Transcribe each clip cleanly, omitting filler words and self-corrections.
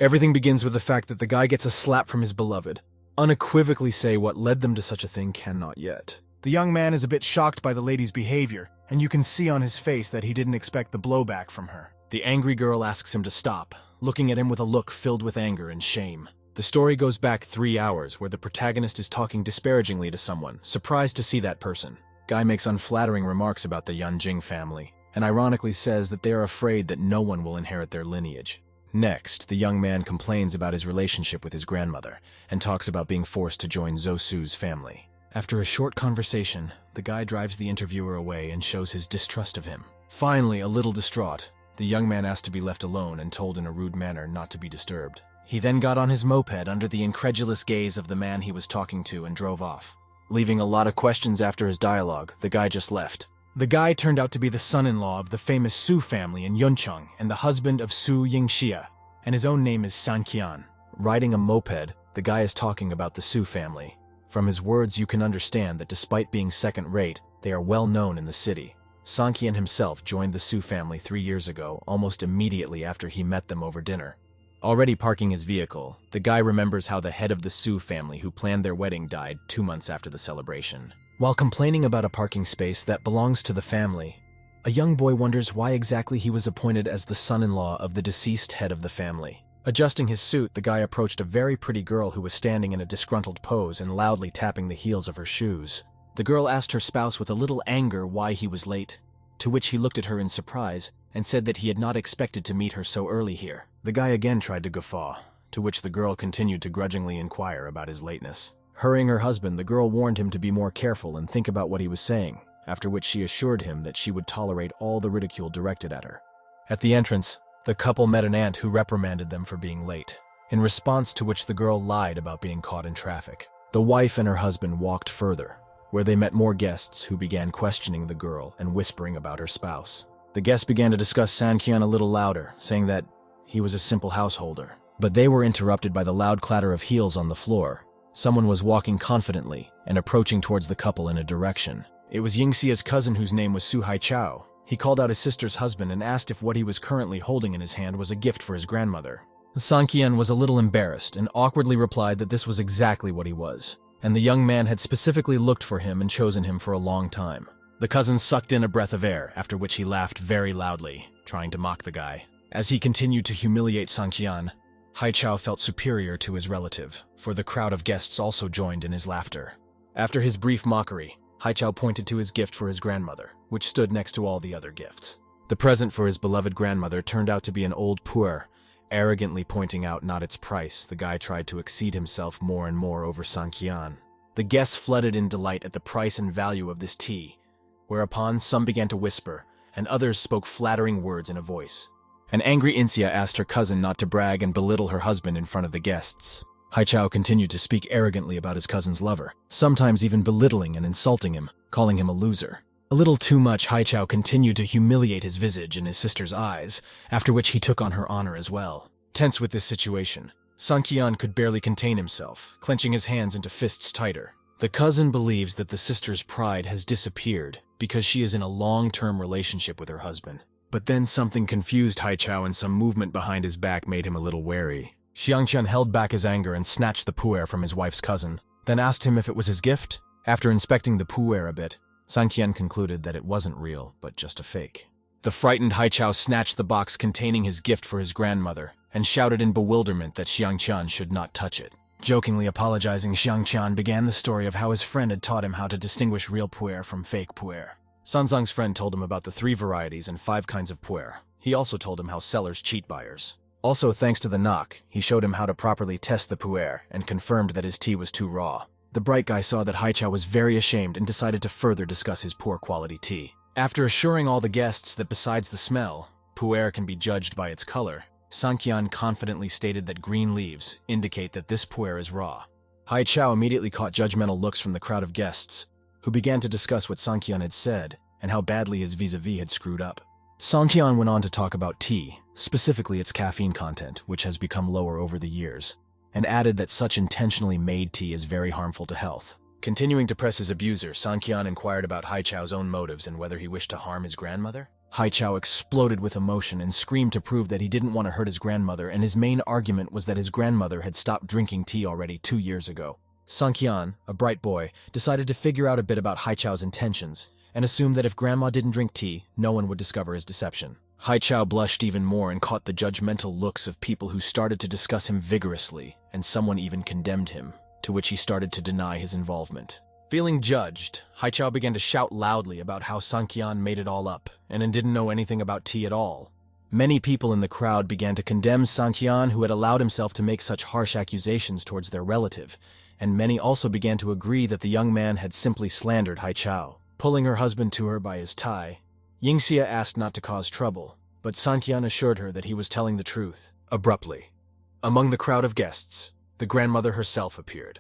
Everything begins with the fact that the guy gets a slap from his beloved. Unequivocally say what led them to such a thing cannot yet. The young man is a bit shocked by the lady's behavior, and you can see on his face that he didn't expect the blowback from her. The angry girl asks him to stop, looking at him with a look filled with anger and shame. The story goes back 3 hours, where the protagonist is talking disparagingly to someone, surprised to see that person. Guy makes unflattering remarks about the Yanjing family, and ironically says that they are afraid that no one will inherit their lineage. Next, the young man complains about his relationship with his grandmother, and talks about being forced to join Zuo Su's family. After a short conversation, the guy drives the interviewer away and shows his distrust of him. Finally, a little distraught, the young man asked to be left alone and told in a rude manner not to be disturbed. He then got on his moped under the incredulous gaze of the man he was talking to and drove off. Leaving a lot of questions after his dialogue, the guy just left. The guy turned out to be the son-in-law of the famous Su family in Yuncheng and the husband of Su Yingxia, and his own name is Sanqian. Riding a moped, the guy is talking about the Su family. From his words, you can understand that despite being second-rate, they are well known in the city. Sanqian himself joined the Su family 3 years ago, almost immediately after he met them over dinner. Already parking his vehicle, the guy remembers how the head of the Su family who planned their wedding died 2 months after the celebration. While complaining about a parking space that belongs to the family, a young boy wonders why exactly he was appointed as the son-in-law of the deceased head of the family. Adjusting his suit, the guy approached a very pretty girl who was standing in a disgruntled pose and loudly tapping the heels of her shoes. The girl asked her spouse with a little anger why he was late, to which he looked at her in surprise and said that he had not expected to meet her so early here. The guy again tried to guffaw, to which the girl continued to grudgingly inquire about his lateness. Hurrying her husband, the girl warned him to be more careful and think about what he was saying, after which she assured him that she would tolerate all the ridicule directed at her. At the entrance, the couple met an aunt who reprimanded them for being late, in response to which the girl lied about being caught in traffic. The wife and her husband walked further, where they met more guests who began questioning the girl and whispering about her spouse. The guests began to discuss Sanqian a little louder, saying that he was a simple householder. But they were interrupted by the loud clatter of heels on the floor. Someone was walking confidently and approaching towards the couple in a direction. It was Yingxia's cousin whose name was Su Haichao. He called out his sister's husband and asked if what he was currently holding in his hand was a gift for his grandmother. Sanqian was a little embarrassed and awkwardly replied that this was exactly what he was, and the young man had specifically looked for him and chosen him for a long time. The cousin sucked in a breath of air, after which he laughed very loudly, trying to mock the guy. As he continued to humiliate Sanqian, Haichao felt superior to his relative, for the crowd of guests also joined in his laughter. After his brief mockery, Haichao pointed to his gift for his grandmother, which stood next to all the other gifts. The present for his beloved grandmother turned out to be an old pu'er. Arrogantly pointing out not its price, the guy tried to exceed himself more and more over Sanqian. The guests flooded in delight at the price and value of this tea, whereupon some began to whisper, and others spoke flattering words in a voice. An angry Insia asked her cousin not to brag and belittle her husband in front of the guests. Haichao continued to speak arrogantly about his cousin's lover, sometimes even belittling and insulting him, calling him a loser. A little too much, Haichao continued to humiliate his visage in his sister's eyes, after which he took on her honor as well. Tense with this situation, Sanqian could barely contain himself, clenching his hands into fists tighter. The cousin believes that the sister's pride has disappeared because she is in a long-term relationship with her husband. But then something confused Haichao and some movement behind his back made him a little wary. Xiangqian held back his anger and snatched the pu'er from his wife's cousin, then asked him if it was his gift. After inspecting the pu'er a bit, Sanqian concluded that it wasn't real, but just a fake. The frightened Haichao snatched the box containing his gift for his grandmother and shouted in bewilderment that Xiangqian should not touch it. Jokingly apologizing, Xiangqian began the story of how his friend had taught him how to distinguish real pu'er from fake pu'er. Sanzang's friend told him about the 3 varieties and 5 kinds of pu'er. He also told him how sellers cheat buyers. Also, thanks to the knock, he showed him how to properly test the pu'er and confirmed that his tea was too raw. The bright guy saw that Haichao was very ashamed and decided to further discuss his poor quality tea. After assuring all the guests that besides the smell, pu'er can be judged by its color, Sanqian confidently stated that green leaves indicate that this pu'er is raw. Haichao immediately caught judgmental looks from the crowd of guests, who began to discuss what Sanqian had said and how badly his vis-a-vis had screwed up. Sanqian went on to talk about tea, specifically its caffeine content, which has become lower over the years, and added that such intentionally made tea is very harmful to health. Continuing to press his abuser, Sanqian inquired about Haichao's own motives and whether he wished to harm his grandmother. Haichao exploded with emotion and screamed to prove that he didn't want to hurt his grandmother, and his main argument was that his grandmother had stopped drinking tea already 2 years ago. Sanqian, a bright boy, decided to figure out a bit about Haichao's intentions, and assumed that if grandma didn't drink tea, no one would discover his deception. Haichao blushed even more and caught the judgmental looks of people who started to discuss him vigorously, and someone even condemned him, to which he started to deny his involvement. Feeling judged, Haichao began to shout loudly about how Sanqian made it all up, and didn't know anything about tea at all. Many people in the crowd began to condemn Sanqian, who had allowed himself to make such harsh accusations towards their relative, and many also began to agree that the young man had simply slandered Haichao. Pulling her husband to her by his tie, Yingxia asked not to cause trouble, but Sanqian assured her that he was telling the truth. Abruptly, among the crowd of guests, the grandmother herself appeared,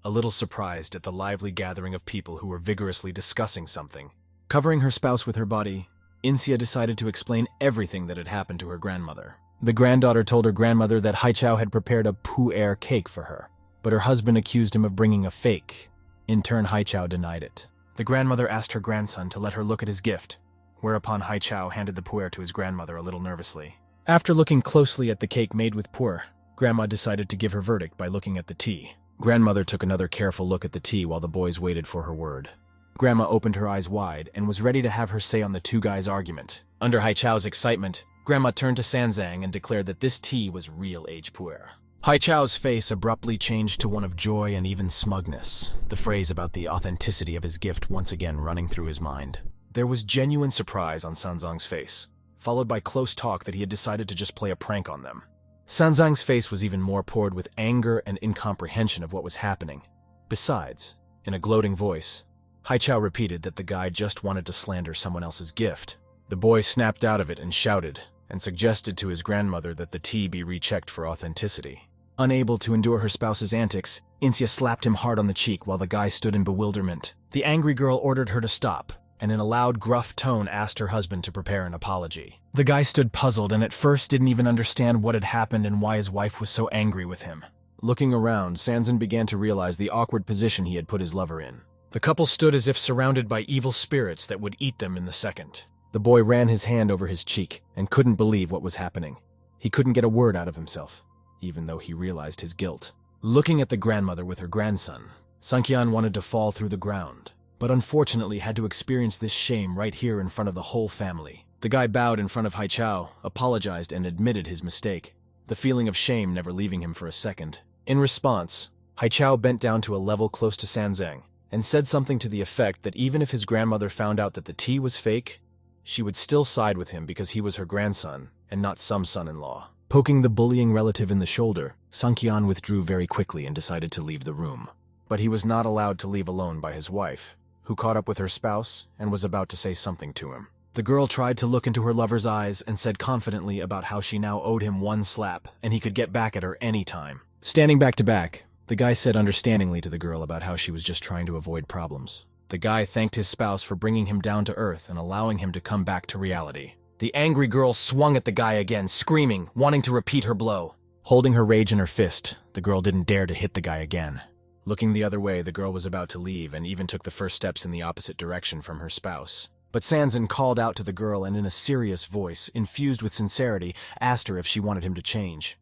a little surprised at the lively gathering of people who were vigorously discussing something. Covering her spouse with her body, Yingxia decided to explain everything that had happened to her grandmother. The granddaughter told her grandmother that Haichao had prepared a pu'er cake for her, but her husband accused him of bringing a fake. In turn, Haichao denied it. The grandmother asked her grandson to let her look at his gift, whereupon Haichao handed the pu'er to his grandmother a little nervously. After looking closely at the cake made with pu'er, Grandma decided to give her verdict by looking at the tea. Grandmother took another careful look at the tea while the boys waited for her word. Grandma opened her eyes wide and was ready to have her say on the two guys' argument. Under Haichao's excitement, Grandma turned to Sanzang and declared that this tea was real age pu'er. Haichao's face abruptly changed to one of joy and even smugness, the phrase about the authenticity of his gift once again running through his mind. There was genuine surprise on Sanzang's face, followed by close talk that he had decided to just play a prank on them. Sanzang's face was even more poured with anger and incomprehension of what was happening. Besides, in a gloating voice, Haichao repeated that the guy just wanted to slander someone else's gift. The boy snapped out of it and shouted, and suggested to his grandmother that the tea be rechecked for authenticity. Unable to endure her spouse's antics, Yingxia slapped him hard on the cheek while the guy stood in bewilderment. The angry girl ordered her to stop, and in a loud, gruff tone asked her husband to prepare an apology. The guy stood puzzled and at first didn't even understand what had happened and why his wife was so angry with him. Looking around, Sanzan began to realize the awkward position he had put his lover in. The couple stood as if surrounded by evil spirits that would eat them in the second. The boy ran his hand over his cheek and couldn't believe what was happening. He couldn't get a word out of himself, even though he realized his guilt. Looking at the grandmother with her grandson, Sanqian wanted to fall through the ground, but unfortunately had to experience this shame right here in front of the whole family. The guy bowed in front of Haichao, apologized, and admitted his mistake, the feeling of shame never leaving him for a second. In response, Haichao bent down to a level close to Sanzang and said something to the effect that even if his grandmother found out that the tea was fake, she would still side with him because he was her grandson and not some son-in-law. Poking the bullying relative in the shoulder, Sanqian withdrew very quickly and decided to leave the room. But he was not allowed to leave alone by his wife, who caught up with her spouse and was about to say something to him. The girl tried to look into her lover's eyes and said confidently about how she now owed him one slap and he could get back at her any time. Standing back to back, the guy said understandingly to the girl about how she was just trying to avoid problems. The guy thanked his spouse for bringing him down to earth and allowing him to come back to reality. The angry girl swung at the guy again, screaming, wanting to repeat her blow. Holding her rage in her fist, the girl didn't dare to hit the guy again. Looking the other way, the girl was about to leave and even took the first steps in the opposite direction from her spouse. But Sanzan called out to the girl and in a serious voice, infused with sincerity, asked her if she wanted him to change.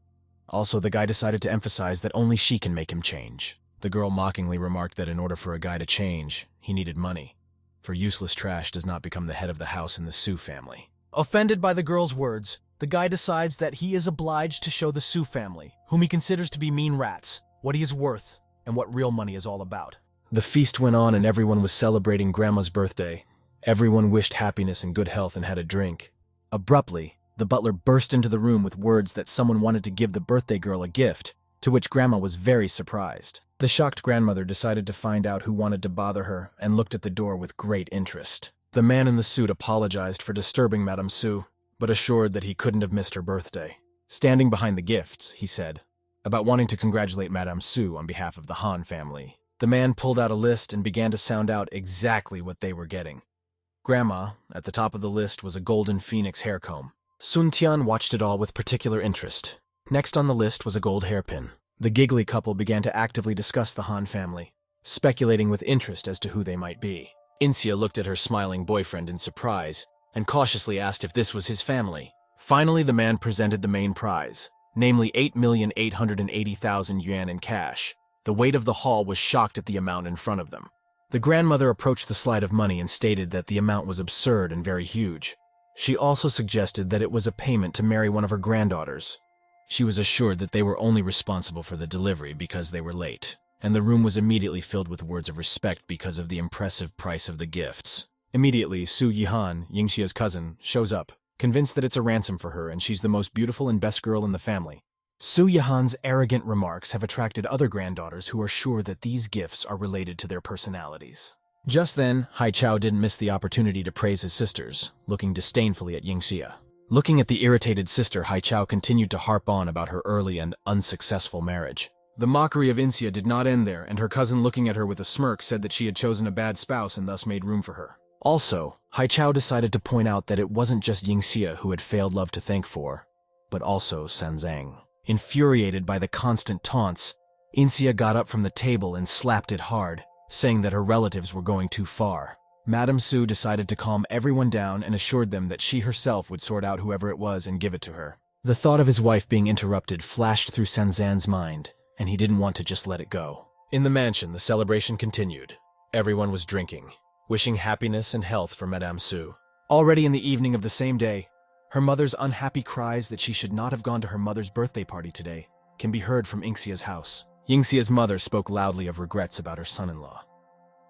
Also, the guy decided to emphasize that only she can make him change. The girl mockingly remarked that in order for a guy to change, he needed money, for useless trash does not become the head of the house in the Su family. Offended by the girl's words, the guy decides that he is obliged to show the Su family, whom he considers to be mean rats, what he is worth and what real money is all about. The feast went on and everyone was celebrating Grandma's birthday. Everyone wished happiness and good health and had a drink. Abruptly, the butler burst into the room with words that someone wanted to give the birthday girl a gift, to which Grandma was very surprised. The shocked grandmother decided to find out who wanted to bother her and looked at the door with great interest. The man in the suit apologized for disturbing Madame Su, but assured that he couldn't have missed her birthday. Standing behind the gifts, he said, about wanting to congratulate Madame Su on behalf of the Han family. The man pulled out a list and began to sound out exactly what they were getting. Grandma, at the top of the list, was a golden phoenix hair comb. Sun Tian watched it all with particular interest. Next on the list was a gold hairpin. The giggly couple began to actively discuss the Han family, speculating with interest as to who they might be. Yingxia looked at her smiling boyfriend in surprise and cautiously asked if this was his family. Finally, the man presented the main prize, namely 8,880,000 yuan in cash. The weight of the hall was shocked at the amount in front of them. The grandmother approached the slide of money and stated that the amount was absurd and very huge. She also suggested that it was a payment to marry one of her granddaughters. She was assured that they were only responsible for the delivery because they were late, and the room was immediately filled with words of respect because of the impressive price of the gifts. Immediately, Su Yihan, Yingxia's cousin, shows up, convinced that it's a ransom for her and she's the most beautiful and best girl in the family. Su Yihan's arrogant remarks have attracted other granddaughters who are sure that these gifts are related to their personalities. Just then, Hai Chao didn't miss the opportunity to praise his sisters, looking disdainfully at Yingxia. Looking at the irritated sister, Hai Chao continued to harp on about her early and unsuccessful marriage. The mockery of Yingxia did not end there, and her cousin, looking at her with a smirk, said that she had chosen a bad spouse and thus made room for her. Also, Hai Chao decided to point out that it wasn't just Yingxia who had failed love to thank for, but also Sanzang. Infuriated by the constant taunts, Yingxia got up from the table and slapped it hard, saying that her relatives were going too far. Madame Su decided to calm everyone down and assured them that she herself would sort out whoever it was and give it to her. The thought of his wife being interrupted flashed through Sanzan's mind, and he didn't want to just let it go. In the mansion, the celebration continued. Everyone was drinking, wishing happiness and health for Madame Su. Already in the evening of the same day, her mother's unhappy cries that she should not have gone to her mother's birthday party today can be heard from Yingxia's house. Yingxia's mother spoke loudly of regrets about her son-in-law.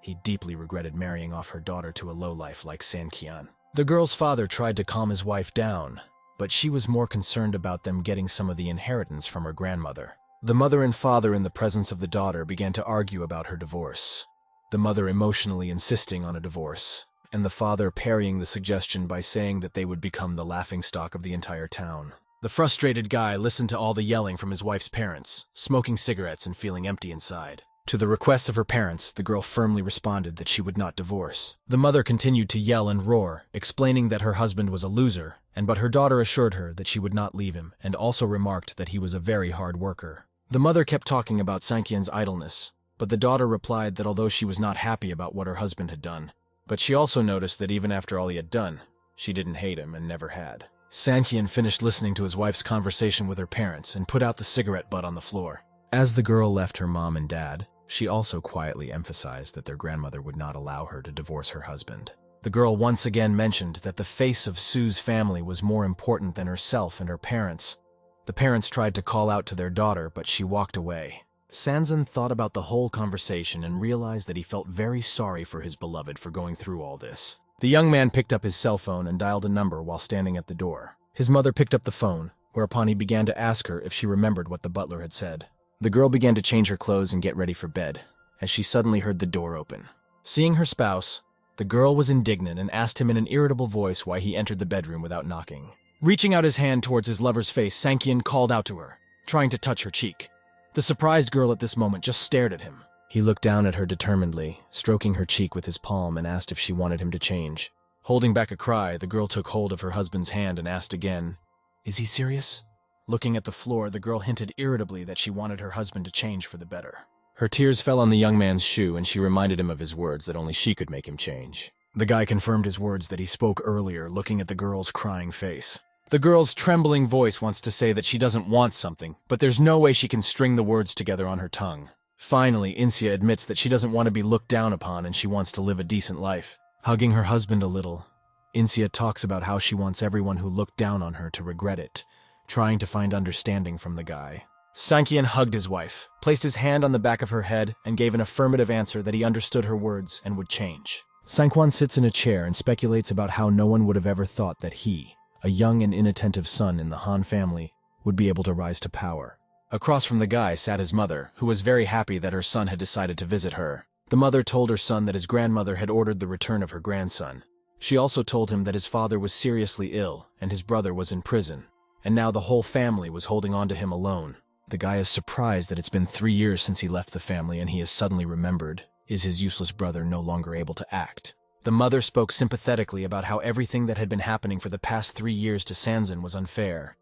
He deeply regretted marrying off her daughter to a lowlife like Sanqian. The girl's father tried to calm his wife down, but she was more concerned about them getting some of the inheritance from her grandmother. The mother and father, in the presence of the daughter, began to argue about her divorce. The mother emotionally insisting on a divorce, and the father parrying the suggestion by saying that they would become the laughingstock of the entire town. The frustrated guy listened to all the yelling from his wife's parents, smoking cigarettes and feeling empty inside. To the requests of her parents, the girl firmly responded that she would not divorce. The mother continued to yell and roar, explaining that her husband was a loser, but her daughter assured her that she would not leave him, and also remarked that he was a very hard worker. The mother kept talking about Sanqian's idleness, but the daughter replied that although she was not happy about what her husband had done, but she also noticed that even after all he had done, she didn't hate him and never had. Sanqian finished listening to his wife's conversation with her parents and put out the cigarette butt on the floor. As the girl left her mom and dad, she also quietly emphasized that their grandmother would not allow her to divorce her husband. The girl once again mentioned that the face of Su's family was more important than herself and her parents. The parents tried to call out to their daughter, but she walked away. Sanzan thought about the whole conversation and realized that he felt very sorry for his beloved for going through all this. The young man picked up his cell phone and dialed a number while standing at the door. His mother picked up the phone, whereupon he began to ask her if she remembered what the butler had said. The girl began to change her clothes and get ready for bed, as she suddenly heard the door open. Seeing her spouse, the girl was indignant and asked him in an irritable voice why he entered the bedroom without knocking. Reaching out his hand towards his lover's face, Sanqian called out to her, trying to touch her cheek. The surprised girl at this moment just stared at him. He looked down at her determinedly, stroking her cheek with his palm, and asked if she wanted him to change. Holding back a cry, the girl took hold of her husband's hand and asked again, "Is he serious?" Looking at the floor, the girl hinted irritably that she wanted her husband to change for the better. Her tears fell on the young man's shoe, and she reminded him of his words that only she could make him change. The guy confirmed his words that he spoke earlier, looking at the girl's crying face. The girl's trembling voice wants to say that she doesn't want something, but there's no way she can string the words together on her tongue. Finally, Yingxia admits that she doesn't want to be looked down upon and she wants to live a decent life. Hugging her husband a little, Yingxia talks about how she wants everyone who looked down on her to regret it, trying to find understanding from the guy. Sanqian hugged his wife, placed his hand on the back of her head, and gave an affirmative answer that he understood her words and would change. Sanqian sits in a chair and speculates about how no one would have ever thought that he, a young and inattentive son in the Han family, would be able to rise to power. Across from the guy sat his mother, who was very happy that her son had decided to visit her. The mother told her son that his grandmother had ordered the return of her grandson. She also told him that his father was seriously ill and his brother was in prison, and now the whole family was holding on to him alone. The guy is surprised that it's been 3 years since he left the family and he has suddenly remembered. Is his useless brother no longer able to act? The mother spoke sympathetically about how everything that had been happening for the past 3 years to Sanzan was unfair.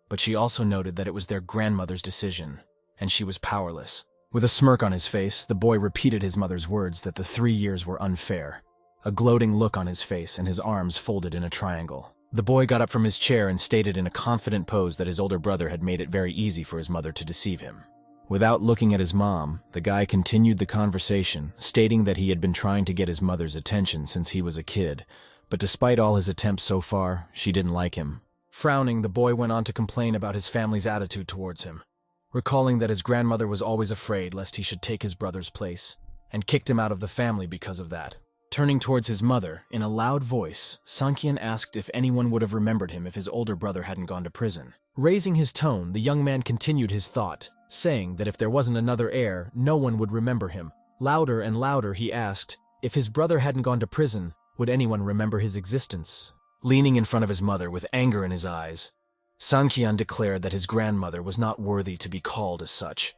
But she also noted that it was their grandmother's decision, and she was powerless. With a smirk on his face, the boy repeated his mother's words that the 3 years were unfair. a gloating look on his face and his arms folded in a triangle. The boy got up from his chair and stated in a confident pose that his older brother had made it very easy for his mother to deceive him. Without looking at his mom, the guy continued the conversation, stating that he had been trying to get his mother's attention since he was a kid, but despite all his attempts so far, she didn't like him. Frowning, the boy went on to complain about his family's attitude towards him, recalling that his grandmother was always afraid lest he should take his brother's place, and kicked him out of the family because of that. Turning towards his mother, in a loud voice, Sanqian asked if anyone would have remembered him if his older brother hadn't gone to prison. Raising his tone, the young man continued his thought, saying that if there wasn't another heir, no one would remember him. Louder and louder he asked, if his brother hadn't gone to prison, would anyone remember his existence? Leaning in front of his mother with anger in his eyes, Sanqian declared that his grandmother was not worthy to be called as such,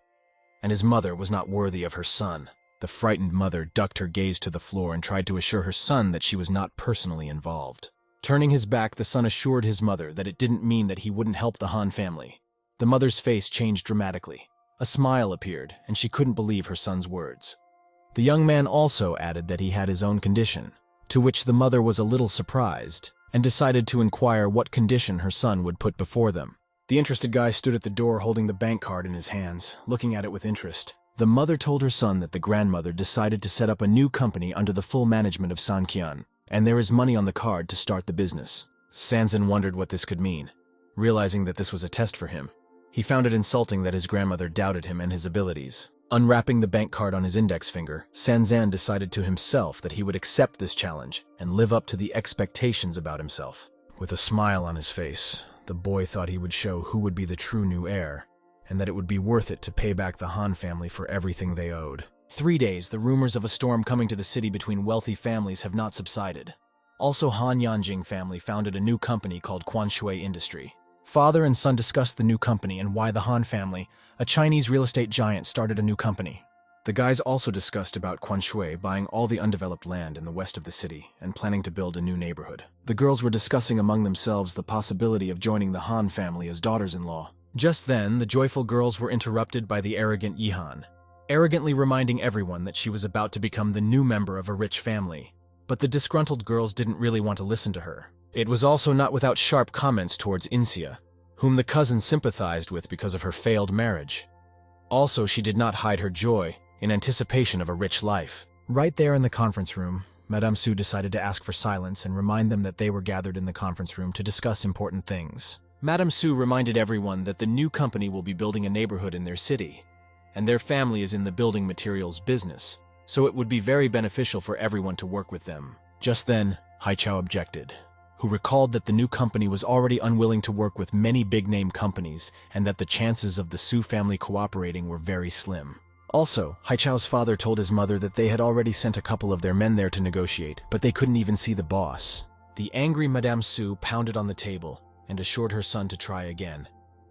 and his mother was not worthy of her son. The frightened mother ducked her gaze to the floor and tried to assure her son that she was not personally involved. Turning his back, the son assured his mother that it didn't mean that he wouldn't help the Han family. The mother's face changed dramatically. A smile appeared, and she couldn't believe her son's words. The young man also added that he had his own condition, to which the mother was a little surprised, and decided to inquire what condition her son would put before them. The interested guy stood at the door holding the bank card in his hands, looking at it with interest. The mother told her son that the grandmother decided to set up a new company under the full management of Sanqian, and there is money on the card to start the business. Sancan wondered what this could mean. Realizing that this was a test for him, he found it insulting that his grandmother doubted him and his abilities. Unwrapping the bank card on his index finger, Sancan decided to himself that he would accept this challenge and live up to the expectations about himself. With a smile on his face, the boy thought he would show who would be the true new heir, and that it would be worth it to pay back the Han family for everything they owed. 3 days, the rumors of a storm coming to the city between wealthy families have not subsided. Also, Han Yanjing family founded a new company called Quanshui Industry. Father and son discussed the new company and why the Han family, a Chinese real estate giant, started a new company. The guys also discussed about Quanshui buying all the undeveloped land in the west of the city and planning to build a new neighborhood. The girls were discussing among themselves the possibility of joining the Han family as daughters-in-law. Just then, the joyful girls were interrupted by the arrogant Yihan, arrogantly reminding everyone that she was about to become the new member of a rich family. But the disgruntled girls didn't really want to listen to her. It was also not without sharp comments towards Insia, whom the cousin sympathized with because of her failed marriage. Also, she did not hide her joy in anticipation of a rich life. Right there in the conference room, Madame Su decided to ask for silence and remind them that they were gathered in the conference room to discuss important things. Madame Su reminded everyone that the new company will be building a neighborhood in their city, and their family is in the building materials business, so it would be very beneficial for everyone to work with them. Just then, Haichao objected, who recalled that the new company was already unwilling to work with many big-name companies and that the chances of the Su family cooperating were very slim. Also, Haichao's father told his mother that they had already sent a couple of their men there to negotiate, but they couldn't even see the boss. The angry Madame Su pounded on the table and assured her son to try again.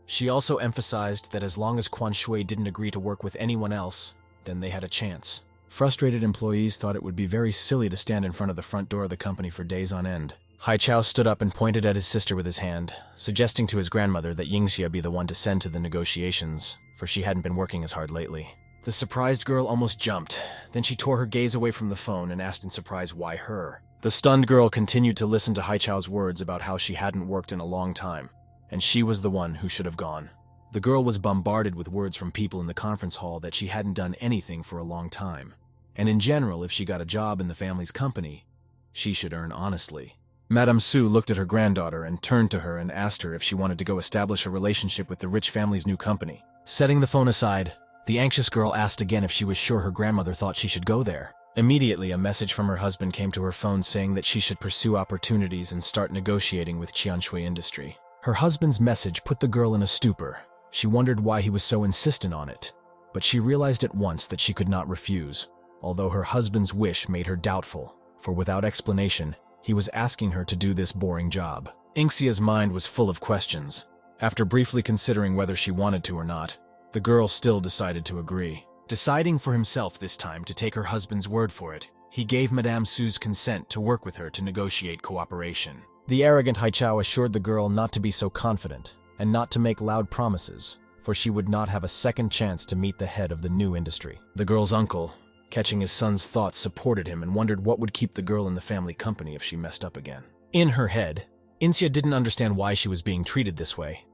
She also emphasized that as long as Quanshui didn't agree to work with anyone else, then they had a chance. Frustrated employees thought it would be very silly to stand in front of the front door of the company for days on end. Haichao stood up and pointed at his sister with his hand, suggesting to his grandmother that Yingxia be the one to send to the negotiations, for she hadn't been working as hard lately. The surprised girl almost jumped. Then she tore her gaze away from the phone and asked in surprise why her. The stunned girl continued to listen to Haichao's words about how she hadn't worked in a long time, and she was the one who should have gone. The girl was bombarded with words from people in the conference hall that she hadn't done anything for a long time, and in general, if she got a job in the family's company, she should earn honestly. Madame Su looked at her granddaughter and turned to her and asked her if she wanted to go establish a relationship with the rich family's new company. Setting the phone aside, the anxious girl asked again if she was sure her grandmother thought she should go there. Immediately, a message from her husband came to her phone saying that she should pursue opportunities and start negotiating with Qianshui Industry. Her husband's message put the girl in a stupor. She wondered why he was so insistent on it, but she realized at once that she could not refuse, although her husband's wish made her doubtful, for without explanation, he was asking her to do this boring job. Yingxia's mind was full of questions. After briefly considering whether she wanted to or not, the girl still decided to agree. Deciding for himself this time to take her husband's word for it, he gave Madame Su's consent to work with her to negotiate cooperation. The arrogant Haichao assured the girl not to be so confident and not to make loud promises, for she would not have a second chance to meet the head of the new industry. The girl's uncle, catching his son's thoughts supported him and wondered what would keep the girl in the family company if she messed up again. In her head, Insia didn't understand why she was being treated this way.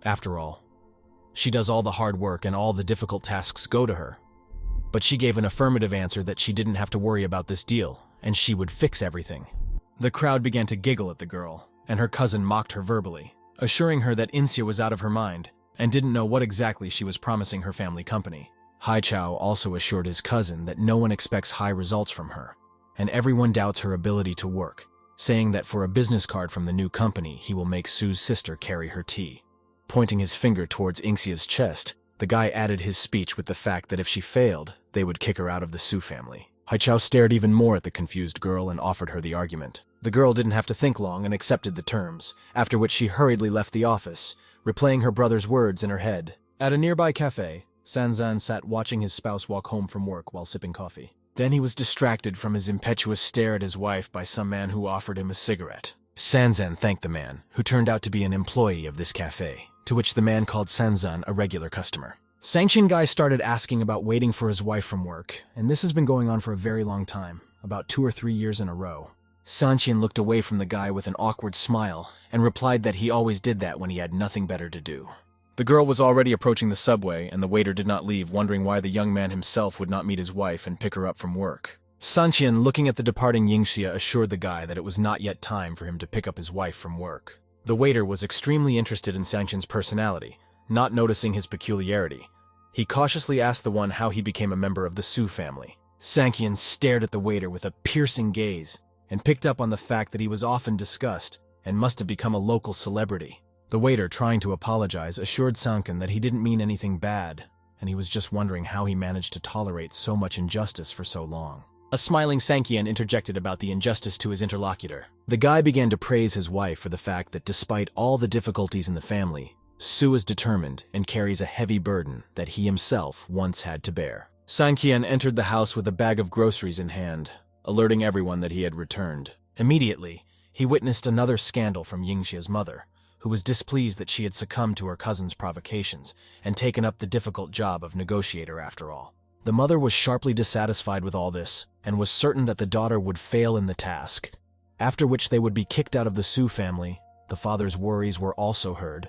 After all, she does all the hard work and all the difficult tasks go to her. But she gave an affirmative answer that she didn't have to worry about this deal, and she would fix everything. The crowd began to giggle at the girl, and her cousin mocked her verbally, assuring her that Insia was out of her mind and didn't know what exactly she was promising her family company. Haichao also assured his cousin that no one expects high results from her, and everyone doubts her ability to work, saying that for a business card from the new company, he will make Su's sister carry her tea. Pointing his finger towards Inxia's chest, the guy added his speech with the fact that if she failed, they would kick her out of the Su family. Haichao stared even more at the confused girl and offered her the argument. The girl didn't have to think long and accepted the terms, after which she hurriedly left the office, replaying her brother's words in her head. At a nearby cafe, Sancan sat watching his spouse walk home from work while sipping coffee. Then he was distracted from his impetuous stare at his wife by some man who offered him a cigarette. Sancan thanked the man, who turned out to be an employee of this cafe, to which the man called Sancan a regular customer. Sancan guy started asking about waiting for his wife from work, and this has been going on for a very long time, about 2 or 3 years in a row. Sancan looked away from the guy with an awkward smile and replied that he always did that when he had nothing better to do. The girl was already approaching the subway, and the waiter did not leave, wondering why the young man himself would not meet his wife and pick her up from work. Sancan, looking at the departing Yingxia, assured the guy that it was not yet time for him to pick up his wife from work. The waiter was extremely interested in Sancan's personality, not noticing his peculiarity. He cautiously asked the one how he became a member of the Su family. Sancan stared at the waiter with a piercing gaze and picked up on the fact that he was often discussed and must have become a local celebrity. The waiter, trying to apologize, assured Sancan that he didn't mean anything bad, and he was just wondering how he managed to tolerate so much injustice for so long. A smiling Sanqian interjected about the injustice to his interlocutor. The guy began to praise his wife for the fact that despite all the difficulties in the family, Su is determined and carries a heavy burden that he himself once had to bear. Sanqian entered the house with a bag of groceries in hand, alerting everyone that he had returned. Immediately, he witnessed another scandal from Yingxia's mother, who was displeased that she had succumbed to her cousin's provocations and taken up the difficult job of negotiator after all. The mother was sharply dissatisfied with all this and was certain that the daughter would fail in the task, after which they would be kicked out of the Su family. The father's worries were also heard,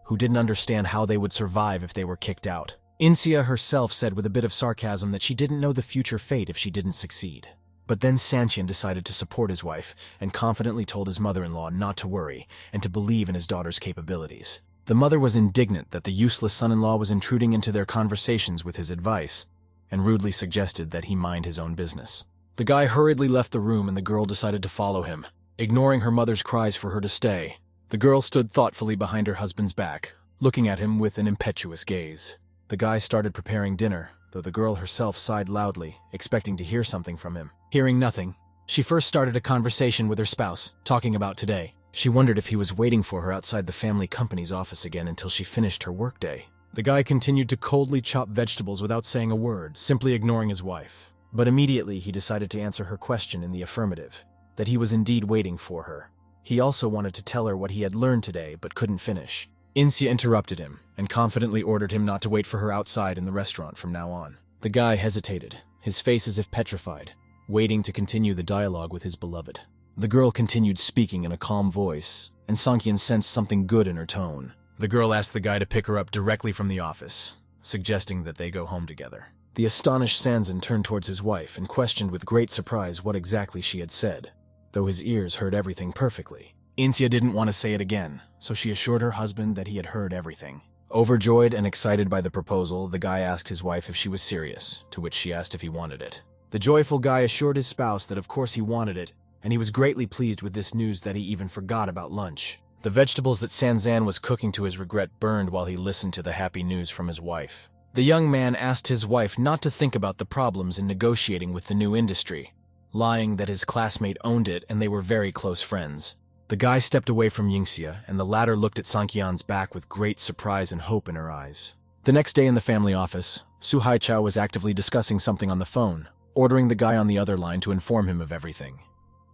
who didn't understand how they would survive if they were kicked out. Insia herself said with a bit of sarcasm that she didn't know the future fate if she didn't succeed. But then Sancan decided to support his wife and confidently told his mother-in-law not to worry and to believe in his daughter's capabilities. The mother was indignant that the useless son-in-law was intruding into their conversations with his advice and rudely suggested that he mind his own business. The guy hurriedly left the room and the girl decided to follow him, ignoring her mother's cries for her to stay. The girl stood thoughtfully behind her husband's back, looking at him with an impetuous gaze. The guy started preparing dinner, though the girl herself sighed loudly, expecting to hear something from him. Hearing nothing, she first started a conversation with her spouse, talking about today. She wondered if he was waiting for her outside the family company's office again until she finished her workday. The guy continued to coldly chop vegetables without saying a word, simply ignoring his wife. But immediately he decided to answer her question in the affirmative, that he was indeed waiting for her. He also wanted to tell her what he had learned today, but couldn't finish. Insia interrupted him and confidently ordered him not to wait for her outside in the restaurant from now on. The guy hesitated, his face as if petrified, waiting to continue the dialogue with his beloved. The girl continued speaking in a calm voice, and Sanqian sensed something good in her tone. The girl asked the guy to pick her up directly from the office, suggesting that they go home together. The astonished Sancan turned towards his wife and questioned with great surprise what exactly she had said, though his ears heard everything perfectly. Insia didn't want to say it again, so she assured her husband that he had heard everything. Overjoyed and excited by the proposal, the guy asked his wife if she was serious, to which she asked if he wanted it. The joyful guy assured his spouse that of course he wanted it, and he was greatly pleased with this news that he even forgot about lunch. The vegetables that Sancan was cooking to his regret burned while he listened to the happy news from his wife. The young man asked his wife not to think about the problems in negotiating with the new industry, lying that his classmate owned it and they were very close friends. The guy stepped away from Yingxia, and the latter looked at Sanqian's back with great surprise and hope in her eyes. The next day in the family office, Su Haichao was actively discussing something on the phone, ordering the guy on the other line to inform him of everything.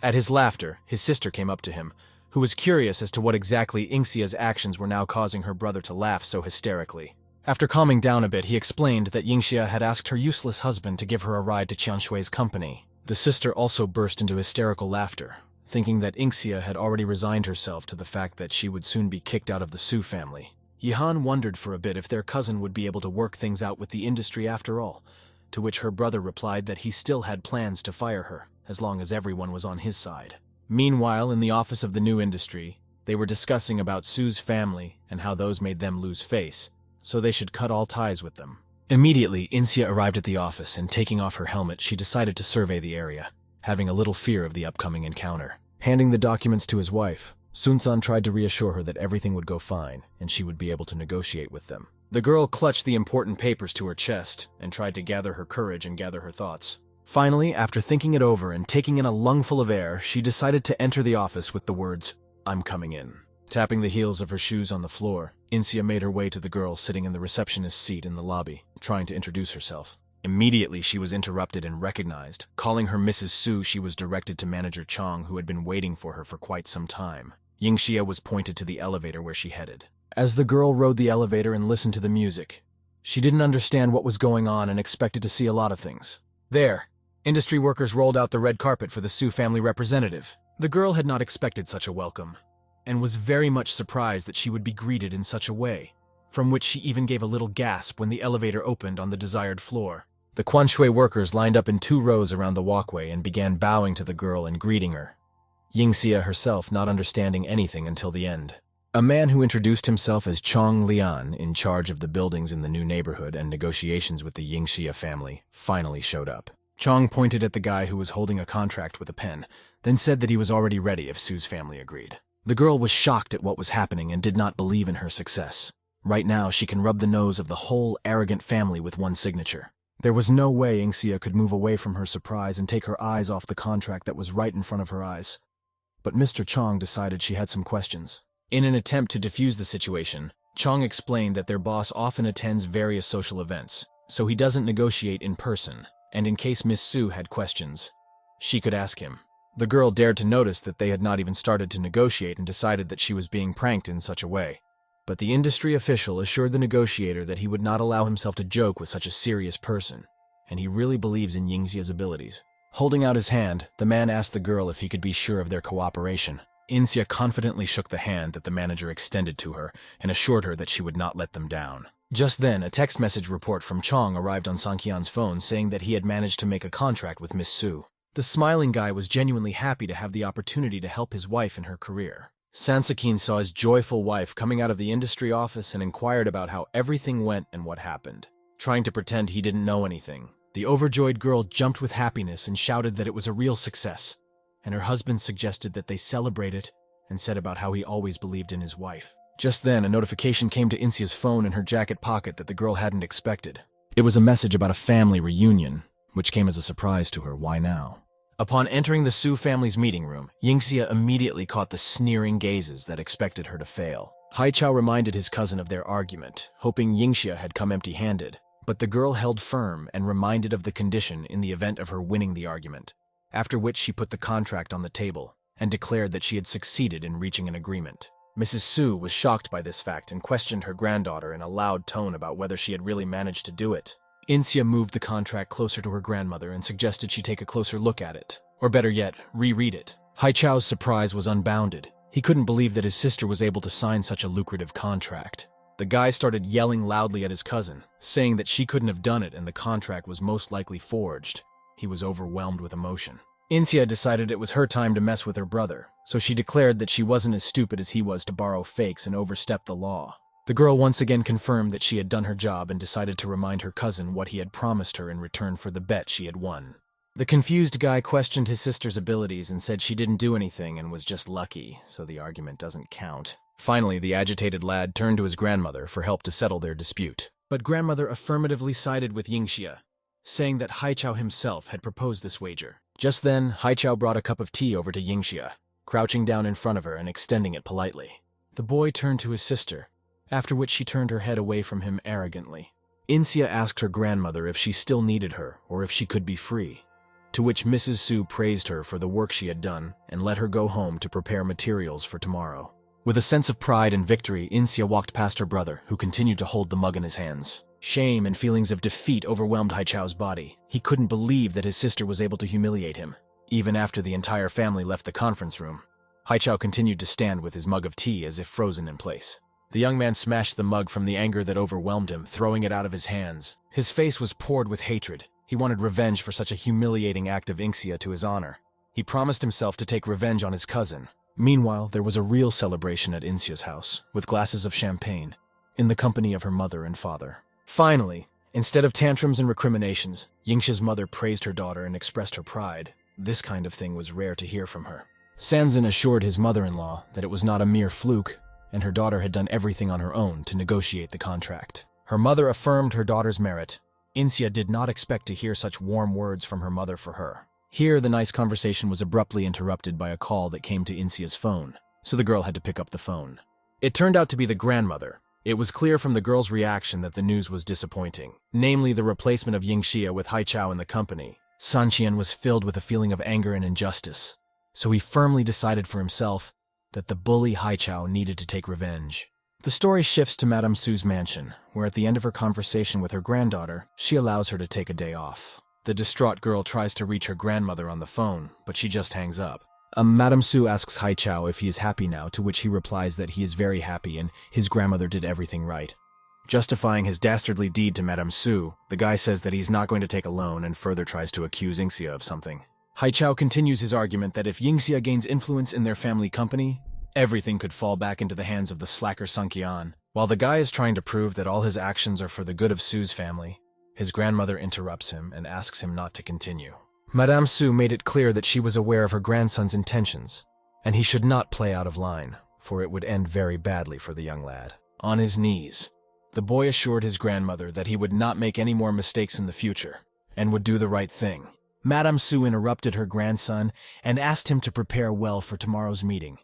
At his laughter, his sister came up to him, who was curious as to what exactly Yingxia's actions were now causing her brother to laugh so hysterically. After calming down a bit, he explained that Yingxia had asked her useless husband to give her a ride to Qianshui's company. The sister also burst into hysterical laughter, thinking that Yingxia had already resigned herself to the fact that she would soon be kicked out of the Su family. Yihan wondered for a bit if their cousin would be able to work things out with the industry after all, to which her brother replied that he still had plans to fire her, as long as everyone was on his side. Meanwhile, in the office of the new industry, they were discussing about Su's family and how those made them lose face, so they should cut all ties with them. Immediately, Yingxia arrived at the office, and taking off her helmet, she decided to survey the area, having a little fear of the upcoming encounter. Handing the documents to his wife, Sun tried to reassure her that everything would go fine, and she would be able to negotiate with them. The girl clutched the important papers to her chest, and tried to gather her courage and gather her thoughts. Finally, after thinking it over and taking in a lungful of air, she decided to enter the office with the words, "I'm coming in." Tapping the heels of her shoes on the floor, Yingxia made her way to the girl sitting in the receptionist's seat in the lobby, trying to introduce herself. Immediately, she was interrupted and recognized. Calling her Mrs. Su, she was directed to Manager Chong, who had been waiting for her for quite some time. Yingxia was pointed to the elevator where she headed. As the girl rode the elevator and listened to the music, she didn't understand what was going on and expected to see a lot of things. There, industry workers rolled out the red carpet for the Su family representative. The girl had not expected such a welcome, and was very much surprised that she would be greeted in such a way, from which she even gave a little gasp when the elevator opened on the desired floor. The Qianshui workers lined up in 2 rows around the walkway and began bowing to the girl and greeting her, Yingxia herself not understanding anything until the end. A man who introduced himself as Chong Lian, in charge of the buildings in the new neighborhood and negotiations with the Yingxia family, finally showed up. Chong pointed at the guy who was holding a contract with a pen, then said that he was already ready if Su's family agreed. The girl was shocked at what was happening and did not believe in her success. Right now, she can rub the nose of the whole arrogant family with one signature. There was no way Yingxia could move away from her surprise and take her eyes off the contract that was right in front of her eyes. But Mr. Chong decided she had some questions. In an attempt to defuse the situation, Chong explained that their boss often attends various social events, so he doesn't negotiate in person, and in case Miss Su had questions, she could ask him. The girl dared to notice that they had not even started to negotiate and decided that she was being pranked in such a way. But the industry official assured the negotiator that he would not allow himself to joke with such a serious person, and he really believes in Yingxia's abilities. Holding out his hand, the man asked the girl if he could be sure of their cooperation. Yingxia confidently shook the hand that the manager extended to her and assured her that she would not let them down. Just then, a text message report from Chong arrived on Sanqian's phone saying that he had managed to make a contract with Miss Su. The smiling guy was genuinely happy to have the opportunity to help his wife in her career. Han Sanqian saw his joyful wife coming out of the industry office and inquired about how everything went and what happened. Trying to pretend he didn't know anything, the overjoyed girl jumped with happiness and shouted that it was a real success, and her husband suggested that they celebrate it and said about how he always believed in his wife. Just then, a notification came to Yingxia's phone in her jacket pocket that the girl hadn't expected. It was a message about a family reunion, which came as a surprise to her. Why now? Upon entering the Su family's meeting room, Yingxia immediately caught the sneering gazes that expected her to fail. Haichao reminded his cousin of their argument, hoping Yingxia had come empty-handed, but the girl held firm and reminded of the condition in the event of her winning the argument, after which she put the contract on the table and declared that she had succeeded in reaching an agreement. Mrs. Su was shocked by this fact and questioned her granddaughter in a loud tone about whether she had really managed to do it. Yingxia moved the contract closer to her grandmother and suggested she take a closer look at it, or better yet, reread it. Haichao's surprise was unbounded. He couldn't believe that his sister was able to sign such a lucrative contract. The guy started yelling loudly at his cousin, saying that she couldn't have done it and the contract was most likely forged. He was overwhelmed with emotion. Yingxia decided it was her time to mess with her brother, so she declared that she wasn't as stupid as he was to borrow fakes and overstep the law. The girl once again confirmed that she had done her job and decided to remind her cousin what he had promised her in return for the bet she had won. The confused guy questioned his sister's abilities and said she didn't do anything and was just lucky, so the argument doesn't count. Finally, the agitated lad turned to his grandmother for help to settle their dispute. But grandmother affirmatively sided with Yingxia, saying that Haichao himself had proposed this wager. Just then, Haichao brought a cup of tea over to Yingxia, crouching down in front of her and extending it politely. The boy turned to his sister, after which she turned her head away from him arrogantly. Yingxia asked her grandmother if she still needed her or if she could be free, to which Mrs. Su praised her for the work she had done and let her go home to prepare materials for tomorrow. With a sense of pride and victory, Insia walked past her brother, who continued to hold the mug in his hands. Shame and feelings of defeat overwhelmed Haichao's body. He couldn't believe that his sister was able to humiliate him, even after the entire family left the conference room. Haichao continued to stand with his mug of tea as if frozen in place. The young man smashed the mug from the anger that overwhelmed him, throwing it out of his hands. His face was poured with hatred. He wanted revenge for such a humiliating act of Inxia to his honor. He promised himself to take revenge on his cousin. Meanwhile, there was a real celebration at Inxia's house, with glasses of champagne, in the company of her mother and father. Finally, instead of tantrums and recriminations, Yingxia's mother praised her daughter and expressed her pride. This kind of thing was rare to hear from her. Sancan assured his mother-in-law that it was not a mere fluke, and her daughter had done everything on her own to negotiate the contract. Her mother affirmed her daughter's merit. Inxia did not expect to hear such warm words from her mother for her. Here, the nice conversation was abruptly interrupted by a call that came to Inxia's phone, so the girl had to pick up the phone. It turned out to be the grandmother. It was clear from the girl's reaction that the news was disappointing, namely the replacement of Yingxia with Haichao in the company. Sanqian was filled with a feeling of anger and injustice, so he firmly decided for himself that the bully Haichao needed to take revenge. The story shifts to Madame Su's mansion, where at the end of her conversation with her granddaughter, she allows her to take a day off. The distraught girl tries to reach her grandmother on the phone, but she just hangs up. Madame Su asks Haichao if he is happy now, to which he replies that he is very happy and his grandmother did everything right. Justifying his dastardly deed to Madame Su, the guy says that he's not going to take a loan and further tries to accuse Yingxia of something. Haichao continues his argument that if Yingxia gains influence in their family company, everything could fall back into the hands of the slacker Sanqian. While the guy is trying to prove that all his actions are for the good of Su's family, his grandmother interrupts him and asks him not to continue. Madame Su made it clear that she was aware of her grandson's intentions, and he should not play out of line, for it would end very badly for the young lad. On his knees, the boy assured his grandmother that he would not make any more mistakes in the future, and would do the right thing. Madame Su interrupted her grandson and asked him to prepare well for tomorrow's meeting,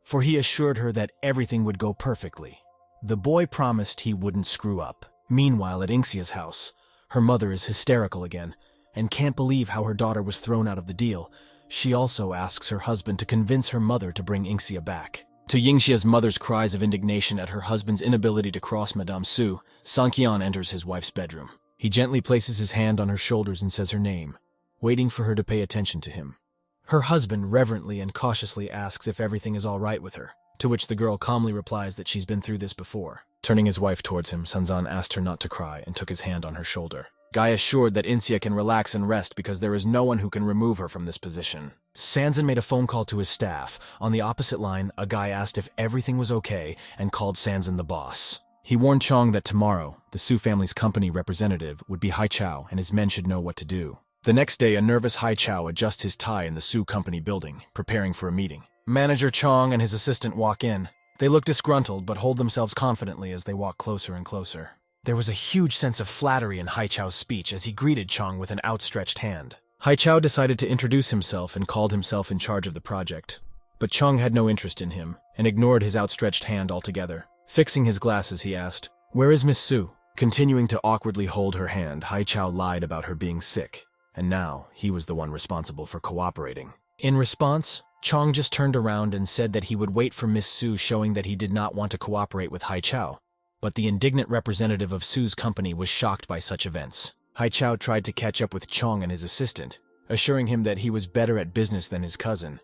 for he assured her that everything would go perfectly. The boy promised he wouldn't screw up. Meanwhile, at Yingxia's house, her mother is hysterical again, and can't believe how her daughter was thrown out of the deal. She also asks her husband to convince her mother to bring Yingxia back. To Yingxia's mother's cries of indignation at her husband's inability to cross Madame Su, Sanqian enters his wife's bedroom. He gently places his hand on her shoulders and says her name, waiting for her to pay attention to him. Her husband reverently and cautiously asks if everything is all right with her, to which the girl calmly replies that she's been through this before. Turning his wife towards him, Sancan asked her not to cry and took his hand on her shoulder. Guy assured that Inxia can relax and rest because there is no one who can remove her from this position. Sancan made a phone call to his staff. On the opposite line, a guy asked if everything was okay and called Sancan the boss. He warned Chong that tomorrow, the Su family's company representative would be Haichao and his men should know what to do. The next day, a nervous Haichao adjusts his tie in the Su company building, preparing for a meeting. Manager Chong and his assistant walk in. They look disgruntled but hold themselves confidently as they walk closer and closer. There was a huge sense of flattery in Haichao's speech as he greeted Chong with an outstretched hand. Haichao decided to introduce himself and called himself in charge of the project. But Chong had no interest in him and ignored his outstretched hand altogether. Fixing his glasses, he asked, "Where is Miss Su?" Continuing to awkwardly hold her hand, Haichao lied about her being sick, and now he was the one responsible for cooperating. In response, Chong just turned around and said that he would wait for Miss Su, showing that he did not want to cooperate with Haichao. But the indignant representative of Su's company was shocked by such events. Haichao tried to catch up with Chong and his assistant, assuring him that he was better at business than his cousin.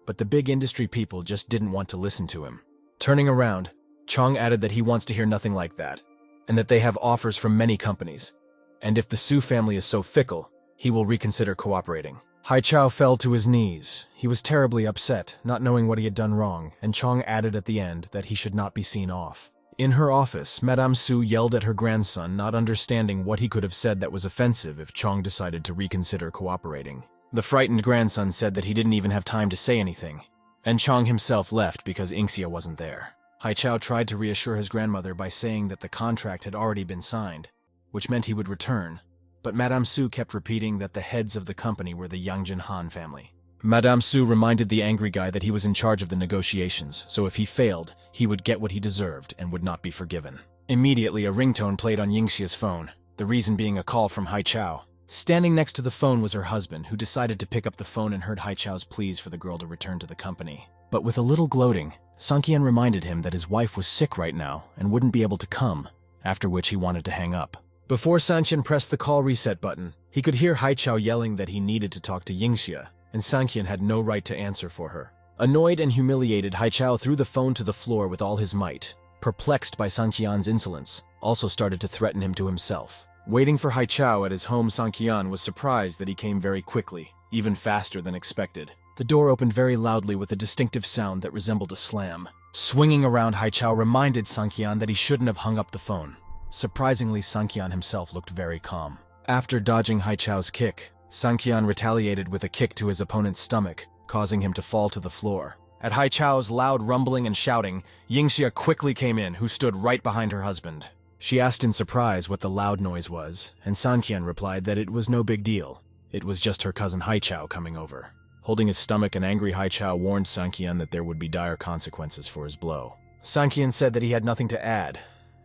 But the big industry people just didn't want to listen to him. Turning around, Chong added that he wants to hear nothing like that, and that they have offers from many companies, and if the Su family is so fickle, he will reconsider cooperating. Haichao fell to his knees. He was terribly upset, not knowing what he had done wrong, and Chong added at the end that he should not be seen off. In her office, Madame Su yelled at her grandson, not understanding what he could have said that was offensive if Chong decided to reconsider cooperating. The frightened grandson said that he didn't even have time to say anything, and Chong himself left because Yingxia wasn't there. Haichao tried to reassure his grandmother by saying that the contract had already been signed, which meant he would return, but Madame Su kept repeating that the heads of the company were the Yangjin Han family. Madame Su reminded the angry guy that he was in charge of the negotiations, so if he failed, he would get what he deserved and would not be forgiven. Immediately, a ringtone played on Yingxia's phone, the reason being a call from Haichao. Standing next to the phone was her husband, who decided to pick up the phone and heard Haichao's pleas for the girl to return to the company. But with a little gloating, Sanqian reminded him that his wife was sick right now and wouldn't be able to come, after which he wanted to hang up. Before Sancan pressed the call reset button, he could hear Haichao yelling that he needed to talk to Yingxia, and Sanqian had no right to answer for her. Annoyed and humiliated, Haichao threw the phone to the floor with all his might. Perplexed by Sanqian's insolence, also started to threaten him to himself. Waiting for Haichao at his home, Sanqian was surprised that he came very quickly, even faster than expected. The door opened very loudly with a distinctive sound that resembled a slam. Swinging around, Haichao reminded Sanqian that he shouldn't have hung up the phone. Surprisingly, Sanqian himself looked very calm. After dodging Haichao's kick, Sanqian retaliated with a kick to his opponent's stomach, causing him to fall to the floor. At Haichao's loud rumbling and shouting, Yingxia quickly came in, who stood right behind her husband. She asked in surprise what the loud noise was, and Sanqian replied that it was no big deal. It was just her cousin Haichao coming over. Holding his stomach, an angry Haichao warned Sanqian that there would be dire consequences for his blow. Sanqian said that he had nothing to add,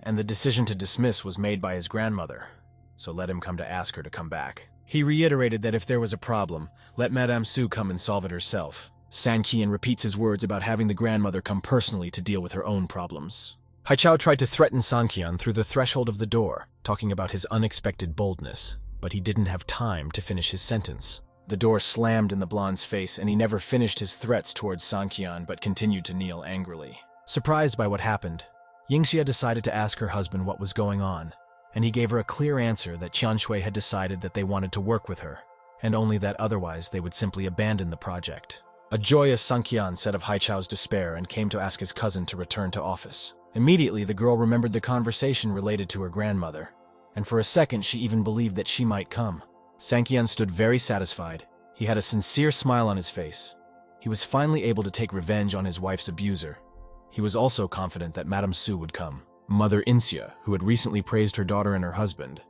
and the decision to dismiss was made by his grandmother, so let him come to ask her to come back. He reiterated that if there was a problem, let Madame Su come and solve it herself. Sanqian repeats his words about having the grandmother come personally to deal with her own problems. Haichao tried to threaten Sanqian through the threshold of the door, talking about his unexpected boldness, but he didn't have time to finish his sentence. The door slammed in the blonde's face, and he never finished his threats towards Sanqian but continued to kneel angrily. Surprised by what happened, Yingxia decided to ask her husband what was going on, and he gave her a clear answer that Qianshui had decided that they wanted to work with her, and only that otherwise they would simply abandon the project. A joyous Sanqian said of Haichao's despair and came to ask his cousin to return to office. Immediately, the girl remembered the conversation related to her grandmother, and for a second she even believed that she might come. Sanqian stood very satisfied. He had a sincere smile on his face. He was finally able to take revenge on his wife's abuser. He was also confident that Madame Su would come. Mother Insia, who had recently praised her daughter and her husband,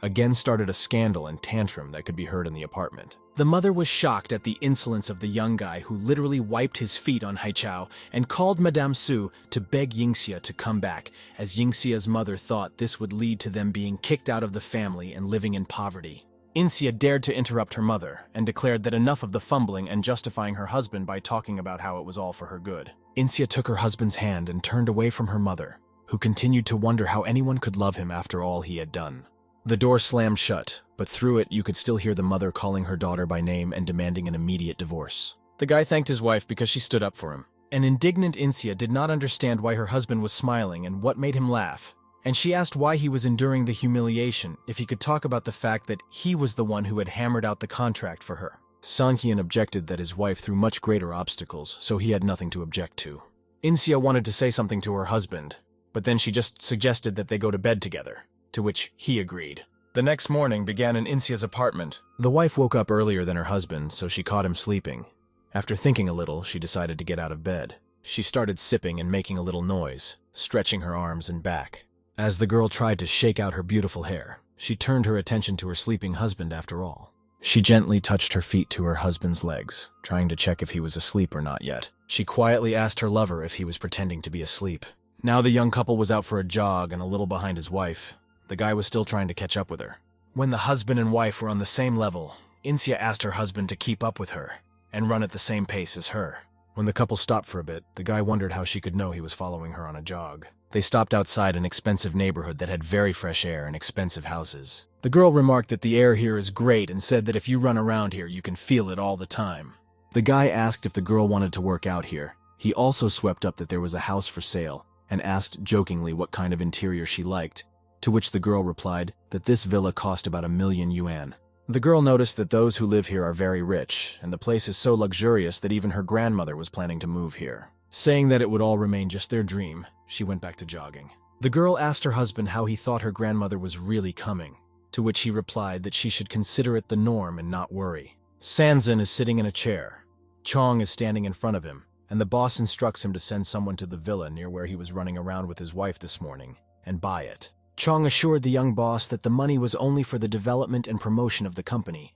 again started a scandal and tantrum that could be heard in the apartment. The mother was shocked at the insolence of the young guy who literally wiped his feet on Haichao and called Madame Su to beg Yingxia to come back, as Yingxia's mother thought this would lead to them being kicked out of the family and living in poverty. Insia dared to interrupt her mother and declared that enough of the fumbling and justifying her husband by talking about how it was all for her good. Insia took her husband's hand and turned away from her mother, who continued to wonder how anyone could love him after all he had done. The door slammed shut, but through it you could still hear the mother calling her daughter by name and demanding an immediate divorce. The guy thanked his wife because she stood up for him. An indignant Insia did not understand why her husband was smiling and what made him laugh, and she asked why he was enduring the humiliation if he could talk about the fact that he was the one who had hammered out the contract for her. Sanqian objected that his wife threw much greater obstacles, so he had nothing to object to. Insia wanted to say something to her husband, but then she just suggested that they go to bed together, to which he agreed. The next morning began in Insia's apartment. The wife woke up earlier than her husband, so she caught him sleeping. After thinking a little, she decided to get out of bed. She started sipping and making a little noise, stretching her arms and back. As the girl tried to shake out her beautiful hair, she turned her attention to her sleeping husband after all. She gently touched her feet to her husband's legs, trying to check if he was asleep or not yet. She quietly asked her lover if he was pretending to be asleep. Now the young couple was out for a jog and a little behind his wife. The guy was still trying to catch up with her. When the husband and wife were on the same level, Insia asked her husband to keep up with her and run at the same pace as her. When the couple stopped for a bit, the guy wondered how she could know he was following her on a jog. They stopped outside an expensive neighborhood that had very fresh air and expensive houses. The girl remarked that the air here is great and said that if you run around here, you can feel it all the time. The guy asked if the girl wanted to work out here. He also swept up that there was a house for sale and asked jokingly what kind of interior she liked, to which the girl replied that this villa cost about 1,000,000 yuan. The girl noticed that those who live here are very rich, and the place is so luxurious that even her grandmother was planning to move here. Saying that it would all remain just their dream, she went back to jogging. The girl asked her husband how he thought her grandmother was really coming, to which he replied that she should consider it the norm and not worry. Sancan is sitting in a chair. Chong is standing in front of him, and the boss instructs him to send someone to the villa near where he was running around with his wife this morning, and buy it. Chong assured the young boss that the money was only for the development and promotion of the company,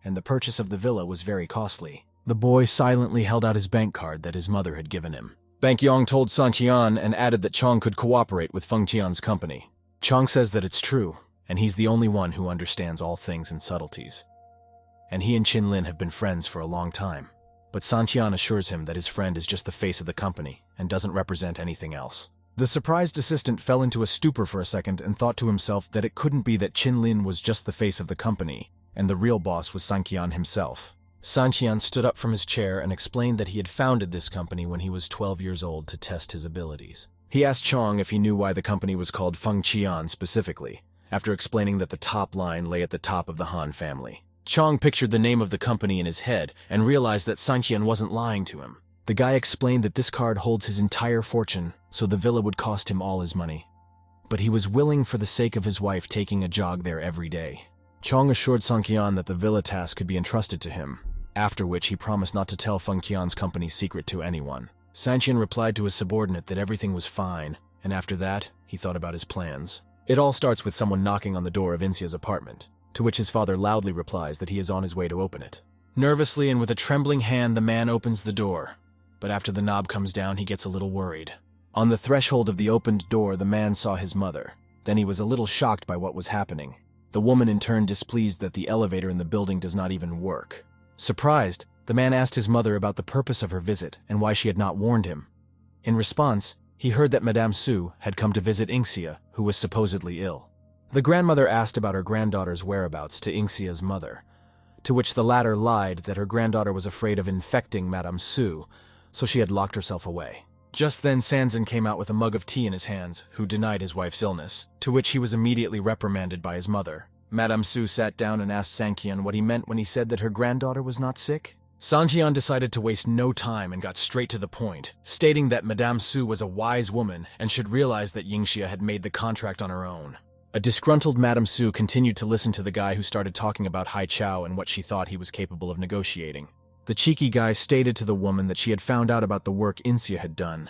and the purchase of the villa was very costly. The boy silently held out his bank card that his mother had given him. Bank Yong told Sanqian and added that Chong could cooperate with Feng Qian's company. Chong says that it's true, and he's the only one who understands all things and subtleties. And he and Qin Lin have been friends for a long time. but Sanqian assures him that his friend is just the face of the company and doesn't represent anything else. The surprised assistant fell into a stupor for a second and thought to himself that it couldn't be that Qinlin was just the face of the company, and the real boss was Sanqian himself. Sanqian stood up from his chair and explained that he had founded this company when he was 12 years old to test his abilities. He asked Chong if he knew why the company was called Fengqian specifically, after explaining that the top line lay at the top of the Han family. Chong pictured the name of the company in his head and realized that Sanqian wasn't lying to him. The guy explained that this card holds his entire fortune, so the villa would cost him all his money. But he was willing for the sake of his wife taking a jog there every day. Chong assured Sanqian that the villa task could be entrusted to him, after which he promised not to tell Fengqian's company's secret to anyone. Sanqian replied to his subordinate that everything was fine, and after that, he thought about his plans. It all starts with someone knocking on the door of Inxia's apartment, to which his father loudly replies that he is on his way to open it. Nervously and with a trembling hand, the man opens the door. But after the knob comes down, he gets a little worried. On the threshold of the opened door, the man saw his mother. Then he was a little shocked by what was happening. The woman in turn displeased that the elevator in the building does not even work. Surprised, the man asked his mother about the purpose of her visit and why she had not warned him. In response, he heard that Madame Su had come to visit Inxia, who was supposedly ill. The grandmother asked about her granddaughter's whereabouts to Inxia's mother, to which the latter lied that her granddaughter was afraid of infecting Madame Su, so she had locked herself away. Just then Sancan came out with a mug of tea in his hands, who denied his wife's illness, to which he was immediately reprimanded by his mother. Madame Su sat down and asked Sanqian what he meant when he said that her granddaughter was not sick. Sanqian decided to waste no time and got straight to the point, stating that Madame Su was a wise woman and should realize that Yingxia had made the contract on her own. A disgruntled Madame Su continued to listen to the guy who started talking about Hai Chao and what she thought he was capable of negotiating. The cheeky guy stated to the woman that she had found out about the work Inxia had done,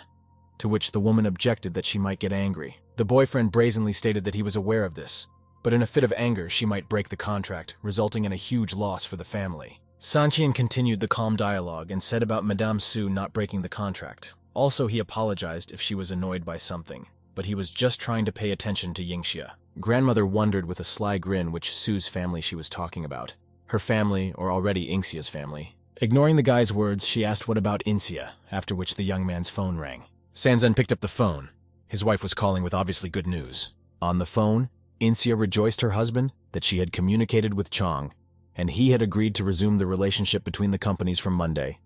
to which the woman objected that she might get angry. The boyfriend brazenly stated that he was aware of this, but in a fit of anger she might break the contract, resulting in a huge loss for the family. Sanqian continued the calm dialogue and said about Madame Su not breaking the contract. Also, he apologized if she was annoyed by something, but he was just trying to pay attention to Yingxia. Grandmother wondered with a sly grin which Su's family she was talking about. Her family, or already Inxia's family. Ignoring the guy's words, she asked what about Inxia, after which the young man's phone rang. Sancan picked up the phone. His wife was calling with obviously good news. On the phone, Inxia rejoiced her husband that she had communicated with Chong, and he had agreed to resume the relationship between the companies from Monday.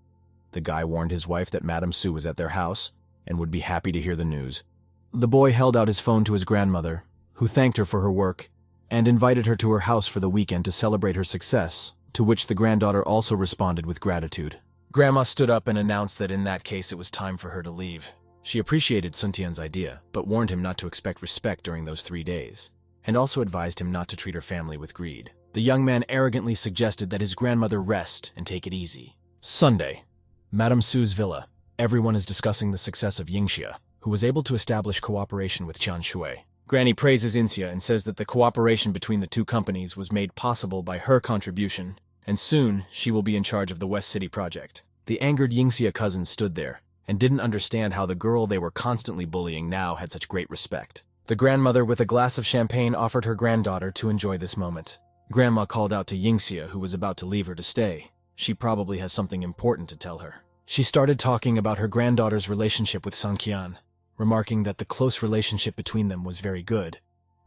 The guy warned his wife that Madame Su was at their house and would be happy to hear the news. The boy held out his phone to his grandmother, who thanked her for her work and invited her to her house for the weekend to celebrate her success, to which the granddaughter also responded with gratitude. Grandma stood up and announced that in that case it was time for her to leave. She appreciated Sun Tian's idea, but warned him not to expect respect during those 3 days, and also advised him not to treat her family with greed. The young man arrogantly suggested that his grandmother rest and take it easy. Sunday. Madame Su's villa. Everyone is discussing the success of Yingxia, who was able to establish cooperation with Qian Shui. Granny praises Inxia and says that the cooperation between the two companies was made possible by her contribution, and soon she will be in charge of the West City project. The angered Yingxia cousins stood there and didn't understand how the girl they were constantly bullying now had such great respect. The grandmother with a glass of champagne offered her granddaughter to enjoy this moment. Grandma called out to Yingxia, who was about to leave her to stay. She probably has something important to tell her. She started talking about her granddaughter's relationship with Sanqian, remarking that the close relationship between them was very good.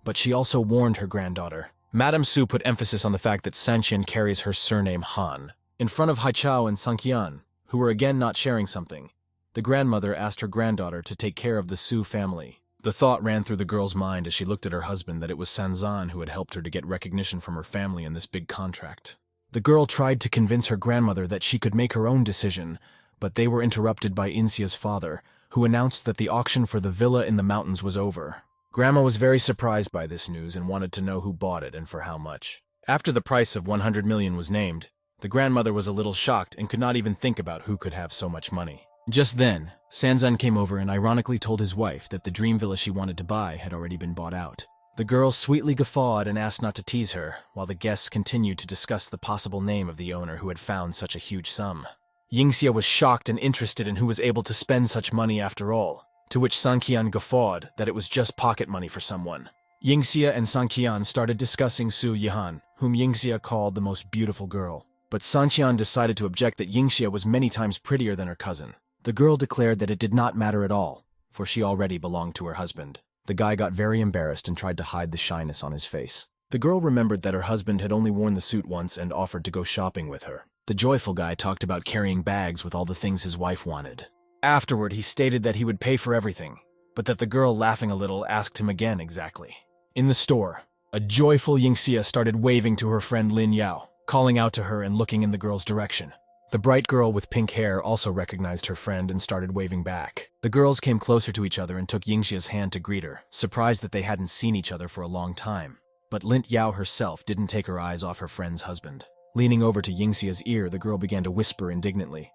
But she also warned her granddaughter. Madame Su put emphasis on the fact that Sanqian carries her surname Han. In front of Hai Chao and Sanqian, who were again not sharing something, the grandmother asked her granddaughter to take care of the Su family. The thought ran through the girl's mind as she looked at her husband that it was Sancan who had helped her to get recognition from her family in this big contract. The girl tried to convince her grandmother that she could make her own decision, but they were interrupted by Inxia's father, who announced that the auction for the villa in the mountains was over. Grandma was very surprised by this news and wanted to know who bought it and for how much. After the price of 100 million was named, the grandmother was a little shocked and could not even think about who could have so much money. Just then, Sancan came over and ironically told his wife that the dream villa she wanted to buy had already been bought out. The girl sweetly guffawed and asked not to tease her, while the guests continued to discuss the possible name of the owner who had found such a huge sum. Yingxia was shocked and interested in who was able to spend such money after all, to which Sanqian guffawed that it was just pocket money for someone. Yingxia and Sanqian started discussing Su Yihan, whom Yingxia called the most beautiful girl. But Sanqian decided to object that Yingxia was many times prettier than her cousin. The girl declared that it did not matter at all, for she already belonged to her husband. The guy got very embarrassed and tried to hide the shyness on his face. The girl remembered that her husband had only worn the suit once and offered to go shopping with her. The joyful guy talked about carrying bags with all the things his wife wanted. Afterward, he stated that he would pay for everything, but that the girl, laughing a little, asked him again exactly. In the store, a joyful Yingxia started waving to her friend Lin Yao, calling out to her and looking in the girl's direction. The bright girl with pink hair also recognized her friend and started waving back. The girls came closer to each other and took Yingxia's hand to greet her, surprised that they hadn't seen each other for a long time. But Lin Yao herself didn't take her eyes off her friend's husband. Leaning over to Yingxia's ear, the girl began to whisper indignantly,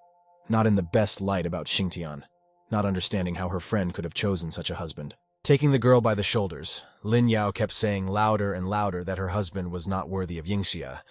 not in the best light, about Xingtian, not understanding how her friend could have chosen such a husband. Taking the girl by the shoulders, Lin Yao kept saying louder and louder that her husband was not worthy of Yingxia.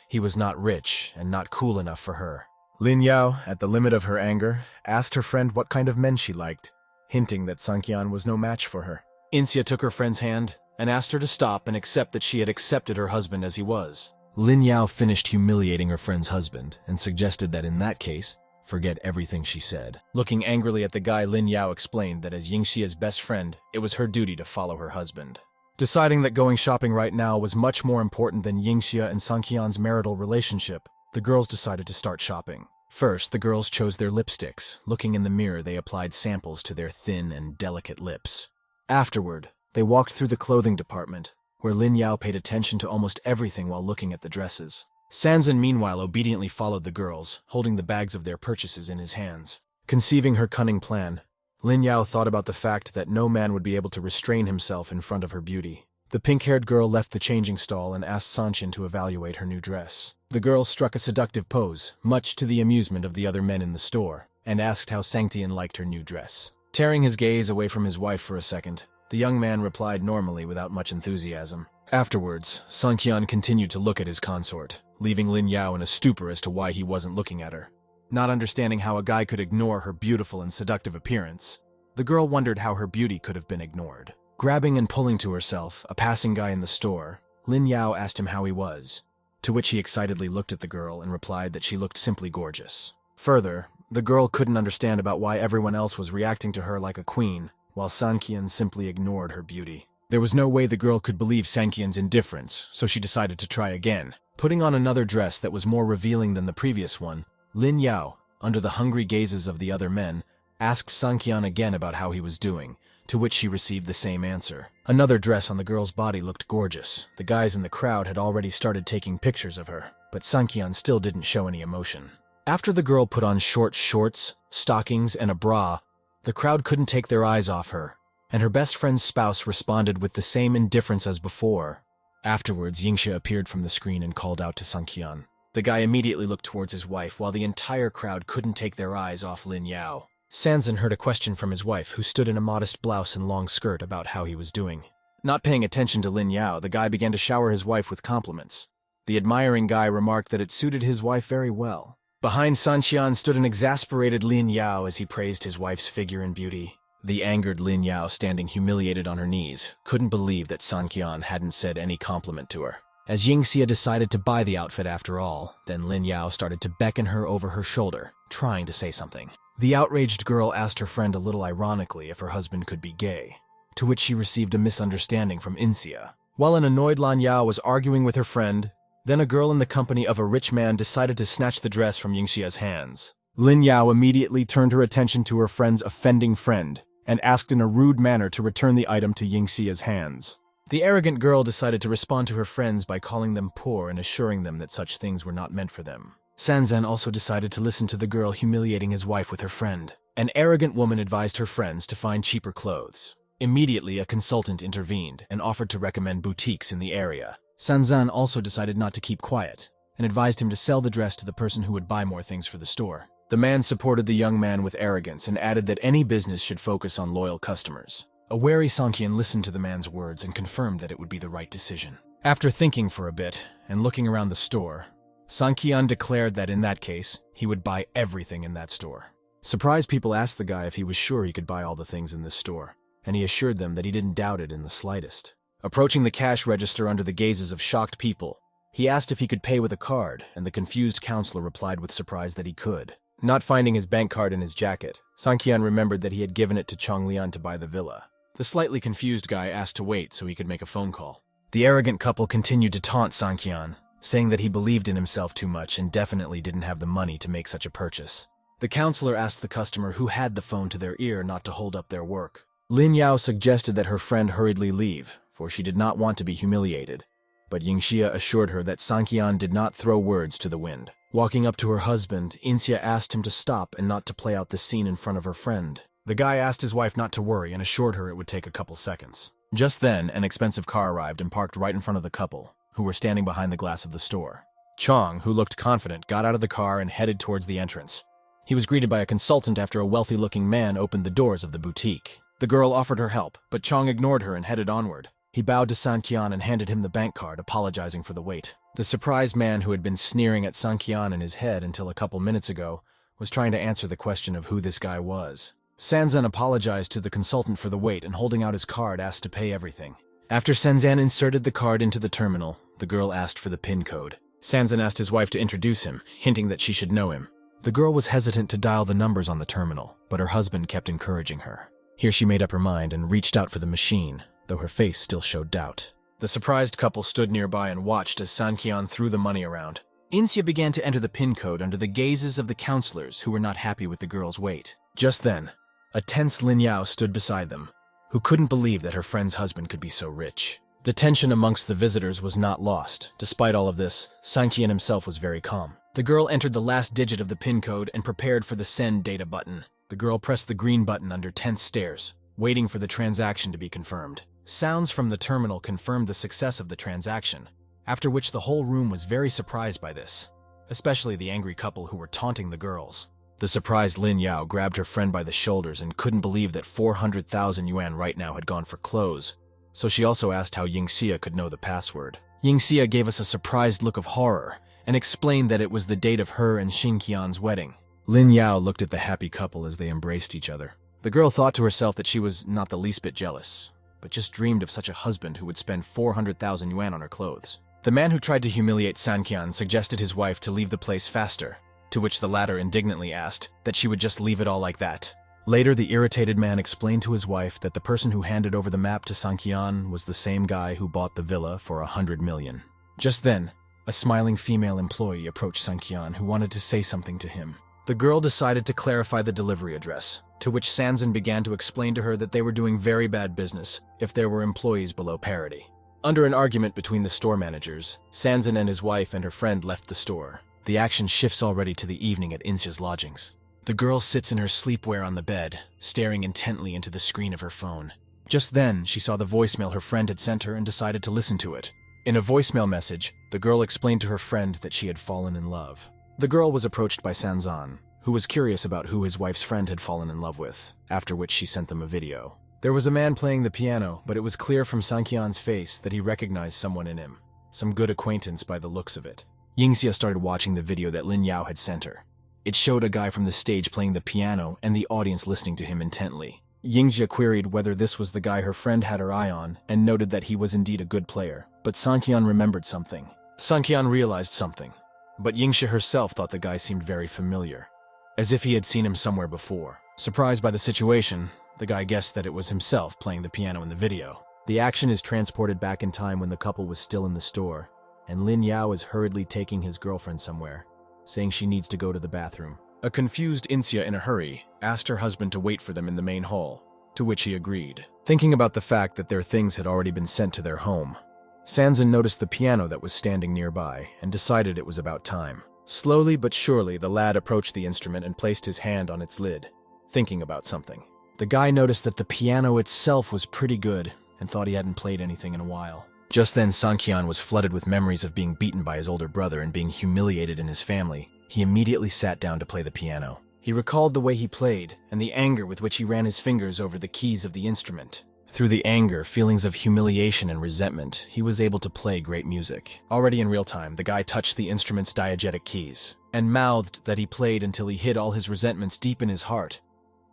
He was not rich and not cool enough for her. Lin Yao, at the limit of her anger, asked her friend what kind of men she liked, hinting that Sanqian was no match for her. Yingxia took her friend's hand and asked her to stop and accept that she had accepted her husband as he was. Lin Yao finished humiliating her friend's husband and suggested that in that case, forget everything she said. Looking angrily at the guy, Lin Yao explained that as Yingxia's best friend, it was her duty to follow her husband. Deciding that going shopping right now was much more important than Yingxia and Sanqian's marital relationship, the girls decided to start shopping. First, the girls chose their lipsticks. Looking in the mirror, they applied samples to their thin and delicate lips. Afterward, they walked through the clothing department, where Lin Yao paid attention to almost everything while looking at the dresses. Sancan meanwhile obediently followed the girls, holding the bags of their purchases in his hands. Conceiving her cunning plan, Lin Yao thought about the fact that no man would be able to restrain himself in front of her beauty. The pink-haired girl left the changing stall and asked Sancan to evaluate her new dress. The girl struck a seductive pose, much to the amusement of the other men in the store, and asked how Sanqian liked her new dress. Tearing his gaze away from his wife for a second, the young man replied normally without much enthusiasm. Afterwards, Sanqian continued to look at his consort, leaving Lin Yao in a stupor as to why he wasn't looking at her. Not understanding how a guy could ignore her beautiful and seductive appearance, the girl wondered how her beauty could have been ignored. Grabbing and pulling to herself a passing guy in the store, Lin Yao asked him how he was, to which he excitedly looked at the girl and replied that she looked simply gorgeous. Further, the girl couldn't understand about why everyone else was reacting to her like a queen, while Sanqian simply ignored her beauty. There was no way the girl could believe Sanqian's indifference, so she decided to try again. Putting on another dress that was more revealing than the previous one, Lin Yao, under the hungry gazes of the other men, asked Sanqian again about how he was doing, to which she received the same answer. Another dress on the girl's body looked gorgeous. The guys in the crowd had already started taking pictures of her, but Sanqian still didn't show any emotion. After the girl put on short shorts, stockings, and a bra, the crowd couldn't take their eyes off her, and her best friend's spouse responded with the same indifference as before. Afterwards, Yingxia appeared from the screen and called out to Sanqian. The guy immediately looked towards his wife, while the entire crowd couldn't take their eyes off Lin Yao. Sancan heard a question from his wife, who stood in a modest blouse and long skirt, about how he was doing. Not paying attention to Lin Yao, the guy began to shower his wife with compliments. The admiring guy remarked that it suited his wife very well. Behind Sanqian stood an exasperated Lin Yao as he praised his wife's figure and beauty. The angered Lin Yao, standing humiliated on her knees, couldn't believe that Sanqian hadn't said any compliment to her. As Yingxia decided to buy the outfit after all, then Lin Yao started to beckon her over her shoulder, trying to say something. The outraged girl asked her friend a little ironically if her husband could be gay, to which she received a misunderstanding from Yingxia. While an annoyed Lin Yao was arguing with her friend, then a girl in the company of a rich man decided to snatch the dress from Yingxia's hands. Lin Yao immediately turned her attention to her friend's offending friend, and asked in a rude manner to return the item to Yingxia's hands. The arrogant girl decided to respond to her friends by calling them poor and assuring them that such things were not meant for them. Sancan also decided to listen to the girl humiliating his wife with her friend. An arrogant woman advised her friends to find cheaper clothes. Immediately, a consultant intervened and offered to recommend boutiques in the area. Sancan also decided not to keep quiet and advised him to sell the dress to the person who would buy more things for the store. The man supported the young man with arrogance and added that any business should focus on loyal customers. A wary Sanqian listened to the man's words and confirmed that it would be the right decision. After thinking for a bit and looking around the store, Sanqian declared that in that case, he would buy everything in that store. Surprised people asked the guy if he was sure he could buy all the things in this store, and he assured them that he didn't doubt it in the slightest. Approaching the cash register under the gazes of shocked people, He asked if he could pay with a card, and the confused counselor replied with surprise that he could. Not finding his bank card in his jacket, Sanqian remembered that he had given it to Chonglian to buy the villa. The slightly confused guy asked to wait so he could make a phone call. The arrogant couple continued to taunt Sanqian, saying that he believed in himself too much and definitely didn't have the money to make such a purchase. The counselor asked the customer who had the phone to their ear not to hold up their work. Lin Yao suggested that her friend hurriedly leave, for she did not want to be humiliated. But Yingxia assured her that Sanqian did not throw words to the wind. Walking up to her husband, Inxia asked him to stop and not to play out the scene in front of her friend. The guy asked his wife not to worry and assured her it would take a couple seconds. Just then, an expensive car arrived and parked right in front of the couple, who were standing behind the glass of the store. Chong, who looked confident, got out of the car and headed towards the entrance. He was greeted by a consultant after a wealthy-looking man opened the doors of the boutique. The girl offered her help, but Chong ignored her and headed onward. He bowed to Sanqian and handed him the bank card, apologizing for the wait. The surprised man who had been sneering at Sanqian in his head until a couple minutes ago was trying to answer the question of who this guy was. Sanzan apologized to the consultant for the wait and holding out his card asked to pay everything. After Sanzan inserted the card into the terminal, the girl asked for the PIN code. Sanzan asked his wife to introduce him, hinting that she should know him. The girl was hesitant to dial the numbers on the terminal, but her husband kept encouraging her. Here she made up her mind and reached out for the machine, though her face still showed doubt. The surprised couple stood nearby and watched as Sanqian threw the money around. Inxia began to enter the PIN code under the gazes of the counselors who were not happy with the girl's weight. Just then, a tense Lin Yao stood beside them, who couldn't believe that her friend's husband could be so rich. The tension amongst the visitors was not lost. Despite all of this, Sanqian himself was very calm. The girl entered the last digit of the PIN code and prepared for the send data button. The girl pressed the green button under tense stares, waiting for the transaction to be confirmed. Sounds from the terminal confirmed the success of the transaction, after which the whole room was very surprised by this, especially the angry couple who were taunting the girls. The surprised Lin Yao grabbed her friend by the shoulders and couldn't believe that 400,000 yuan right now had gone for clothes, so she also asked how Yingxia could know the password. Yingxia gave us a surprised look of horror and explained that it was the date of her and Xingqian's wedding. Lin Yao looked at the happy couple as they embraced each other. The girl thought to herself that she was not the least bit jealous, but just dreamed of such a husband who would spend 400,000 yuan on her clothes. The man who tried to humiliate Sanqian suggested his wife to leave the place faster, to which the latter indignantly asked that she would just leave it all like that. Later, the irritated man explained to his wife that the person who handed over the map to Sanqian was the same guy who bought the villa for 100 million. Just then, a smiling female employee approached Sanqian who wanted to say something to him. The girl decided to clarify the delivery address, to which Sanzan began to explain to her that they were doing very bad business if there were employees below parity. Under an argument between the store managers, Sanzan and his wife and her friend left the store. The action shifts already to the evening at Inxia's lodgings. The girl sits in her sleepwear on the bed, staring intently into the screen of her phone. Just then, she saw the voicemail her friend had sent her and decided to listen to it. In a voicemail message, the girl explained to her friend that she had fallen in love. The girl was approached by Sanzan, who was curious about who his wife's friend had fallen in love with, after which she sent them a video. There was a man playing the piano, but it was clear from Sanqian's face that he recognized someone in him. Some good acquaintance by the looks of it. Yingxia started watching the video that Lin Yao had sent her. It showed a guy from the stage playing the piano and the audience listening to him intently. Yingxia queried whether this was the guy her friend had her eye on and noted that he was indeed a good player, but Sanqian remembered something. Sanqian realized something, but Yingxia herself thought the guy seemed very familiar, as if he had seen him somewhere before. Surprised by the situation, the guy guessed that it was himself playing the piano in the video. The action is transported back in time when the couple was still in the store, and Lin Yao is hurriedly taking his girlfriend somewhere, saying she needs to go to the bathroom. A confused Inxia in a hurry asked her husband to wait for them in the main hall, to which he agreed. Thinking about the fact that their things had already been sent to their home, Sanzan noticed the piano that was standing nearby and decided it was about time. Slowly but surely, the lad approached the instrument and placed his hand on its lid, thinking about something. The guy noticed that the piano itself was pretty good and thought he hadn't played anything in a while. Just then, Sanqian was flooded with memories of being beaten by his older brother and being humiliated in his family. He immediately sat down to play the piano. He recalled the way he played and the anger with which he ran his fingers over the keys of the instrument. Through the anger, feelings of humiliation and resentment, he was able to play great music. Already in real time, the guy touched the instrument's diegetic keys and mouthed that he played until he hid all his resentments deep in his heart.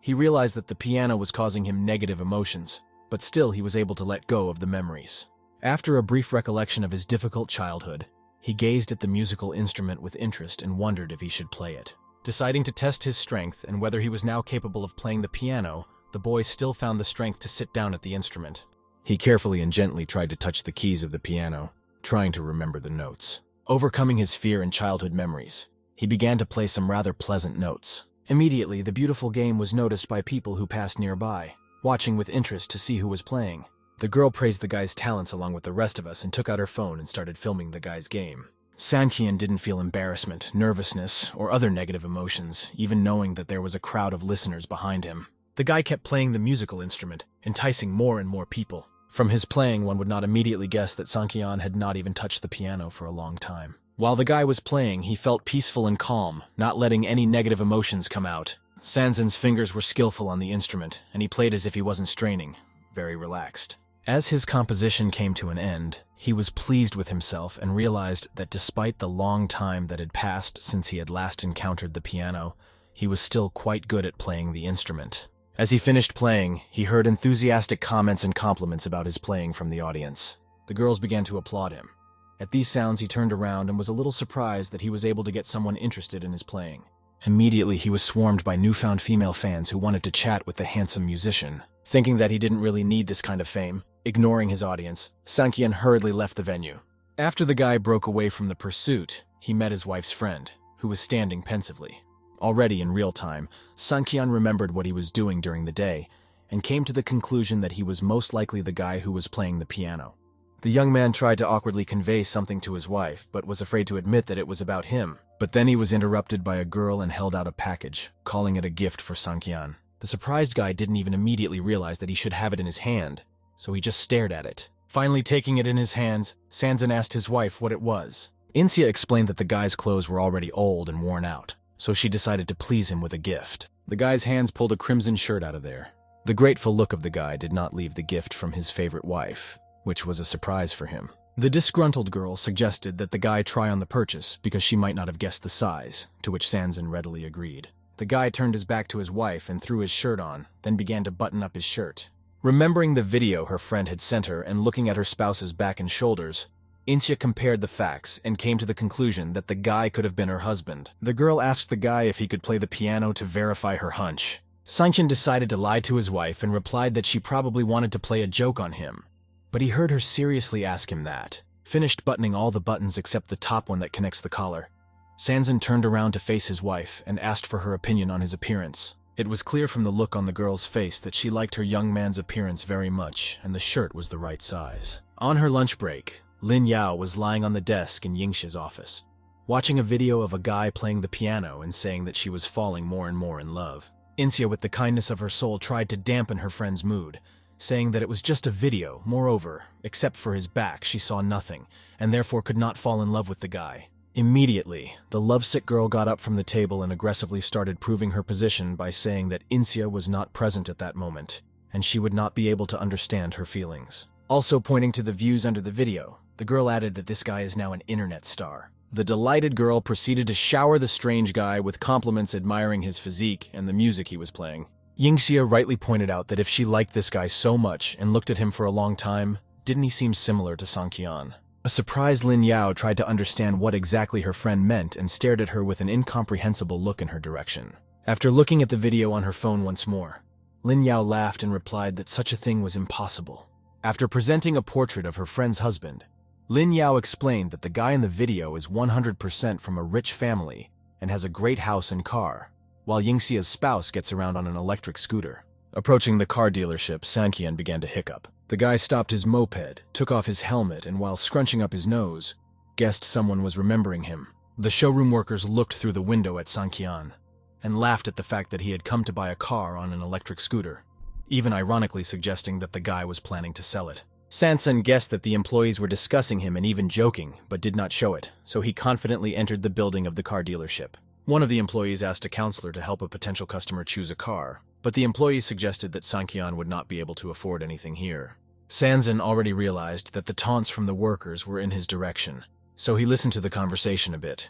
He realized that the piano was causing him negative emotions, but still he was able to let go of the memories. After a brief recollection of his difficult childhood, He gazed at the musical instrument with interest and wondered if he should play it. Deciding to test his strength and whether he was now capable of playing the piano, the boy still found the strength to sit down at the instrument. He carefully and gently tried to touch the keys of the piano, trying to remember the notes. Overcoming his fear and childhood memories, he began to play some rather pleasant notes. Immediately, the beautiful game was noticed by people who passed nearby, watching with interest to see who was playing. The girl praised the guy's talents along with the rest of us and took out her phone and started filming the guy's game. Sanqian didn't feel embarrassment, nervousness, or other negative emotions, even knowing that there was a crowd of listeners behind him. The guy kept playing the musical instrument, enticing more and more people. From his playing, one would not immediately guess that Sanqian had not even touched the piano for a long time. While the guy was playing, he felt peaceful and calm, not letting any negative emotions come out. Sancan's fingers were skillful on the instrument, and he played as if he wasn't straining, very relaxed. As his composition came to an end, he was pleased with himself and realized that despite the long time that had passed since he had last encountered the piano, he was still quite good at playing the instrument. As he finished playing, he heard enthusiastic comments and compliments about his playing from the audience. The girls began to applaud him. At these sounds, he turned around and was a little surprised that he was able to get someone interested in his playing. Immediately, he was swarmed by newfound female fans who wanted to chat with the handsome musician. Thinking that he didn't really need this kind of fame, ignoring his audience, Sanqian hurriedly left the venue. After the guy broke away from the pursuit, he met his wife's friend, who was standing pensively. Already in real time, Sanqian remembered what he was doing during the day and came to the conclusion that he was most likely the guy who was playing the piano. The young man tried to awkwardly convey something to his wife, but was afraid to admit that it was about him. But then he was interrupted by a girl and held out a package, calling it a gift for Sanqian. The surprised guy didn't even immediately realize that he should have it in his hand, so he just stared at it. Finally taking it in his hands, Sancan asked his wife what it was. Insia explained that the guy's clothes were already old and worn out, so she decided to please him with a gift. The guy's hands pulled a crimson shirt out of there. The grateful look of the guy did not leave the gift from his favorite wife, which was a surprise for him. The disgruntled girl suggested that the guy try on the purchase because she might not have guessed the size, to which Sancan readily agreed. The guy turned his back to his wife and threw his shirt on, then began to button up his shirt. Remembering the video her friend had sent her and looking at her spouse's back and shoulders, Insia compared the facts and came to the conclusion that the guy could have been her husband. The girl asked the guy if he could play the piano to verify her hunch. Sancan decided to lie to his wife and replied that she probably wanted to play a joke on him. But he heard her seriously ask him that. Finished buttoning all the buttons except the top one that connects the collar, Sancan turned around to face his wife and asked for her opinion on his appearance. It was clear from the look on the girl's face that she liked her young man's appearance very much, and the shirt was the right size. On her lunch break, Lin Yao was lying on the desk in Yingxi's office, watching a video of a guy playing the piano and saying that she was falling more and more in love. Insia, with the kindness of her soul, tried to dampen her friend's mood, saying that it was just a video. Moreover, except for his back, she saw nothing, and therefore could not fall in love with the guy. Immediately, the lovesick girl got up from the table and aggressively started proving her position by saying that Insia was not present at that moment, and she would not be able to understand her feelings. Also pointing to the views under the video, the girl added that this guy is now an internet star. The delighted girl proceeded to shower the strange guy with compliments admiring his physique and the music he was playing. Yingxia rightly pointed out that if she liked this guy so much and looked at him for a long time, didn't he seem similar to Sanqian? A surprised Lin Yao tried to understand what exactly her friend meant and stared at her with an incomprehensible look in her direction. After looking at the video on her phone once more, Lin Yao laughed and replied that such a thing was impossible. After presenting a portrait of her friend's husband, Lin Yao explained that the guy in the video is 100% from a rich family and has a great house and car, while Yingxia's spouse gets around on an electric scooter. Approaching the car dealership, Sanqian began to hiccup. The guy stopped his moped, took off his helmet, and while scrunching up his nose, guessed someone was remembering him. The showroom workers looked through the window at Sanqian and laughed at the fact that he had come to buy a car on an electric scooter, even ironically suggesting that the guy was planning to sell it. Sancan guessed that the employees were discussing him and even joking, but did not show it, so he confidently entered the building of the car dealership. One of the employees asked a counselor to help a potential customer choose a car, but the employee suggested that Sanqian would not be able to afford anything here. Sancan already realized that the taunts from the workers were in his direction, so he listened to the conversation a bit.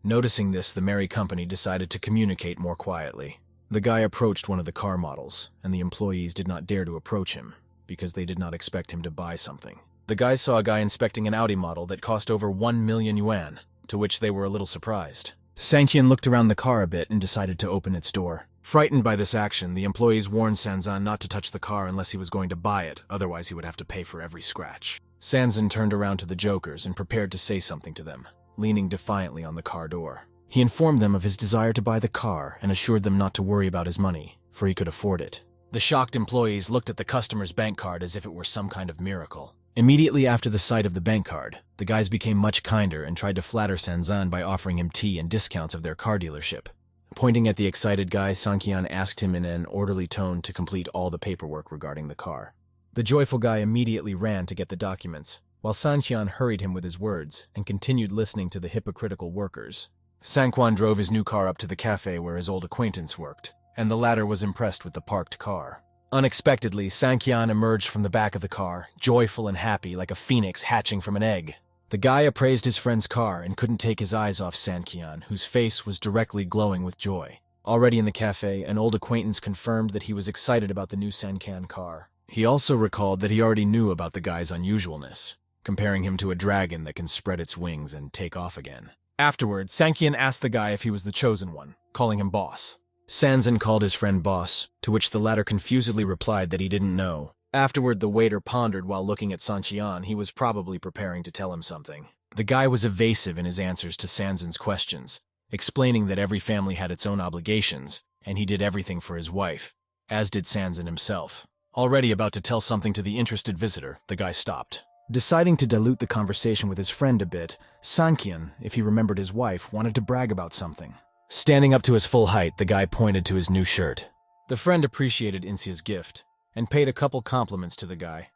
Noticing this, the merry company decided to communicate more quietly. The guy approached one of the car models, and the employees did not dare to approach him, because they did not expect him to buy something. The guys saw a guy inspecting an Audi model that cost over 1 million yuan, to which they were a little surprised. Sanqian looked around the car a bit and decided to open its door. Frightened by this action, the employees warned Sancan not to touch the car unless he was going to buy it, otherwise he would have to pay for every scratch. Sancan turned around to the jokers and prepared to say something to them, leaning defiantly on the car door. He informed them of his desire to buy the car and assured them not to worry about his money, for he could afford it. The shocked employees looked at the customer's bank card as if it were some kind of miracle. Immediately after the sight of the bank card, the guys became much kinder and tried to flatter Sancan by offering him tea and discounts of their car dealership. Pointing at the excited guy, Sanqian asked him in an orderly tone to complete all the paperwork regarding the car. The joyful guy immediately ran to get the documents, while Sanqian hurried him with his words and continued listening to the hypocritical workers. Sanqian drove his new car up to the cafe where his old acquaintance worked, and the latter was impressed with the parked car. Unexpectedly, Sanqian emerged from the back of the car, joyful and happy like a phoenix hatching from an egg. The guy appraised his friend's car and couldn't take his eyes off Sanqian, whose face was directly glowing with joy. Already in the cafe, an old acquaintance confirmed that he was excited about the new Sancan car. He also recalled that he already knew about the guy's unusualness, comparing him to a dragon that can spread its wings and take off again. Afterward, Sanqian asked the guy if he was the chosen one, calling him boss. Sancan called his friend boss, to which the latter confusedly replied that he didn't know. Afterward, the waiter pondered while looking at Sanqian. He was probably preparing to tell him something. The guy was evasive in his answers to Sancan's questions, explaining that every family had its own obligations, and he did everything for his wife, as did Sancan himself. Already about to tell something to the interested visitor, the guy stopped. Deciding to dilute the conversation with his friend a bit, Sanqian, if he remembered his wife, wanted to brag about something. Standing up to his full height, the guy pointed to his new shirt. The friend appreciated Insia's gift, and paid a couple compliments to the guy,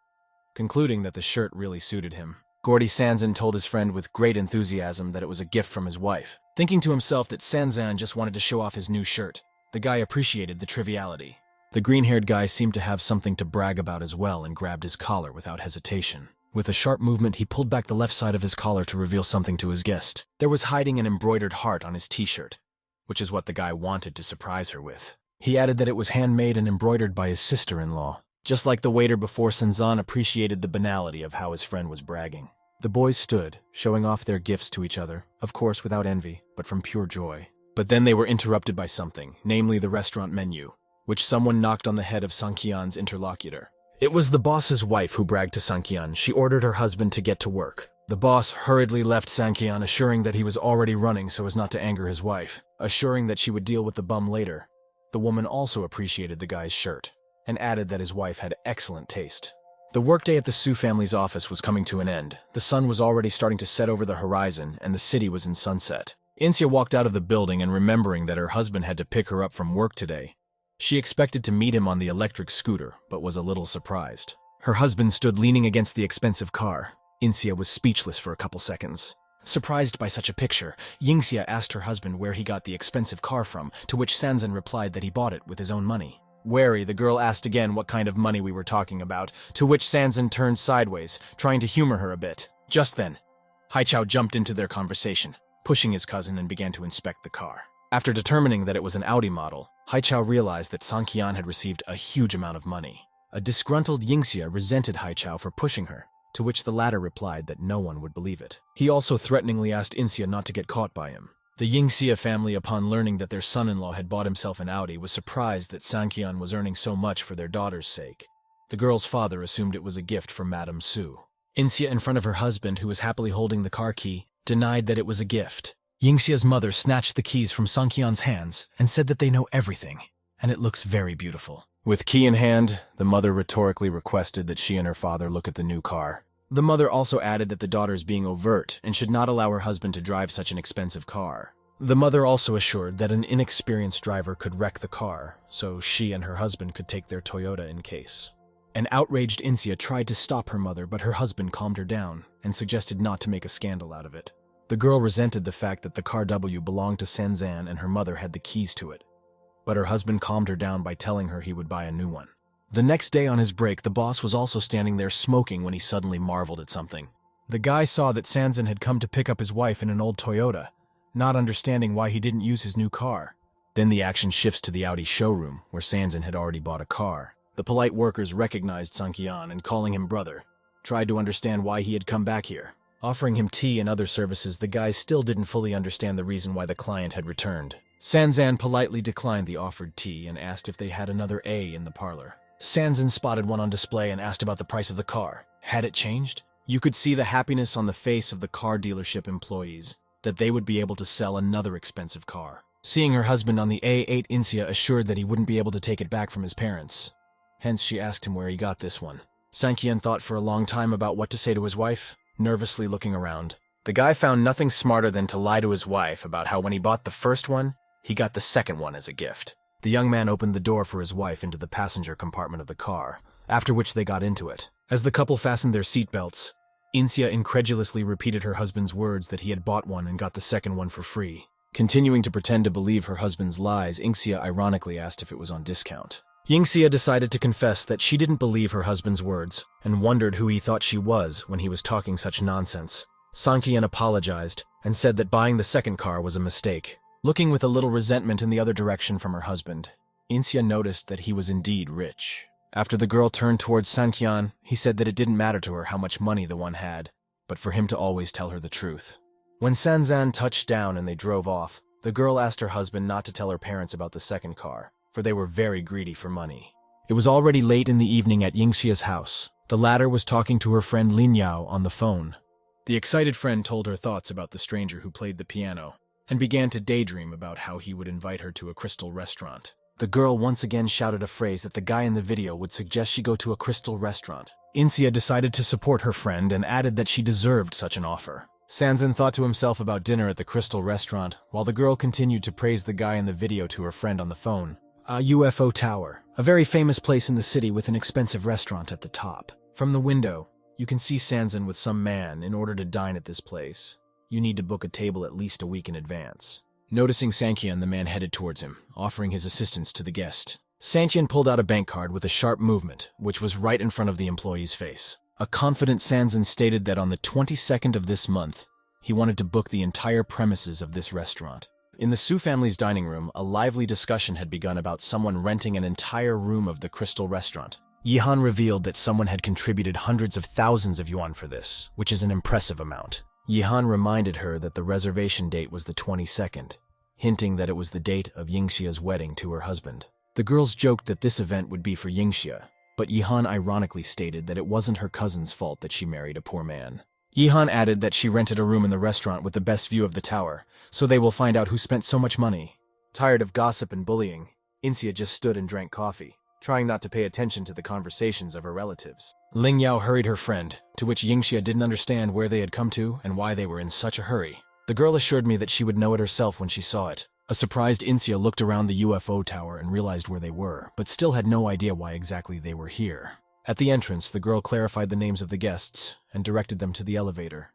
concluding that the shirt really suited him. Gordy Sancan told his friend with great enthusiasm that it was a gift from his wife. Thinking to himself that Sancan just wanted to show off his new shirt, the guy appreciated the triviality. The green-haired guy seemed to have something to brag about as well and grabbed his collar without hesitation. With a sharp movement, he pulled back the left side of his collar to reveal something to his guest. There was hiding an embroidered heart on his t-shirt, which is what the guy wanted to surprise her with. He added that it was handmade and embroidered by his sister-in-law. Just like the waiter before, Sancan appreciated the banality of how his friend was bragging. The boys stood, showing off their gifts to each other, of course without envy, but from pure joy. But then they were interrupted by something, namely the restaurant menu, which someone knocked on the head of Sanqian's interlocutor. It was the boss's wife who bragged to Sanqian. She ordered her husband to get to work. The boss hurriedly left Sanqian, assuring that he was already running so as not to anger his wife, assuring that she would deal with the bum later. The woman also appreciated the guy's shirt, and added that his wife had excellent taste. The workday at the Su family's office was coming to an end. The sun was already starting to set over the horizon, and the city was in sunset. Insia walked out of the building, and remembering that her husband had to pick her up from work today, she expected to meet him on the electric scooter, but was a little surprised. Her husband stood leaning against the expensive car. Insia was speechless for a couple seconds. Surprised by such a picture, Yingxia asked her husband where he got the expensive car from, to which Sancan replied that he bought it with his own money. Wary, the girl asked again what kind of money we were talking about, to which Sancan turned sideways, trying to humor her a bit. Just then, Haichao jumped into their conversation, pushing his cousin, and began to inspect the car. After determining that it was an Audi model, Haichao realized that Sanqian had received a huge amount of money. A disgruntled Yingxia resented Haichao for pushing her, to which the latter replied that no one would believe it. He also threateningly asked Insia not to get caught by him. The Yingxia family, upon learning that their son-in-law had bought himself an Audi, was surprised that Sanqian was earning so much for their daughter's sake. The girl's father assumed it was a gift from Madame Su. Insia, in front of her husband, who was happily holding the car key, denied that it was a gift. Yingxia's mother snatched the keys from Sanqian's hands and said that they know everything, and it looks very beautiful. With key in hand, the mother rhetorically requested that she and her father look at the new car. The mother also added that the daughter's being overt and should not allow her husband to drive such an expensive car. The mother also assured that an inexperienced driver could wreck the car, so she and her husband could take their Toyota in case. An outraged Insia tried to stop her mother, but her husband calmed her down and suggested not to make a scandal out of it. The girl resented the fact that the car W belonged to Sancan and her mother had the keys to it, but her husband calmed her down by telling her he would buy a new one. The next day on his break, the boss was also standing there smoking when he suddenly marveled at something. The guy saw that Sancan had come to pick up his wife in an old Toyota, not understanding why he didn't use his new car. Then the action shifts to the Audi showroom, where Sancan had already bought a car. The polite workers recognized Sanqian and, calling him brother, tried to understand why he had come back here. Offering him tea and other services, the guy still didn't fully understand the reason why the client had returned. Sancan politely declined the offered tea and asked if they had another A in the parlor. Sancan spotted one on display and asked about the price of the car. Had it changed? You could see the happiness on the face of the car dealership employees that they would be able to sell another expensive car. Seeing her husband on the A8, Insia assured that he wouldn't be able to take it back from his parents. Hence, she asked him where he got this one. Sanqian thought for a long time about what to say to his wife, nervously looking around. The guy found nothing smarter than to lie to his wife about how when he bought the first one, he got the second one as a gift. The young man opened the door for his wife into the passenger compartment of the car, after which they got into it. As the couple fastened their seatbelts, Insia incredulously repeated her husband's words that he had bought one and got the second one for free. Continuing to pretend to believe her husband's lies, Insia ironically asked if it was on discount. Yingxia decided to confess that she didn't believe her husband's words and wondered who he thought she was when he was talking such nonsense. Sanqian apologized and said that buying the second car was a mistake. Looking with a little resentment in the other direction from her husband, Insia noticed that he was indeed rich. After the girl turned towards Sanqian, he said that it didn't matter to her how much money the one had, but for him to always tell her the truth. When Sancan touched down and they drove off, the girl asked her husband not to tell her parents about the second car, for they were very greedy for money. It was already late in the evening at Yingxia's house. The latter was talking to her friend Lin Yao on the phone. The excited friend told her thoughts about the stranger who played the piano, and began to daydream about how he would invite her to a crystal restaurant. The girl once again shouted a phrase that the guy in the video would suggest she go to a crystal restaurant. Insia decided to support her friend and added that she deserved such an offer. Sancan thought to himself about dinner at the crystal restaurant, while the girl continued to praise the guy in the video to her friend on the phone. A UFO tower, a very famous place in the city with an expensive restaurant at the top. From the window, you can see Sancan with some man. In order to dine at this place, you need to book a table at least a week in advance. Noticing Sanqian, the man headed towards him, offering his assistance to the guest. Sanqian pulled out a bank card with a sharp movement, which was right in front of the employee's face. A confident Sancan stated that on the 22nd of this month, he wanted to book the entire premises of this restaurant. In the Su family's dining room, a lively discussion had begun about someone renting an entire room of the crystal restaurant. Yihan revealed that someone had contributed hundreds of thousands of yuan for this, which is an impressive amount. Yihan reminded her that the reservation date was the 22nd, hinting that it was the date of Yingxia's wedding to her husband. The girls joked that this event would be for Yingxia, but Yihan ironically stated that it wasn't her cousin's fault that she married a poor man. Yihan added that she rented a room in the restaurant with the best view of the tower, so they will find out who spent so much money. Tired of gossip and bullying, Insia just stood and drank coffee, trying not to pay attention to the conversations of her relatives. Ling Yao hurried her friend, to which Yingxia didn't understand where they had come to and why they were in such a hurry. The girl assured me that she would know it herself when she saw it. A surprised Insia looked around the UFO tower and realized where they were, but still had no idea why exactly they were here. At the entrance, the girl clarified the names of the guests and directed them to the elevator.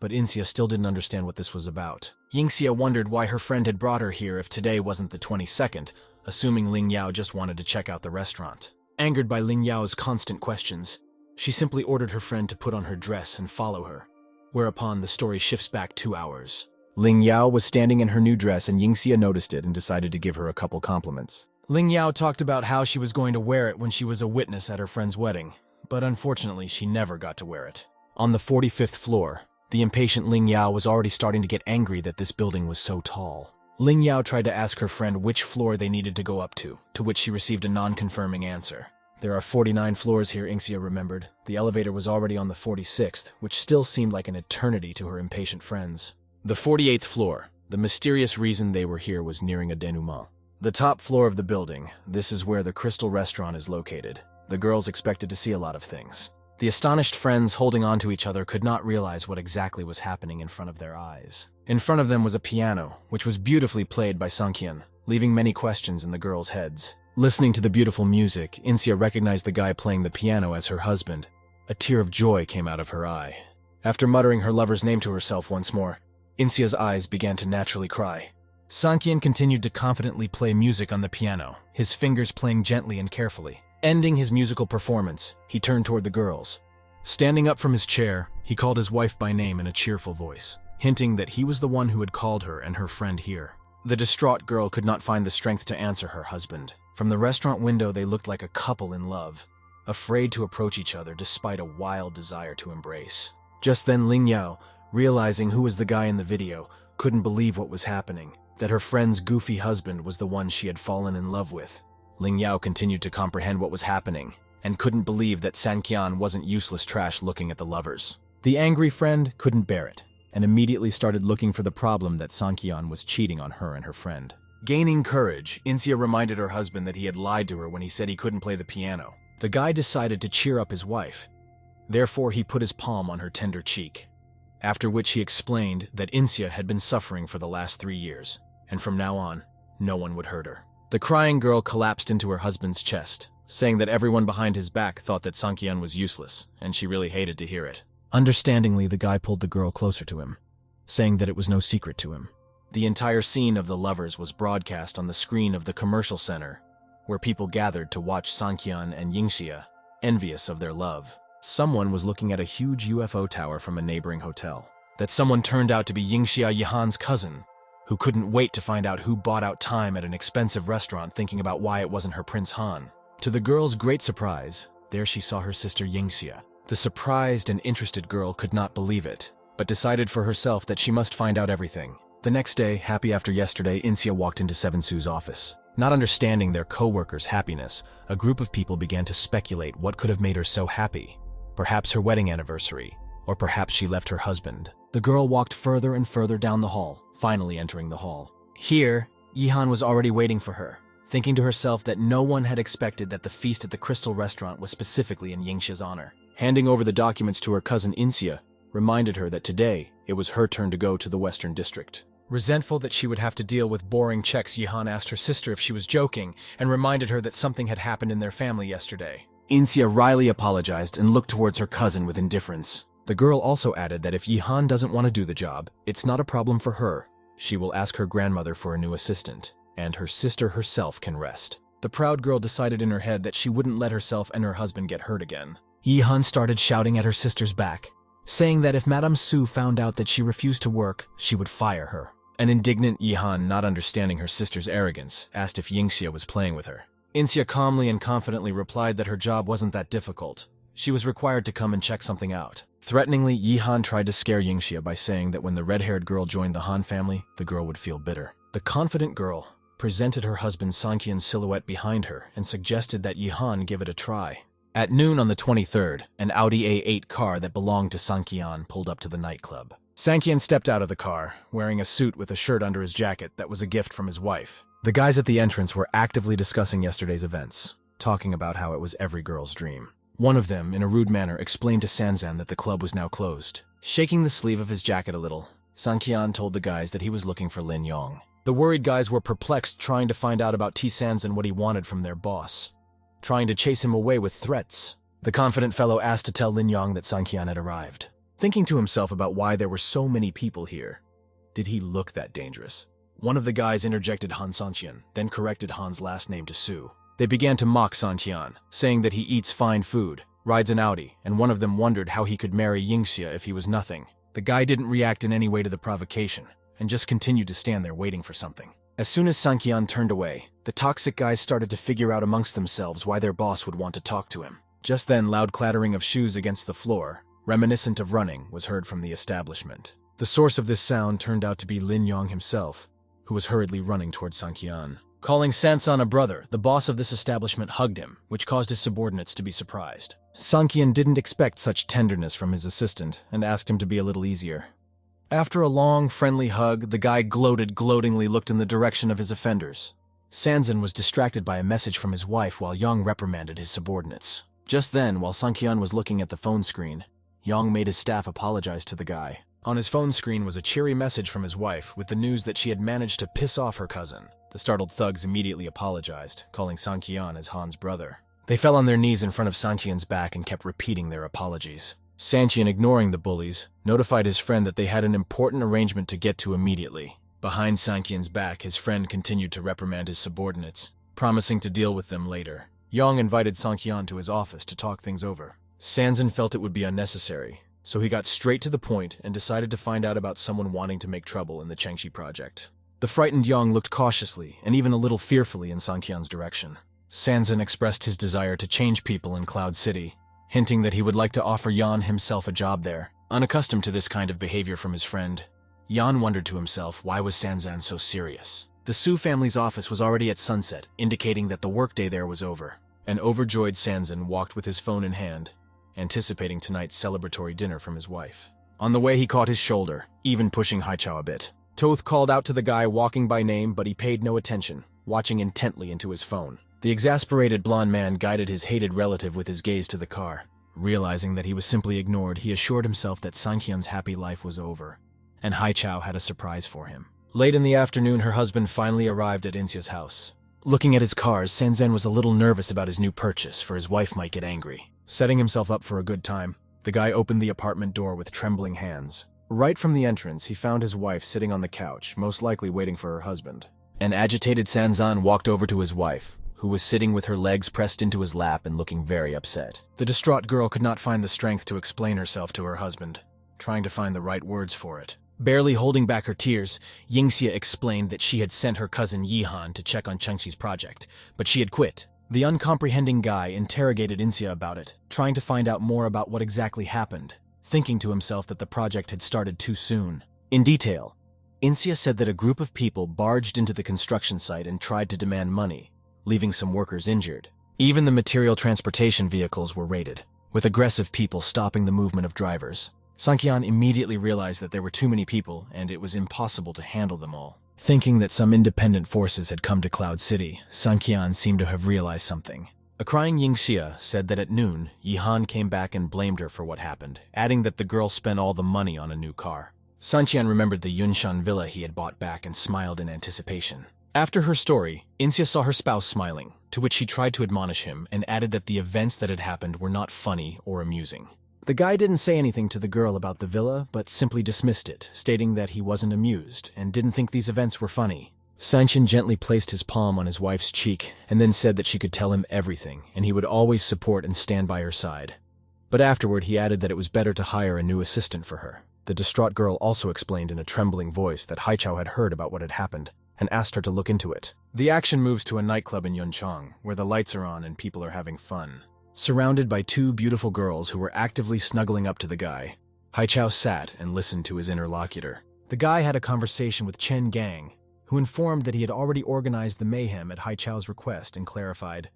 But Insia still didn't understand what this was about. Yingxia wondered why her friend had brought her here if today wasn't the 22nd, assuming Ling Yao just wanted to check out the restaurant. Angered by Ling Yao's constant questions, she simply ordered her friend to put on her dress and follow her, whereupon the story shifts back 2 hours. Ling Yao was standing in her new dress and Yingxia noticed it and decided to give her a couple compliments. Ling Yao talked about how she was going to wear it when she was a witness at her friend's wedding, but unfortunately she never got to wear it. On the 45th floor, the impatient Ling Yao was already starting to get angry that this building was so tall. Ling Yao tried to ask her friend which floor they needed to go up to which she received a non-confirming answer. There are 49 floors here, Yingxia remembered. The elevator was already on the 46th, which still seemed like an eternity to her impatient friends. The 48th floor, the mysterious reason they were here was nearing a denouement. The top floor of the building, this is where the Crystal Restaurant is located. The girls expected to see a lot of things. The astonished friends holding on to each other could not realize what exactly was happening in front of their eyes. In front of them was a piano, which was beautifully played by Sanqian, leaving many questions in the girls' heads. Listening to the beautiful music, Insia recognized the guy playing the piano as her husband. A tear of joy came out of her eye. After muttering her lover's name to herself once more, Insia's eyes began to naturally cry. Sanqian continued to confidently play music on the piano, his fingers playing gently and carefully. Ending his musical performance, he turned toward the girls. Standing up from his chair, he called his wife by name in a cheerful voice, hinting that he was the one who had called her and her friend here. The distraught girl could not find the strength to answer her husband. From the restaurant window, they looked like a couple in love. afraid to approach each other despite a wild desire to embrace. Just then Ling Yao, realizing who was the guy in the video, couldn't believe what was happening, that her friend's goofy husband was the one she had fallen in love with. Ling Yao continued to comprehend what was happening, and couldn't believe that Sanqian wasn't useless trash looking at the lovers. The angry friend couldn't bear it, and immediately started looking for the problem that Sanqian was cheating on her and her friend. Gaining courage, Insia reminded her husband that he had lied to her when he said he couldn't play the piano. The guy decided to cheer up his wife. Therefore, he put his palm on her tender cheek, after which he explained that Insia had been suffering for the last 3 years, and from now on, no one would hurt her. The crying girl collapsed into her husband's chest, saying that everyone behind his back thought that Sanqian was useless, and she really hated to hear it. Understandingly, the guy pulled the girl closer to him, saying that it was no secret to him. The entire scene of the lovers was broadcast on the screen of the commercial center, where people gathered to watch Sanqian and Yingxia, envious of their love. Someone was looking at a huge UFO tower from a neighboring hotel. That someone turned out to be Yingxia Yihan's cousin, who couldn't wait to find out who bought out time at an expensive restaurant thinking about why it wasn't her Prince Han. To the girl's great surprise, there she saw her sister Yingxia. The surprised and interested girl could not believe it, but decided for herself that she must find out everything. The next day, happy after yesterday, Insia walked into Seven Su's office. Not understanding their co-workers' happiness, a group of people began to speculate what could have made her so happy. Perhaps her wedding anniversary, or perhaps she left her husband. The girl walked further and further down the hall, finally entering the hall. Here, Yihan was already waiting for her, thinking to herself that no one had expected that the feast at the Crystal Restaurant was specifically in Yingxia's honor. Handing over the documents to her cousin Insia, reminded her that today it was her turn to go to the Western District. Resentful that she would have to deal with boring checks, Yihan asked her sister if she was joking, and reminded her that something had happened in their family yesterday. Insia wryly apologized and looked towards her cousin with indifference. The girl also added that if Yihan doesn't want to do the job, it's not a problem for her. She will ask her grandmother for a new assistant, and her sister herself can rest. The proud girl decided in her head that she wouldn't let herself and her husband get hurt again. Yihan started shouting at her sister's back, saying that if Madame Su found out that she refused to work, she would fire her. An indignant Yihan, not understanding her sister's arrogance, asked if Yingxia was playing with her. Insia calmly and confidently replied that her job wasn't that difficult. She was required to come and check something out. Threateningly, Yihan tried to scare Yingxia by saying that when the red-haired girl joined the Han family, the girl would feel bitter. The confident girl presented her husband Sanqian's silhouette behind her and suggested that Yihan give it a try. At noon on the 23rd, an Audi A8 car that belonged to Sanqian pulled up to the nightclub. Sanqian stepped out of the car, wearing a suit with a shirt under his jacket that was a gift from his wife. The guys at the entrance were actively discussing yesterday's events, talking about how it was every girl's dream. One of them, in a rude manner, explained to Sancan that the club was now closed. Shaking the sleeve of his jacket a little, Sanqian told the guys that he was looking for Lin Yong. The worried guys were perplexed, trying to find out about T. Sancan what he wanted from their boss, trying to chase him away with threats. The confident fellow asked to tell Lin Yong that Sanqian had arrived. Thinking to himself about why there were so many people here, did he look that dangerous? One of the guys interjected Han Sanqian, then corrected Han's last name to Su. They began to mock Sanqian, saying that he eats fine food, rides an Audi, and one of them wondered how he could marry Yingxia if he was nothing. The guy didn't react in any way to the provocation, and just continued to stand there waiting for something. As soon as Sanqian turned away, the toxic guys started to figure out amongst themselves why their boss would want to talk to him. Just then, loud clattering of shoes against the floor, reminiscent of running, was heard from the establishment. The source of this sound turned out to be Lin Yong himself, who was hurriedly running towards Sanqian. Calling Sancan a brother, the boss of this establishment hugged him, which caused his subordinates to be surprised. Sanqian didn't expect such tenderness from his assistant and asked him to be a little easier. After a long, friendly hug, the guy gloatingly looked in the direction of his offenders. Sancan was distracted by a message from his wife while Yong reprimanded his subordinates. Just then, while Sanqian was looking at the phone screen, Yong made his staff apologize to the guy. On his phone screen was a cheery message from his wife with the news that she had managed to piss off her cousin. The startled thugs immediately apologized, calling Sanqian as Han's brother. They fell on their knees in front of Sanqian's back and kept repeating their apologies. Sanqian, ignoring the bullies, notified his friend that they had an important arrangement to get to immediately. Behind Sanqian's back, his friend continued to reprimand his subordinates, promising to deal with them later. Yong invited Sanqian to his office to talk things over. Sancan felt it would be unnecessary, so he got straight to the point and decided to find out about someone wanting to make trouble in the Chengxi project. The frightened Yong looked cautiously and even a little fearfully in Sanqian's direction. Sancan expressed his desire to change people in Cloud City, hinting that he would like to offer Yan himself a job there. Unaccustomed to this kind of behavior from his friend, Yan wondered to himself, why was Sancan so serious? The Su family's office was already at sunset, indicating that the workday there was over. An overjoyed Sancan walked with his phone in hand, anticipating tonight's celebratory dinner from his wife. On the way, he caught his shoulder, even pushing Haichao a bit. Toth called out to the guy walking by name, but he paid no attention, watching intently into his phone. The exasperated blonde man guided his hated relative with his gaze to the car. Realizing that he was simply ignored, he assured himself that Sanqian's happy life was over, and Haichao had a surprise for him. Late in the afternoon, her husband finally arrived at Inxia's house. Looking at his cars, Sancan was a little nervous about his new purchase, for his wife might get angry. Setting himself up for a good time, the guy opened the apartment door with trembling hands. Right from the entrance, he found his wife sitting on the couch, most likely waiting for her husband. An agitated Sancan walked over to his wife, who was sitting with her legs pressed into his lap and looking very upset. The distraught girl could not find the strength to explain herself to her husband, trying to find the right words for it. Barely holding back her tears, Yingxia explained that she had sent her cousin Yihan to check on Chengxi's project, but she had quit. The uncomprehending guy interrogated Inxia about it, trying to find out more about what exactly happened, thinking to himself that the project had started too soon. In detail, Inxia said that a group of people barged into the construction site and tried to demand money, leaving some workers injured. Even the material transportation vehicles were raided, with aggressive people stopping the movement of drivers. Sanqian immediately realized that there were too many people and it was impossible to handle them all. Thinking that some independent forces had come to Cloud City, Sanqian seemed to have realized something. A crying Yingxia said that at noon, Yihan came back and blamed her for what happened, adding that the girl spent all the money on a new car. Sanqian remembered the Yunshan villa he had bought back and smiled in anticipation. After her story, Inxia saw her spouse smiling, to which she tried to admonish him and added that the events that had happened were not funny or amusing. The guy didn't say anything to the girl about the villa, but simply dismissed it, stating that he wasn't amused and didn't think these events were funny. Sancan gently placed his palm on his wife's cheek and then said that she could tell him everything and he would always support and stand by her side. But afterward he added that it was better to hire a new assistant for her. The distraught girl also explained in a trembling voice that Haichao had heard about what had happened and asked her to look into it. The action moves to a nightclub in Yunchang, where the lights are on and people are having fun. Surrounded by two beautiful girls who were actively snuggling up to the guy, Haichao sat and listened to his interlocutor. The guy had a conversation with Chen Gang, who informed that he had already organized the mayhem at Haichao's request and clarified,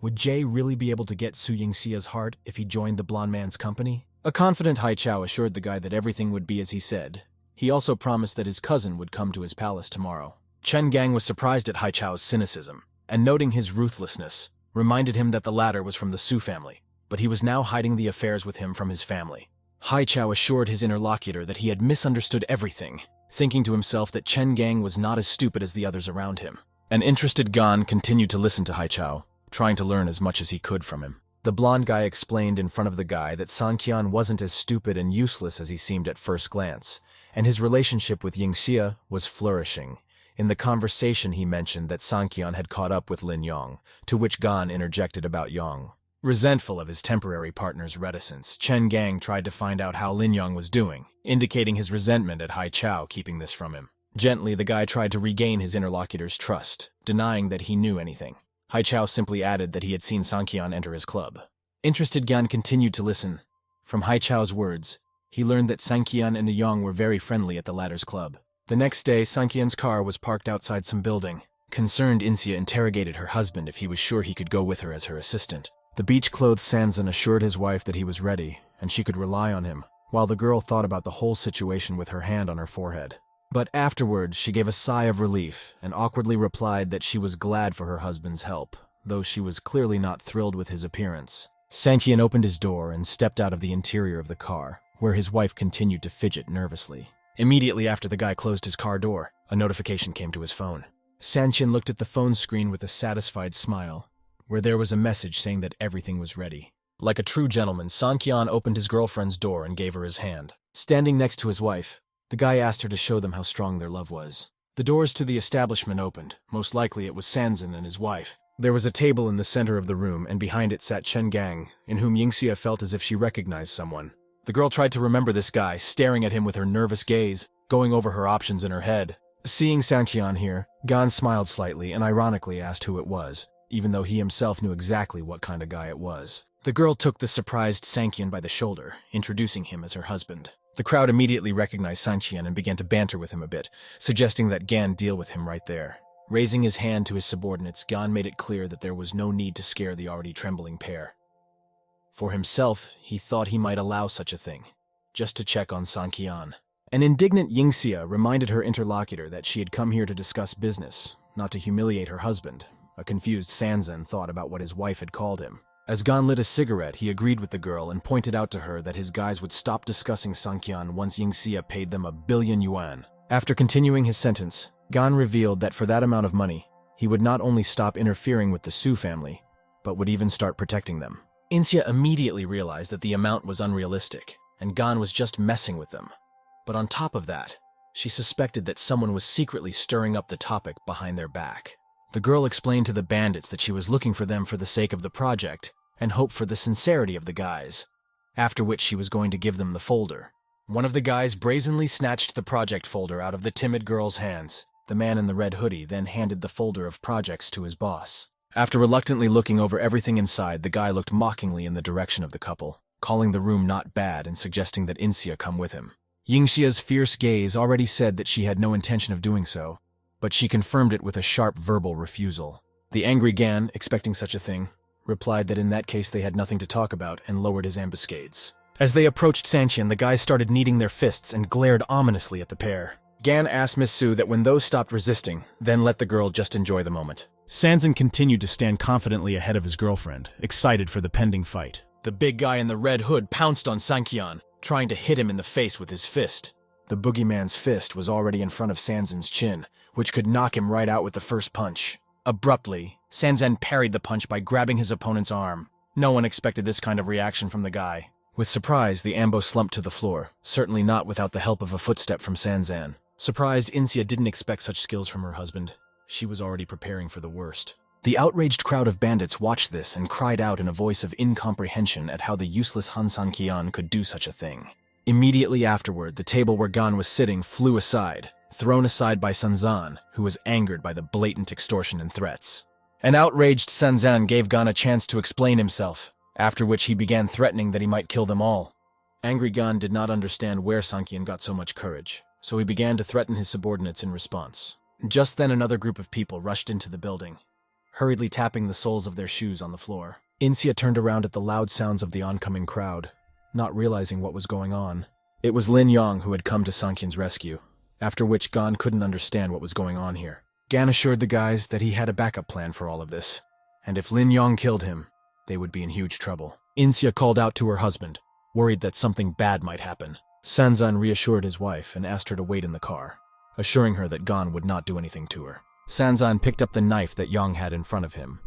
would Jay really be able to get Su Yingxia's heart if he joined the blonde man's company? A confident Haichao assured the guy that everything would be as he said. He also promised that his cousin would come to his palace tomorrow. Chen Gang was surprised at Haichao's cynicism, and noting his ruthlessness, reminded him that the latter was from the Su family, but he was now hiding the affairs with him from his family. Haichao assured his interlocutor that he had misunderstood everything, thinking to himself that Chen Gang was not as stupid as the others around him. An interested Gan continued to listen to Haichao, trying to learn as much as he could from him. The blonde guy explained in front of the guy that Sanqian wasn't as stupid and useless as he seemed at first glance, and his relationship with Yingxia was flourishing. In the conversation he mentioned that Sanqian had caught up with Lin Yong, to which Gan interjected about Yong. Resentful of his temporary partner's reticence, Chen Gang tried to find out how Lin Yong was doing, indicating his resentment at Haichao keeping this from him. Gently, the guy tried to regain his interlocutor's trust, denying that he knew anything. Haichao simply added that he had seen Sanqian enter his club. Interested Gan continued to listen. From Haichao's words, he learned that Sanqian and Yong were very friendly at the latter's club. The next day, Sanqian's car was parked outside some building. Concerned, Inxia interrogated her husband if he was sure he could go with her as her assistant. The beach-clothed Sancan assured his wife that he was ready, and she could rely on him, while the girl thought about the whole situation with her hand on her forehead. But afterward, she gave a sigh of relief and awkwardly replied that she was glad for her husband's help, though she was clearly not thrilled with his appearance. Sanqian opened his door and stepped out of the interior of the car, where his wife continued to fidget nervously. Immediately after the guy closed his car door, a notification came to his phone. Sancan looked at the phone screen with a satisfied smile, where there was a message saying that everything was ready. Like a true gentleman, Sanqian opened his girlfriend's door and gave her his hand. Standing next to his wife, the guy asked her to show them how strong their love was. The doors to the establishment opened. Most likely it was Sancan and his wife. There was a table in the center of the room, and behind it sat Chen Gang, in whom Yingxia felt as if she recognized someone. The girl tried to remember this guy, staring at him with her nervous gaze, going over her options in her head. Seeing Sanqian here, Gan smiled slightly and ironically asked who it was. even though he himself knew exactly what kind of guy it was. The girl took the surprised Sanqian by the shoulder, introducing him as her husband. The crowd immediately recognized Sanqian and began to banter with him a bit, suggesting that Gan deal with him right there. Raising his hand to his subordinates, Gan made it clear that there was no need to scare the already trembling pair. For himself, he thought he might allow such a thing, just to check on Sanqian. An indignant Yingxia reminded her interlocutor that she had come here to discuss business, not to humiliate her husband. A confused Sancan thought about what his wife had called him. As Gan lit a cigarette, he agreed with the girl and pointed out to her that his guys would stop discussing Sanqian once Yingxia paid them 1 billion yuan. After continuing his sentence, Gan revealed that for that amount of money, he would not only stop interfering with the Su family, but would even start protecting them. Yingxia immediately realized that the amount was unrealistic, and Gan was just messing with them. But on top of that, she suspected that someone was secretly stirring up the topic behind their back. The girl explained to the bandits that she was looking for them for the sake of the project, and hoped for the sincerity of the guys, after which she was going to give them the folder. One of the guys brazenly snatched the project folder out of the timid girl's hands. The man in the red hoodie then handed the folder of projects to his boss. After reluctantly looking over everything inside, the guy looked mockingly in the direction of the couple, calling the room not bad and suggesting that Yingxia come with him. Yingxia's fierce gaze already said that she had no intention of doing so, but she confirmed it with a sharp verbal refusal. The angry Gan, expecting such a thing, replied that in that case they had nothing to talk about and lowered his ambuscades. As they approached Sancan, the guys started kneading their fists and glared ominously at the pair. Gan asked Miss Su that when those stopped resisting, then let the girl just enjoy the moment. Sancan continued to stand confidently ahead of his girlfriend, excited for the pending fight. The big guy in the red hood pounced on Sanqian, trying to hit him in the face with his fist. The boogeyman's fist was already in front of Sancan's chin, which could knock him right out with the first punch. Abruptly, Sancan parried the punch by grabbing his opponent's arm. No one expected this kind of reaction from the guy. With surprise, the ambo slumped to the floor, certainly not without the help of a footstep from Sancan. Surprised, Yingxia didn't expect such skills from her husband. She was already preparing for the worst. The outraged crowd of bandits watched this and cried out in a voice of incomprehension at how the useless Han Sanqian could do such a thing. Immediately afterward, the table where Gan was sitting flew aside, thrown aside by Sancan, who was angered by the blatant extortion and threats. An outraged Sancan gave Gan a chance to explain himself, after which he began threatening that he might kill them all. Angry Gan did not understand where Sanqian got so much courage, so he began to threaten his subordinates in response. Just then another group of people rushed into the building, hurriedly tapping the soles of their shoes on the floor. Yingxia turned around at the loud sounds of the oncoming crowd, not realizing what was going on. It was Lin Yong who had come to Sanqian's rescue, after which Gan couldn't understand what was going on here. Gan assured the guys that he had a backup plan for all of this, and if Lin Yong killed him, they would be in huge trouble. Yingxia called out to her husband, worried that something bad might happen. Sancan reassured his wife and asked her to wait in the car, assuring her that Gan would not do anything to her. Sancan picked up the knife that Yong had in front of him,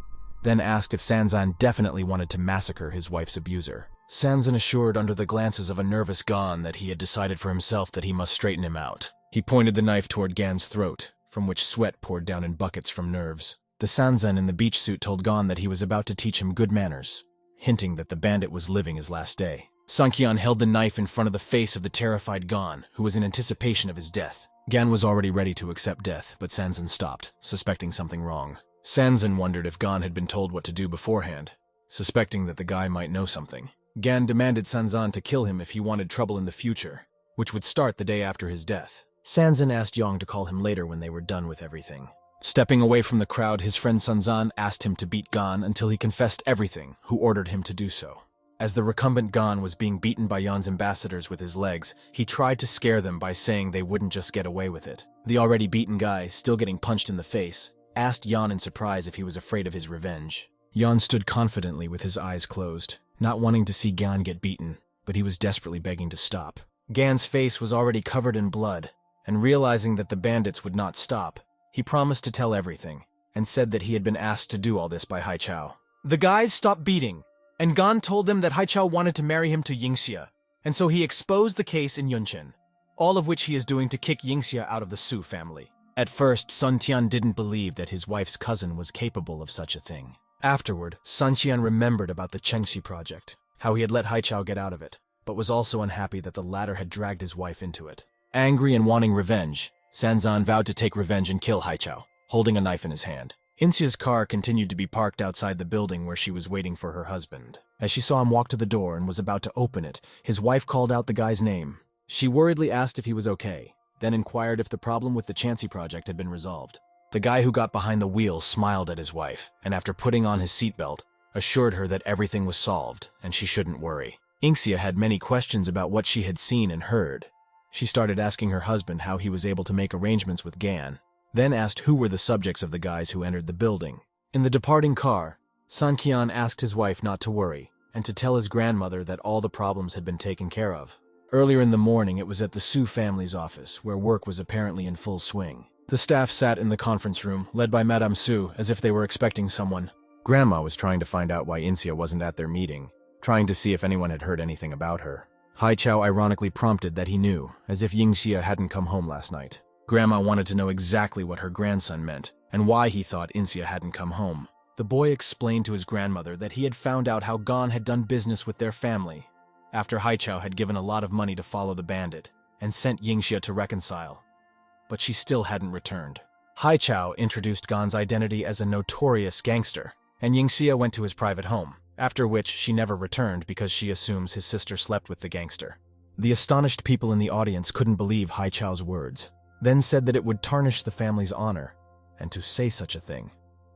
then asked if Sancan definitely wanted to massacre his wife's abuser. Sancan assured under the glances of a nervous Gan that he had decided for himself that he must straighten him out. He pointed the knife toward Gan's throat, from which sweat poured down in buckets from nerves. The Sancan in the beach suit told Gan that he was about to teach him good manners, hinting that the bandit was living his last day. Sanqian held the knife in front of the face of the terrified Gan, who was in anticipation of his death. Gan was already ready to accept death, but Sancan stopped, suspecting something wrong. Sancan wondered if Gan had been told what to do beforehand, suspecting that the guy might know something. Gan demanded Sancan to kill him if he wanted trouble in the future, which would start the day after his death. Sancan asked Yong to call him later when they were done with everything. Stepping away from the crowd, his friend Sancan asked him to beat Gan until he confessed everything, who ordered him to do so. As the recumbent Gan was being beaten by Yon's ambassadors with his legs, he tried to scare them by saying they wouldn't just get away with it. The already beaten guy, still getting punched in the face, asked Yon in surprise if he was afraid of his revenge. Yon stood confidently with his eyes closed, not wanting to see Gan get beaten, but he was desperately begging to stop. Gan's face was already covered in blood, and realizing that the bandits would not stop, he promised to tell everything, and said that he had been asked to do all this by Haichao. The guys stopped beating, and Gan told them that Haichao wanted to marry him to Yingxia, and so he exposed the case in Yunchen, all of which he is doing to kick Yingxia out of the Su family. At first, Sun Tian didn't believe that his wife's cousin was capable of such a thing. Afterward, Sanqian remembered about the Chengxi project, how he had let Haichao get out of it, but was also unhappy that the latter had dragged his wife into it. Angry and wanting revenge, Sancan vowed to take revenge and kill Haichao, holding a knife in his hand. Inxia's car continued to be parked outside the building where she was waiting for her husband. As she saw him walk to the door and was about to open it, his wife called out the guy's name. She worriedly asked if he was okay, then inquired if the problem with the Chansey project had been resolved. The guy who got behind the wheel smiled at his wife, and after putting on his seatbelt, assured her that everything was solved and she shouldn't worry. Inxia had many questions about what she had seen and heard. She started asking her husband how he was able to make arrangements with Gan, then asked who were the subjects of the guys who entered the building. In the departing car, Sanqian asked his wife not to worry and to tell his grandmother that all the problems had been taken care of. Earlier in the morning, it was at the Su family's office, where work was apparently in full swing. The staff sat in the conference room, led by Madame Su, as if they were expecting someone. Grandma was trying to find out why Inxia wasn't at their meeting, trying to see if anyone had heard anything about her. Haichao ironically prompted that he knew, as if Yingxia hadn't come home last night. Grandma wanted to know exactly what her grandson meant, and why he thought Inxia hadn't come home. The boy explained to his grandmother that he had found out how Gan had done business with their family, after Haichao had given a lot of money to follow the bandit, and sent Yingxia to reconcile. But she still hadn't returned. Haichao introduced Gan's identity as a notorious gangster, and Yingxia went to his private home, after which she never returned because she assumes his sister slept with the gangster. The astonished people in the audience couldn't believe Haichao's words, then said that it would tarnish the family's honor, and to say such a thing,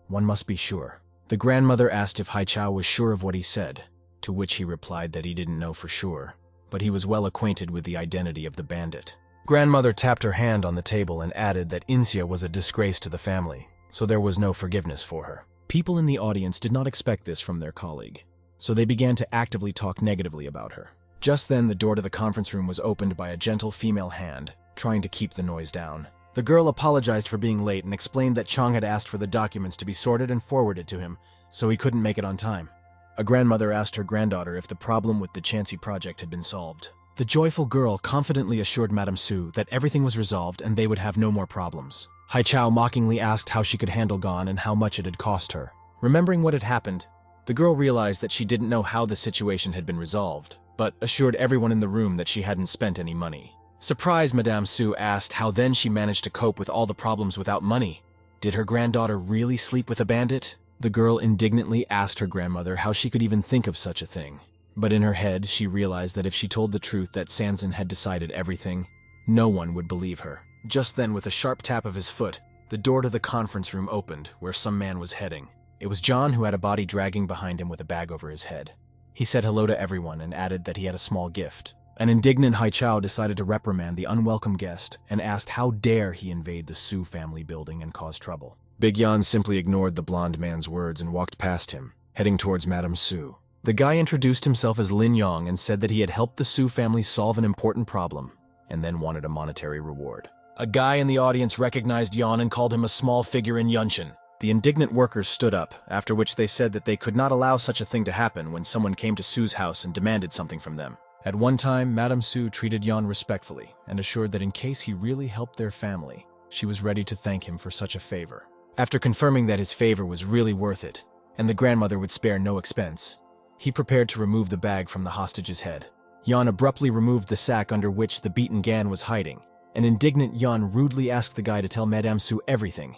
one must be sure. The grandmother asked if Haichao was sure of what he said, to which he replied that he didn't know for sure, but he was well acquainted with the identity of the bandit. Grandmother tapped her hand on the table and added that Inxia was a disgrace to the family, so there was no forgiveness for her. People in the audience did not expect this from their colleague, so they began to actively talk negatively about her. Just then, the door to the conference room was opened by a gentle female hand, trying to keep the noise down. The girl apologized for being late and explained that Chang had asked for the documents to be sorted and forwarded to him, so he couldn't make it on time. A grandmother asked her granddaughter if the problem with the Chansey project had been solved. The joyful girl confidently assured Madame Su that everything was resolved and they would have no more problems. Haichao mockingly asked how she could handle Gan and how much it had cost her. Remembering what had happened, the girl realized that she didn't know how the situation had been resolved, but assured everyone in the room that she hadn't spent any money. Surprised, Madame Su asked how then she managed to cope with all the problems without money. Did her granddaughter really sleep with a bandit? The girl indignantly asked her grandmother how she could even think of such a thing. But in her head, she realized that if she told the truth that Sancan had decided everything, no one would believe her. Just then, with a sharp tap of his foot, the door to the conference room opened, where some man was heading. It was John, who had a body dragging behind him with a bag over his head. He said hello to everyone and added that he had a small gift. An indignant Haichao decided to reprimand the unwelcome guest and asked how dare he invade the Su family building and cause trouble. Big Yan simply ignored the blonde man's words and walked past him, heading towards Madame Su. The guy introduced himself as Lin Yong and said that he had helped the Su family solve an important problem, and then wanted a monetary reward. A guy in the audience recognized Yan and called him a small figure in Yunshin. The indignant workers stood up, after which they said that they could not allow such a thing to happen when someone came to Su's house and demanded something from them. At one time, Madame Su treated Yan respectfully and assured that in case he really helped their family, she was ready to thank him for such a favor. After confirming that his favor was really worth it, and the grandmother would spare no expense, he prepared to remove the bag from the hostage's head. Yan abruptly removed the sack under which the beaten Gan was hiding. An indignant Yan rudely asked the guy to tell Madame Su everything,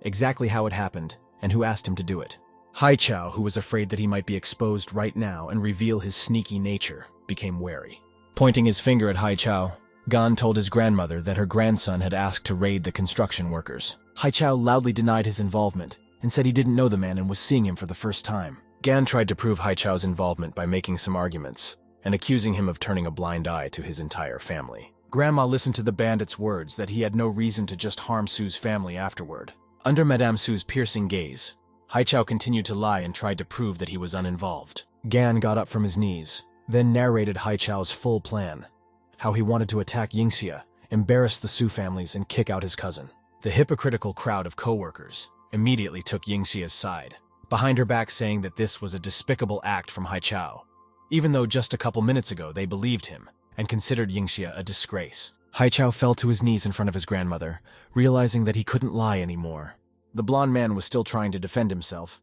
exactly how it happened, and who asked him to do it. Haichao, who was afraid that he might be exposed right now and reveal his sneaky nature, became wary. Pointing his finger at Haichao, Gan told his grandmother that her grandson had asked to raid the construction workers. Haichao loudly denied his involvement and said he didn't know the man and was seeing him for the first time. Gan tried to prove Haichao's involvement by making some arguments and accusing him of turning a blind eye to his entire family. Grandma listened to the bandit's words that he had no reason to just harm Su's family afterward. Under Madame Su's piercing gaze, Haichao continued to lie and tried to prove that he was uninvolved. Gan got up from his knees, then narrated Haichao's full plan, how he wanted to attack Yingxia, embarrass the Su families, and kick out his cousin. The hypocritical crowd of co-workers immediately took Yingxia's side, behind her back saying that this was a despicable act from Haichao, even though just a couple minutes ago they believed him and considered Yingxia a disgrace. Haichao fell to his knees in front of his grandmother, realizing that he couldn't lie anymore. The blonde man was still trying to defend himself,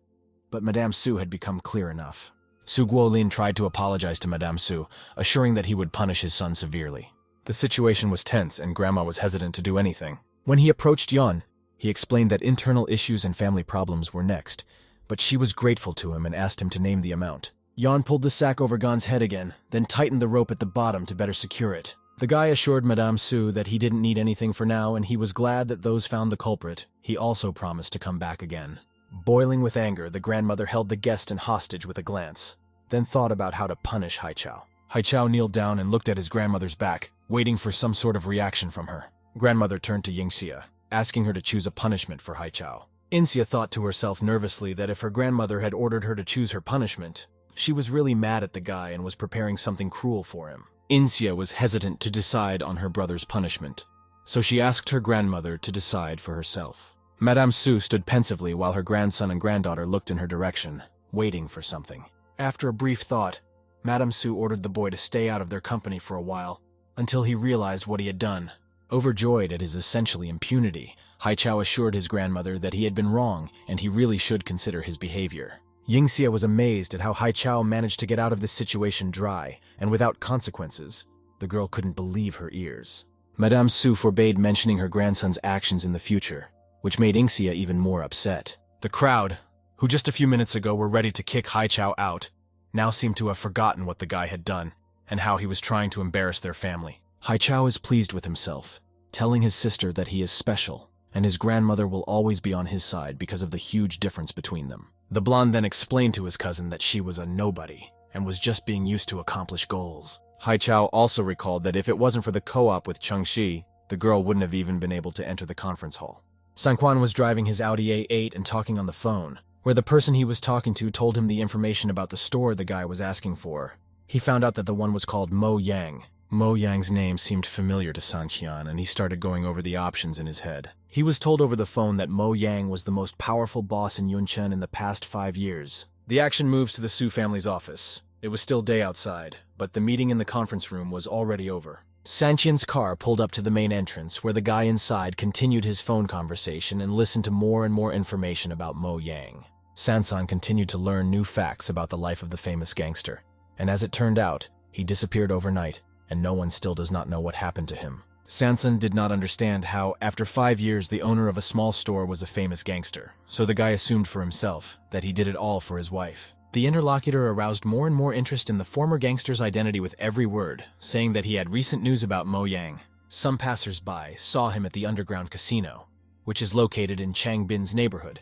but Madame Su had become clear enough. Su Guolin tried to apologize to Madame Su, assuring that he would punish his son severely. The situation was tense and Grandma was hesitant to do anything. When he approached Yan, He explained that internal issues and family problems were next, but she was grateful to him and asked him to name the amount. Yan pulled the sack over Gan's head again, then tightened the rope at the bottom to better secure it. The guy assured Madame Su that he didn't need anything for now and he was glad that those found the culprit. He also promised to come back again. Boiling with anger, the grandmother held the guest in hostage with a glance, then thought about how to punish Haichao. Haichao kneeled down and looked at his grandmother's back, waiting for some sort of reaction from her. Grandmother turned to Yingxia, asking her to choose a punishment for Haichao. Yingxia thought to herself nervously that if her grandmother had ordered her to choose her punishment, she was really mad at the guy and was preparing something cruel for him. Yingxia was hesitant to decide on her brother's punishment, so she asked her grandmother to decide for herself. Madame Su stood pensively while her grandson and granddaughter looked in her direction, waiting for something. After a brief thought, Madame Su ordered the boy to stay out of their company for a while, until he realized what he had done. Overjoyed at his essentially impunity, Haichao assured his grandmother that he had been wrong and he really should consider his behavior. Yingxia was amazed at how Haichao managed to get out of this situation dry and without consequences. The girl couldn't believe her ears. Madame Su forbade mentioning her grandson's actions in the future, which made Yingxia even more upset. The crowd, who just a few minutes ago were ready to kick Haichao out, now seemed to have forgotten what the guy had done and how he was trying to embarrass their family. Haichao is pleased with himself, telling his sister that he is special, and his grandmother will always be on his side because of the huge difference between them. The blonde then explained to his cousin that she was a nobody and was just being used to accomplish goals. Haichao also recalled that if it wasn't for the co-op with Chengxi, the girl wouldn't have even been able to enter the conference hall. Sancan was driving his Audi A8 and talking on the phone, where the person he was talking to told him the information about the store the guy was asking for. He found out that the one was called Mo Yang. Mo Yang's name seemed familiar to Sanqian, and he started going over the options in his head. He was told over the phone that Mo Yang was the most powerful boss in Yunchen in the past 5 years. The action moves to the Su family's office. It was still day outside, but the meeting in the conference room was already over. Sanqian's car pulled up to the main entrance, where the guy inside continued his phone conversation and listened to more and more information about Mo Yang. Sancan continued to learn new facts about the life of the famous gangster, and as it turned out, he disappeared overnight, and no one still does not know what happened to him. Sancan did not understand how, after 5 years, the owner of a small store was a famous gangster, so the guy assumed for himself that he did it all for his wife. The interlocutor aroused more and more interest in the former gangster's identity with every word, saying that he had recent news about Mo Yang. Some passers-by saw him at the underground casino, which is located in Chang Bin's neighborhood,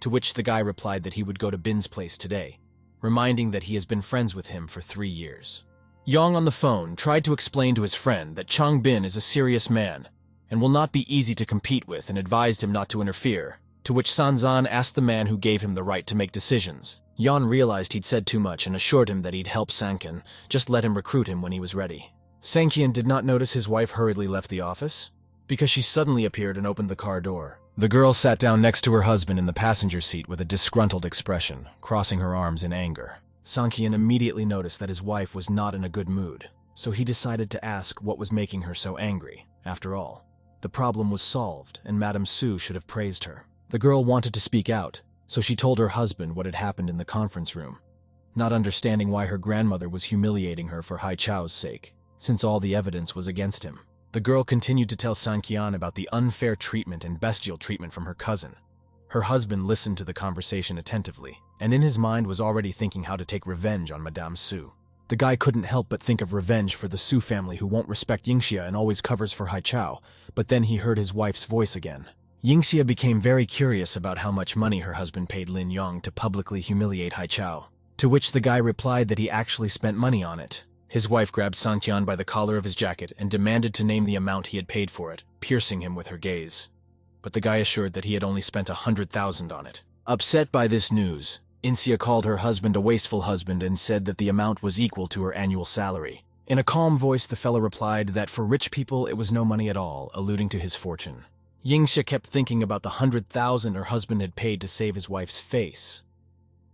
to which the guy replied that he would go to Bin's place today, reminding that he has been friends with him for 3 years. Yang on the phone tried to explain to his friend that Chang Bin is a serious man and will not be easy to compete with and advised him not to interfere, to which Sancan asked the man who gave him the right to make decisions. Yan realized he'd said too much and assured him that he'd help Sancan, just let him recruit him when he was ready. Sanqian did not notice his wife hurriedly left the office, because she suddenly appeared and opened the car door. The girl sat down next to her husband in the passenger seat with a disgruntled expression, crossing her arms in anger. Sanqian immediately noticed that his wife was not in a good mood, so he decided to ask what was making her so angry. After all, the problem was solved, and Madame Su should have praised her. The girl wanted to speak out, so she told her husband what had happened in the conference room, not understanding why her grandmother was humiliating her for Haichao's sake, since all the evidence was against him. The girl continued to tell Sanqian about the unfair treatment and bestial treatment from her cousin. Her husband listened to the conversation attentively, and in his mind was already thinking how to take revenge on Madame Su. The guy couldn't help but think of revenge for the Su family who won't respect Yingxia and always covers for Haichao, but then he heard his wife's voice again. Yingxia became very curious about how much money her husband paid Lin Yong to publicly humiliate Haichao, to which the guy replied that he actually spent money on it. His wife grabbed Sanqian by the collar of his jacket and demanded to name the amount he had paid for it, piercing him with her gaze. But the guy assured that he had only spent 100,000 on it. Upset by this news, Yingxia called her husband a wasteful husband and said that the amount was equal to her annual salary. In a calm voice, the fellow replied that for rich people it was no money at all, alluding to his fortune. Yingxia kept thinking about the 100,000 her husband had paid to save his wife's face.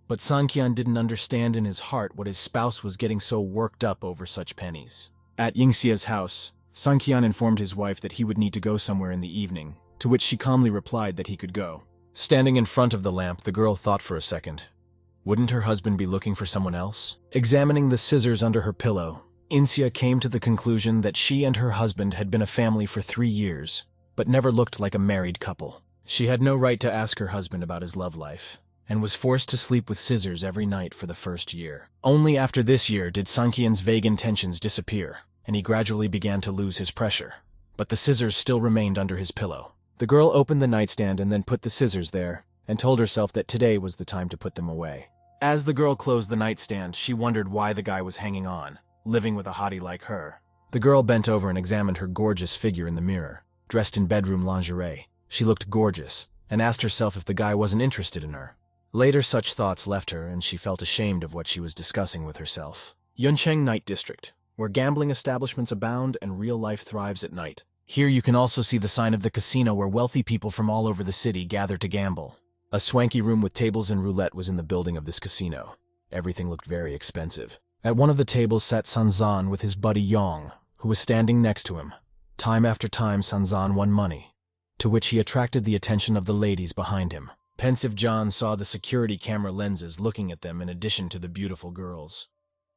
But Sanqian didn't understand in his heart what his spouse was getting so worked up over such pennies. At Yingxia's house, Sanqian informed his wife that he would need to go somewhere in the evening, to which she calmly replied that he could go. Standing in front of the lamp, the girl thought for a second. Wouldn't her husband be looking for someone else? Examining the scissors under her pillow, Yingxia came to the conclusion that she and her husband had been a family for 3 years, but never looked like a married couple. She had no right to ask her husband about his love life, and was forced to sleep with scissors every night for the first year. Only after this year did Sanqian's vague intentions disappear, and he gradually began to lose his pressure. But the scissors still remained under his pillow. The girl opened the nightstand and then put the scissors there, and told herself that today was the time to put them away. As the girl closed the nightstand, she wondered why the guy was hanging on, living with a hottie like her. The girl bent over and examined her gorgeous figure in the mirror. Dressed in bedroom lingerie, she looked gorgeous, and asked herself if the guy wasn't interested in her. Later such thoughts left her, and she felt ashamed of what she was discussing with herself. Yuncheng Night District, where gambling establishments abound and real life thrives at night. Here you can also see the sign of the casino where wealthy people from all over the city gather to gamble. A swanky room with tables and roulette was in the building of this casino. Everything looked very expensive. At one of the tables sat Sancan with his buddy Yong, who was standing next to him. Time after time Sancan won money, to which he attracted the attention of the ladies behind him. Pensive John saw the security camera lenses looking at them in addition to the beautiful girls.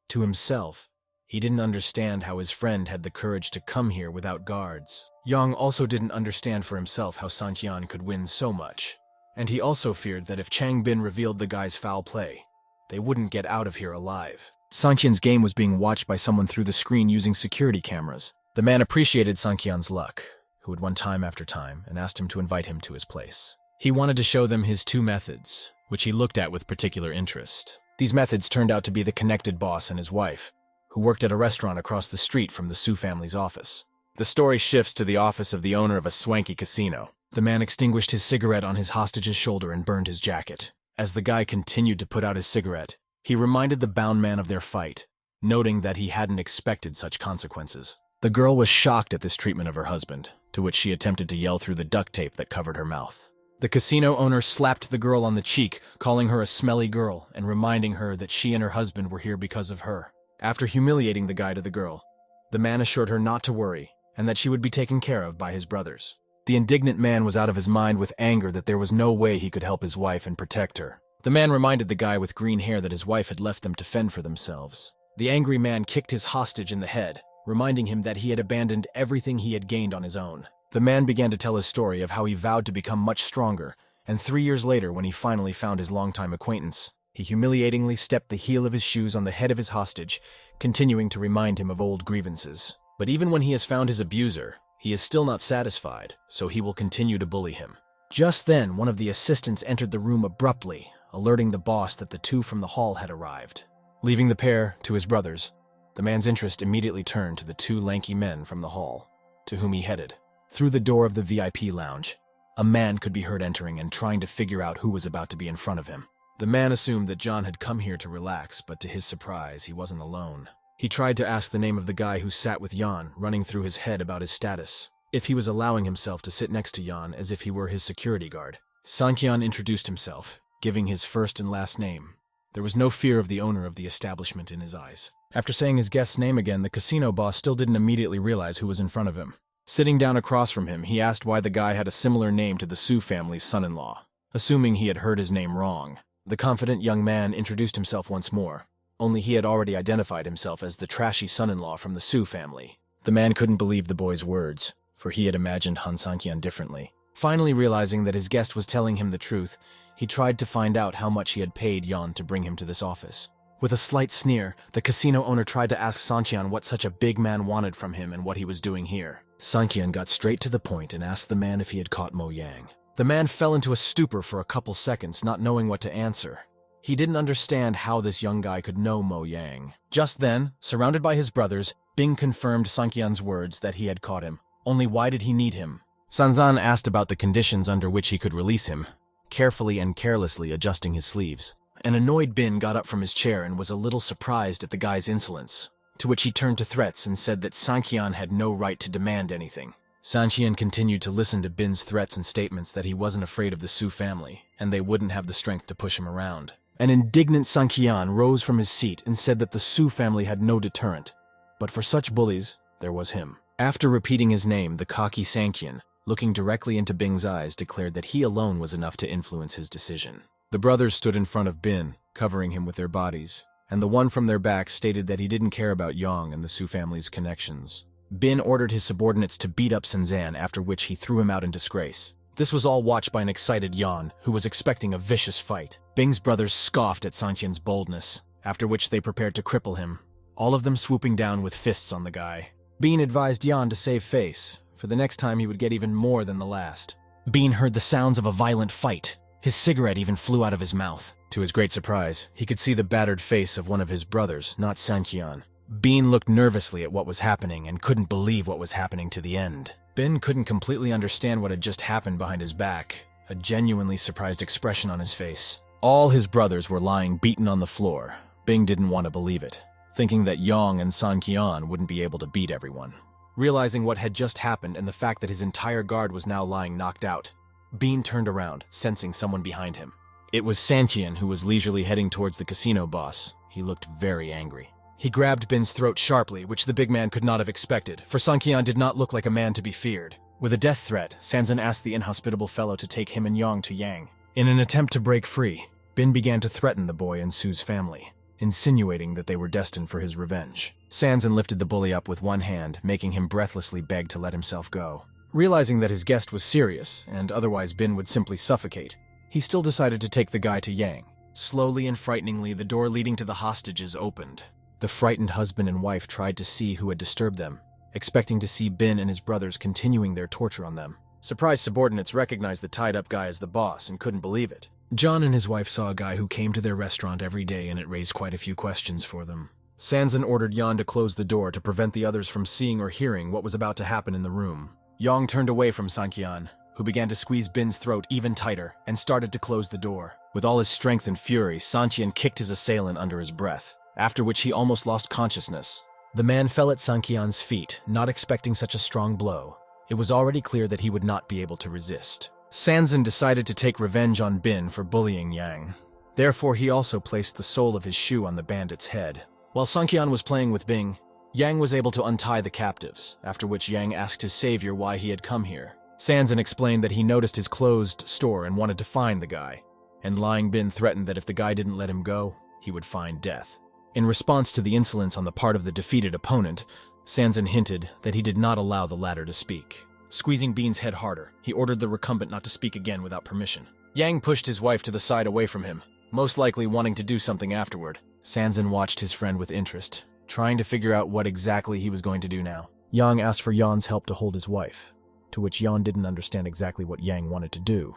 To himself, he didn't understand how his friend had the courage to come here without guards. Yang also didn't understand for himself how Sanqian could win so much. And he also feared that if Chang Bin revealed the guy's foul play, they wouldn't get out of here alive. Sanqian's game was being watched by someone through the screen using security cameras. The man appreciated Sanqian's luck, who had won time after time, and asked him to invite him to his place. He wanted to show them his two methods, which he looked at with particular interest. These methods turned out to be the connected boss and his wife, who worked at a restaurant across the street from the Su family's office. The story shifts to the office of the owner of a swanky casino. The man extinguished his cigarette on his hostage's shoulder and burned his jacket. As the guy continued to put out his cigarette, he reminded the bound man of their fight, noting that he hadn't expected such consequences. The girl was shocked at this treatment of her husband, to which she attempted to yell through the duct tape that covered her mouth. The casino owner slapped the girl on the cheek, calling her a smelly girl and reminding her that she and her husband were here because of her. After humiliating the guy to the girl, the man assured her not to worry and that she would be taken care of by his brothers. The indignant man was out of his mind with anger that there was no way he could help his wife and protect her. The man reminded the guy with green hair that his wife had left them to fend for themselves. The angry man kicked his hostage in the head, reminding him that he had abandoned everything he had gained on his own. The man began to tell his story of how he vowed to become much stronger, and 3 years later, when he finally found his longtime acquaintance, he humiliatingly stepped the heel of his shoes on the head of his hostage, continuing to remind him of old grievances. But even when he has found his abuser, he is still not satisfied, so he will continue to bully him. Just then, one of the assistants entered the room abruptly, alerting the boss that the two from the hall had arrived. Leaving the pair to his brothers, the man's interest immediately turned to the two lanky men from the hall, to whom he headed. Through the door of the VIP lounge, a man could be heard entering and trying to figure out who was about to be in front of him. The man assumed that John had come here to relax, but to his surprise, he wasn't alone. He tried to ask the name of the guy who sat with Jan, running through his head about his status, if he was allowing himself to sit next to Jan as if he were his security guard. Sanqian introduced himself, giving his first and last name. There was no fear of the owner of the establishment in his eyes. After saying his guest's name again, the casino boss still didn't immediately realize who was in front of him. Sitting down across from him, he asked why the guy had a similar name to the Su family's son-in-law, assuming he had heard his name wrong. The confident young man introduced himself once more, only he had already identified himself as the trashy son-in-law from the Su family. The man couldn't believe the boy's words, for he had imagined Han Sanqian differently. Finally realizing that his guest was telling him the truth, he tried to find out how much he had paid Jan to bring him to this office. With a slight sneer, the casino owner tried to ask Sanqian what such a big man wanted from him and what he was doing here. Sanqian got straight to the point and asked the man if he had caught Mo Yang. The man fell into a stupor for a couple seconds, not knowing what to answer. He didn't understand how this young guy could know Mo Yang. Just then, surrounded by his brothers, Bing confirmed Sanqian's words that he had caught him. Only why did he need him? Sancan asked about the conditions under which he could release him, carefully and carelessly adjusting his sleeves. An annoyed Bin got up from his chair and was a little surprised at the guy's insolence, to which he turned to threats and said that Sanqian had no right to demand anything. Sanqian continued to listen to Bin's threats and statements that he wasn't afraid of the Su family, and they wouldn't have the strength to push him around. An indignant Sanqian rose from his seat and said that the Su family had no deterrent, but for such bullies, there was him. After repeating his name, the cocky Sanqian, looking directly into Bing's eyes, declared that he alone was enough to influence his decision. The brothers stood in front of Bin, covering him with their bodies, and the one from their back stated that he didn't care about Yang and the Su family's connections. Bin ordered his subordinates to beat up Sancan, after which he threw him out in disgrace. This was all watched by an excited Yan, who was expecting a vicious fight. Bing's brothers scoffed at Sanqian's boldness, after which they prepared to cripple him, all of them swooping down with fists on the guy. Bean advised Yan to save face, for the next time he would get even more than the last. Bean heard the sounds of a violent fight. His cigarette even flew out of his mouth. To his great surprise, he could see the battered face of one of his brothers, not Sanqian. Bean looked nervously at what was happening and couldn't believe what was happening to the end. Ben couldn't completely understand what had just happened behind his back, a genuinely surprised expression on his face. All his brothers were lying beaten on the floor. Bing didn't want to believe it, thinking that Yang and Sanqian wouldn't be able to beat everyone. Realizing what had just happened and the fact that his entire guard was now lying knocked out, Bean turned around, sensing someone behind him. It was Sanqian, who was leisurely heading towards the casino boss. He looked very angry. He grabbed Bin's throat sharply, which the big man could not have expected, for Sanqian did not look like a man to be feared. With a death threat, Sancan asked the inhospitable fellow to take him and Yang to Yang. In an attempt to break free, Bin began to threaten the boy and Sue's family, insinuating that they were destined for his revenge. Sancan lifted the bully up with one hand, making him breathlessly beg to let himself go. Realizing that his guest was serious, and otherwise Bin would simply suffocate, he still decided to take the guy to Yang. Slowly and frighteningly, the door leading to the hostages opened. The frightened husband and wife tried to see who had disturbed them, expecting to see Bin and his brothers continuing their torture on them. Surprised subordinates recognized the tied-up guy as the boss and couldn't believe it. John and his wife saw a guy who came to their restaurant every day, and it raised quite a few questions for them. Sancan ordered Yan to close the door to prevent the others from seeing or hearing what was about to happen in the room. Yang turned away from Sanqian, who began to squeeze Bin's throat even tighter, and started to close the door. With all his strength and fury, Sanqian kicked his assailant under his breath, after which he almost lost consciousness. The man fell at Sanqian's feet, not expecting such a strong blow. It was already clear that he would not be able to resist. Sancan decided to take revenge on Bin for bullying Yang. Therefore, he also placed the sole of his shoe on the bandit's head. While Sanqian was playing with Bing, Yang was able to untie the captives, after which Yang asked his savior why he had come here. Sancan explained that he noticed his closed store and wanted to find the guy, and lying Bin threatened that if the guy didn't let him go, he would find death. In response to the insolence on the part of the defeated opponent, Sancan hinted that he did not allow the latter to speak. Squeezing Bean's head harder, he ordered the recumbent not to speak again without permission. Yang pushed his wife to the side away from him, most likely wanting to do something afterward. Sancan watched his friend with interest, trying to figure out what exactly he was going to do now. Yang asked for Yan's help to hold his wife, to which Yan didn't understand exactly what Yang wanted to do,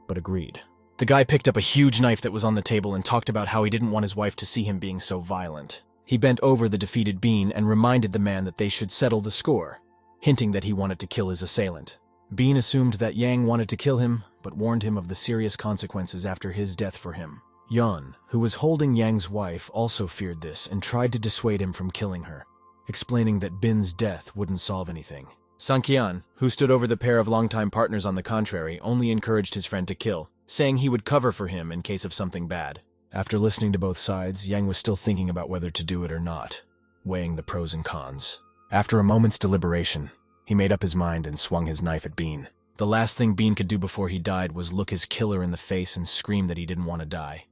but agreed. The guy picked up a huge knife that was on the table and talked about how he didn't want his wife to see him being so violent. He bent over the defeated Bean and reminded the man that they should settle the score, hinting that he wanted to kill his assailant. Bean assumed that Yang wanted to kill him, but warned him of the serious consequences after his death for him. Yan, who was holding Yang's wife, also feared this and tried to dissuade him from killing her, explaining that Bin's death wouldn't solve anything. Sanqian, who stood over the pair of longtime partners on the contrary, only encouraged his friend to kill, saying he would cover for him in case of something bad. After listening to both sides, Yang was still thinking about whether to do it or not, weighing the pros and cons. After a moment's deliberation, he made up his mind and swung his knife at Bean. The last thing Bean could do before he died was look his killer in the face and scream that he didn't want to die.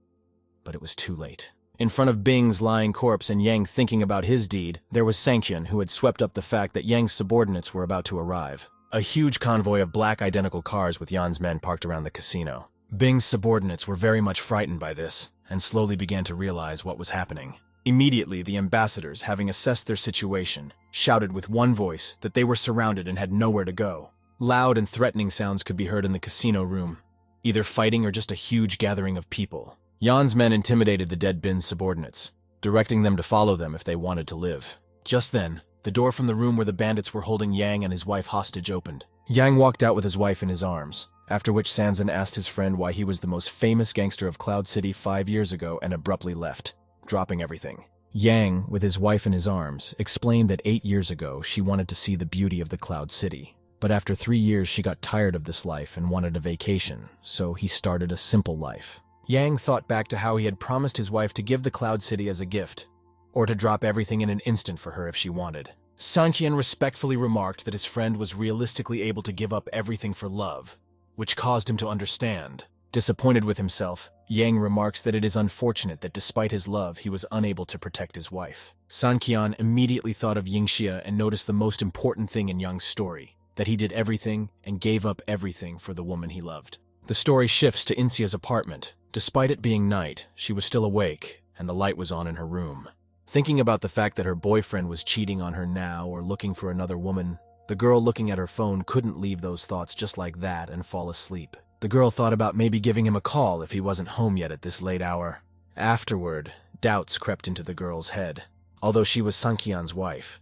But it was too late. In front of Bing's lying corpse and Yang thinking about his deed, there was Sanqian, who had swept up the fact that Yang's subordinates were about to arrive. A huge convoy of black identical cars with Yan's men parked around the casino. Bing's subordinates were very much frightened by this, and slowly began to realize what was happening. Immediately, the ambassadors, having assessed their situation, shouted with one voice that they were surrounded and had nowhere to go. Loud and threatening sounds could be heard in the casino room, either fighting or just a huge gathering of people. Yan's men intimidated the dead Bin's subordinates, directing them to follow them if they wanted to live. Just then, the door from the room where the bandits were holding Yang and his wife hostage opened. Yang walked out with his wife in his arms, after which Sancan asked his friend why he was the most famous gangster of Cloud City 5 years ago and abruptly left, dropping everything. Yang, with his wife in his arms, explained that 8 years ago she wanted to see the beauty of the Cloud City. But after 3 years she got tired of this life and wanted a vacation, so he started a simple life. Yang thought back to how he had promised his wife to give the Cloud City as a gift, or to drop everything in an instant for her if she wanted. Sanqian respectfully remarked that his friend was realistically able to give up everything for love, which caused him to understand. Disappointed with himself, Yang remarks that it is unfortunate that despite his love, he was unable to protect his wife. Sanqian immediately thought of Yingxia and noticed the most important thing in Yang's story. that he did everything and gave up everything for the woman he loved. The story shifts to Insia's apartment. Despite it being night, she was still awake, and the light was on in her room. Thinking about the fact that her boyfriend was cheating on her now or looking for another woman, the girl looking at her phone couldn't leave those thoughts just like that and fall asleep. The girl thought about maybe giving him a call if he wasn't home yet at this late hour. Afterward, doubts crept into the girl's head, although she was Sanqian's wife.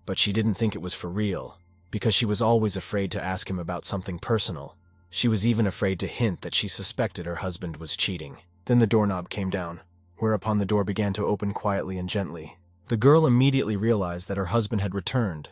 But she didn't think it was for real, because she was always afraid to ask him about something personal. She was even afraid to hint that she suspected her husband was cheating. Then the doorknob came down, whereupon the door began to open quietly and gently. The girl immediately realized that her husband had returned,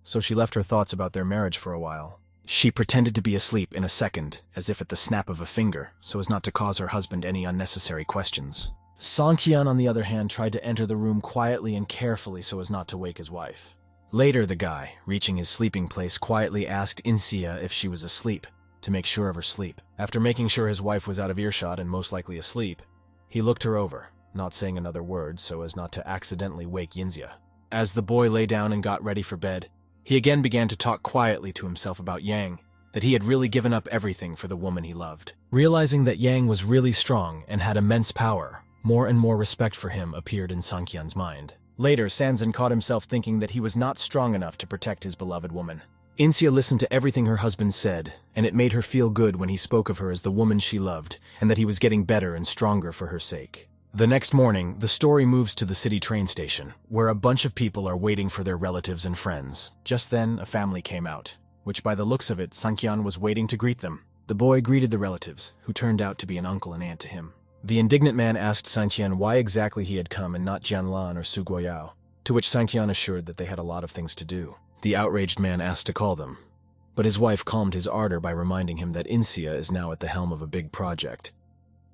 so she left her thoughts about their marriage for a while. She pretended to be asleep in a second, as if at the snap of a finger, so as not to cause her husband any unnecessary questions. Sanqian, on the other hand, tried to enter the room quietly and carefully so as not to wake his wife. Later, the guy, reaching his sleeping place, quietly asked Insia if she was asleep, to make sure of her sleep. After making sure his wife was out of earshot and most likely asleep, he looked her over, not saying another word so as not to accidentally wake Insia. As the boy lay down and got ready for bed, he again began to talk quietly to himself about Yang, that he had really given up everything for the woman he loved. Realizing that Yang was really strong and had immense power, more and more respect for him appeared in Sanqian's mind. Later, Sancan caught himself thinking that he was not strong enough to protect his beloved woman. Insia listened to everything her husband said, and it made her feel good when he spoke of her as the woman she loved, and that he was getting better and stronger for her sake. The next morning, the story moves to the city train station, where a bunch of people are waiting for their relatives and friends. Just then, a family came out, which by the looks of it, Sanqian was waiting to greet them. The boy greeted the relatives, who turned out to be an uncle and aunt to him. The indignant man asked Sanqian why exactly he had come and not Jianlan or Su Guoyao, to which Sanqian assured that they had a lot of things to do. The outraged man asked to call them, but his wife calmed his ardor by reminding him that Insia is now at the helm of a big project,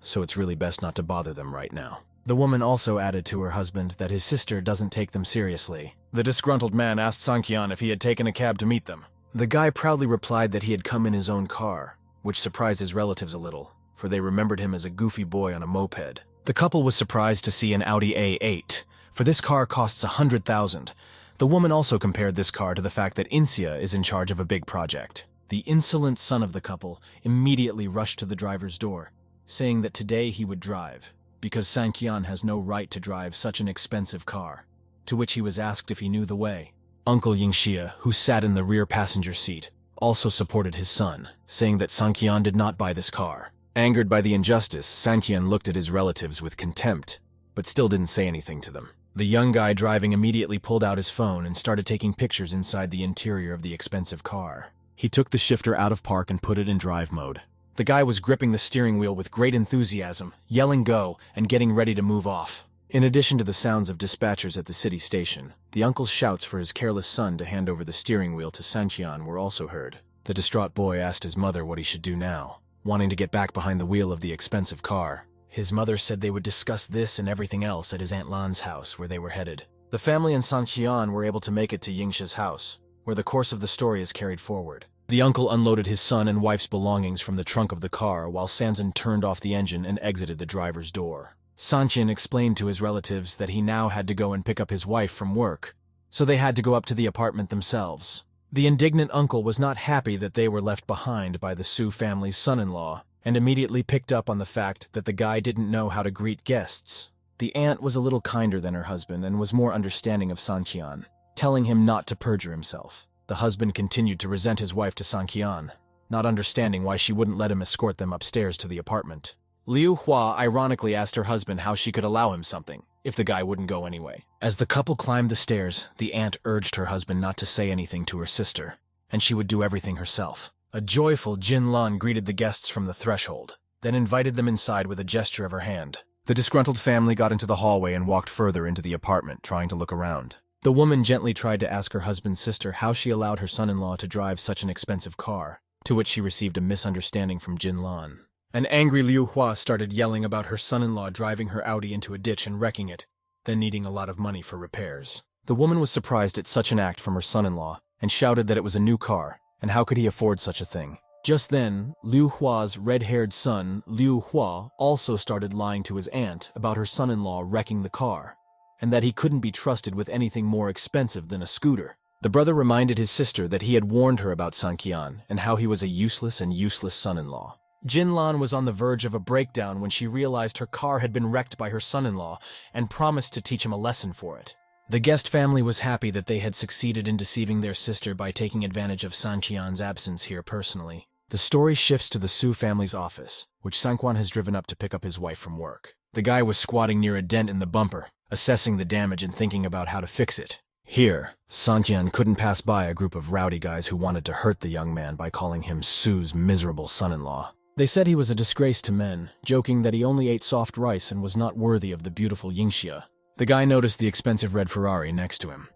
so it's really best not to bother them right now. The woman also added to her husband that his sister doesn't take them seriously. The disgruntled man asked Sanqian if he had taken a cab to meet them. The guy proudly replied that he had come in his own car, which surprised his relatives a little, for they remembered him as a goofy boy on a moped. The couple was surprised to see an Audi A8, for this car costs 100,000. The woman also compared this car to the fact that Insia is in charge of a big project. The insolent son of the couple immediately rushed to the driver's door, saying that today he would drive, because Sanqian has no right to drive such an expensive car, to which he was asked if he knew the way. Uncle Yingxia, who sat in the rear passenger seat, also supported his son, saying that Sanqian did not buy this car. Angered by the injustice, Sanqian looked at his relatives with contempt, but still didn't say anything to them. The young guy driving immediately pulled out his phone and started taking pictures inside the interior of the expensive car. He took the shifter out of park and put it in drive mode. The guy was gripping the steering wheel with great enthusiasm, yelling go, and getting ready to move off. In addition to the sounds of dispatchers at the city station, the uncle's shouts for his careless son to hand over the steering wheel to Sanqian were also heard. The distraught boy asked his mother what he should do now, wanting to get back behind the wheel of the expensive car. His mother said they would discuss this and everything else at his Aunt Lan's house, where they were headed. The family and Sanqian were able to make it to Yingxia's house, where the course of the story is carried forward. The uncle unloaded his son and wife's belongings from the trunk of the car while Sancan turned off the engine and exited the driver's door. Sancan explained to his relatives that he now had to go and pick up his wife from work, so they had to go up to the apartment themselves. The indignant uncle was not happy that they were left behind by the Su family's son-in-law, and immediately picked up on the fact that the guy didn't know how to greet guests. The aunt was a little kinder than her husband and was more understanding of Sanqian, telling him not to perjure himself. The husband continued to resent his wife to Sanqian, not understanding why she wouldn't let him escort them upstairs to the apartment. Liu Hua ironically asked her husband how she could allow him something, if the guy wouldn't go anyway. As the couple climbed the stairs, the aunt urged her husband not to say anything to her sister, and she would do everything herself. A joyful Jin Lan greeted the guests from the threshold, then invited them inside with a gesture of her hand. The disgruntled family got into the hallway and walked further into the apartment, trying to look around. The woman gently tried to ask her husband's sister how she allowed her son-in-law to drive such an expensive car, to which she received a misunderstanding from Jin Lan. An angry Liu Hua started yelling about her son-in-law driving her Audi into a ditch and wrecking it, then needing a lot of money for repairs. The woman was surprised at such an act from her son-in-law and shouted that it was a new car, and how could he afford such a thing? Just then, Liu Hua's red-haired son, Liu Hua, also started lying to his aunt about her son-in-law wrecking the car, and that he couldn't be trusted with anything more expensive than a scooter. The brother reminded his sister that he had warned her about Sanqian and how he was a useless son-in-law. Jinlan was on the verge of a breakdown when she realized her car had been wrecked by her son-in-law and promised to teach him a lesson for it. The guest family was happy that they had succeeded in deceiving their sister by taking advantage of Sanqian's absence here personally. The story shifts to the Su family's office, which Sanquan has driven up to pick up his wife from work. The guy was squatting near a dent in the bumper, assessing the damage and thinking about how to fix it. Here, Sanqian couldn't pass by a group of rowdy guys who wanted to hurt the young man by calling him Su's miserable son-in-law. They said he was a disgrace to men, joking that he only ate soft rice and was not worthy of the beautiful Yingxia. The guy noticed the expensive red Ferrari next to him,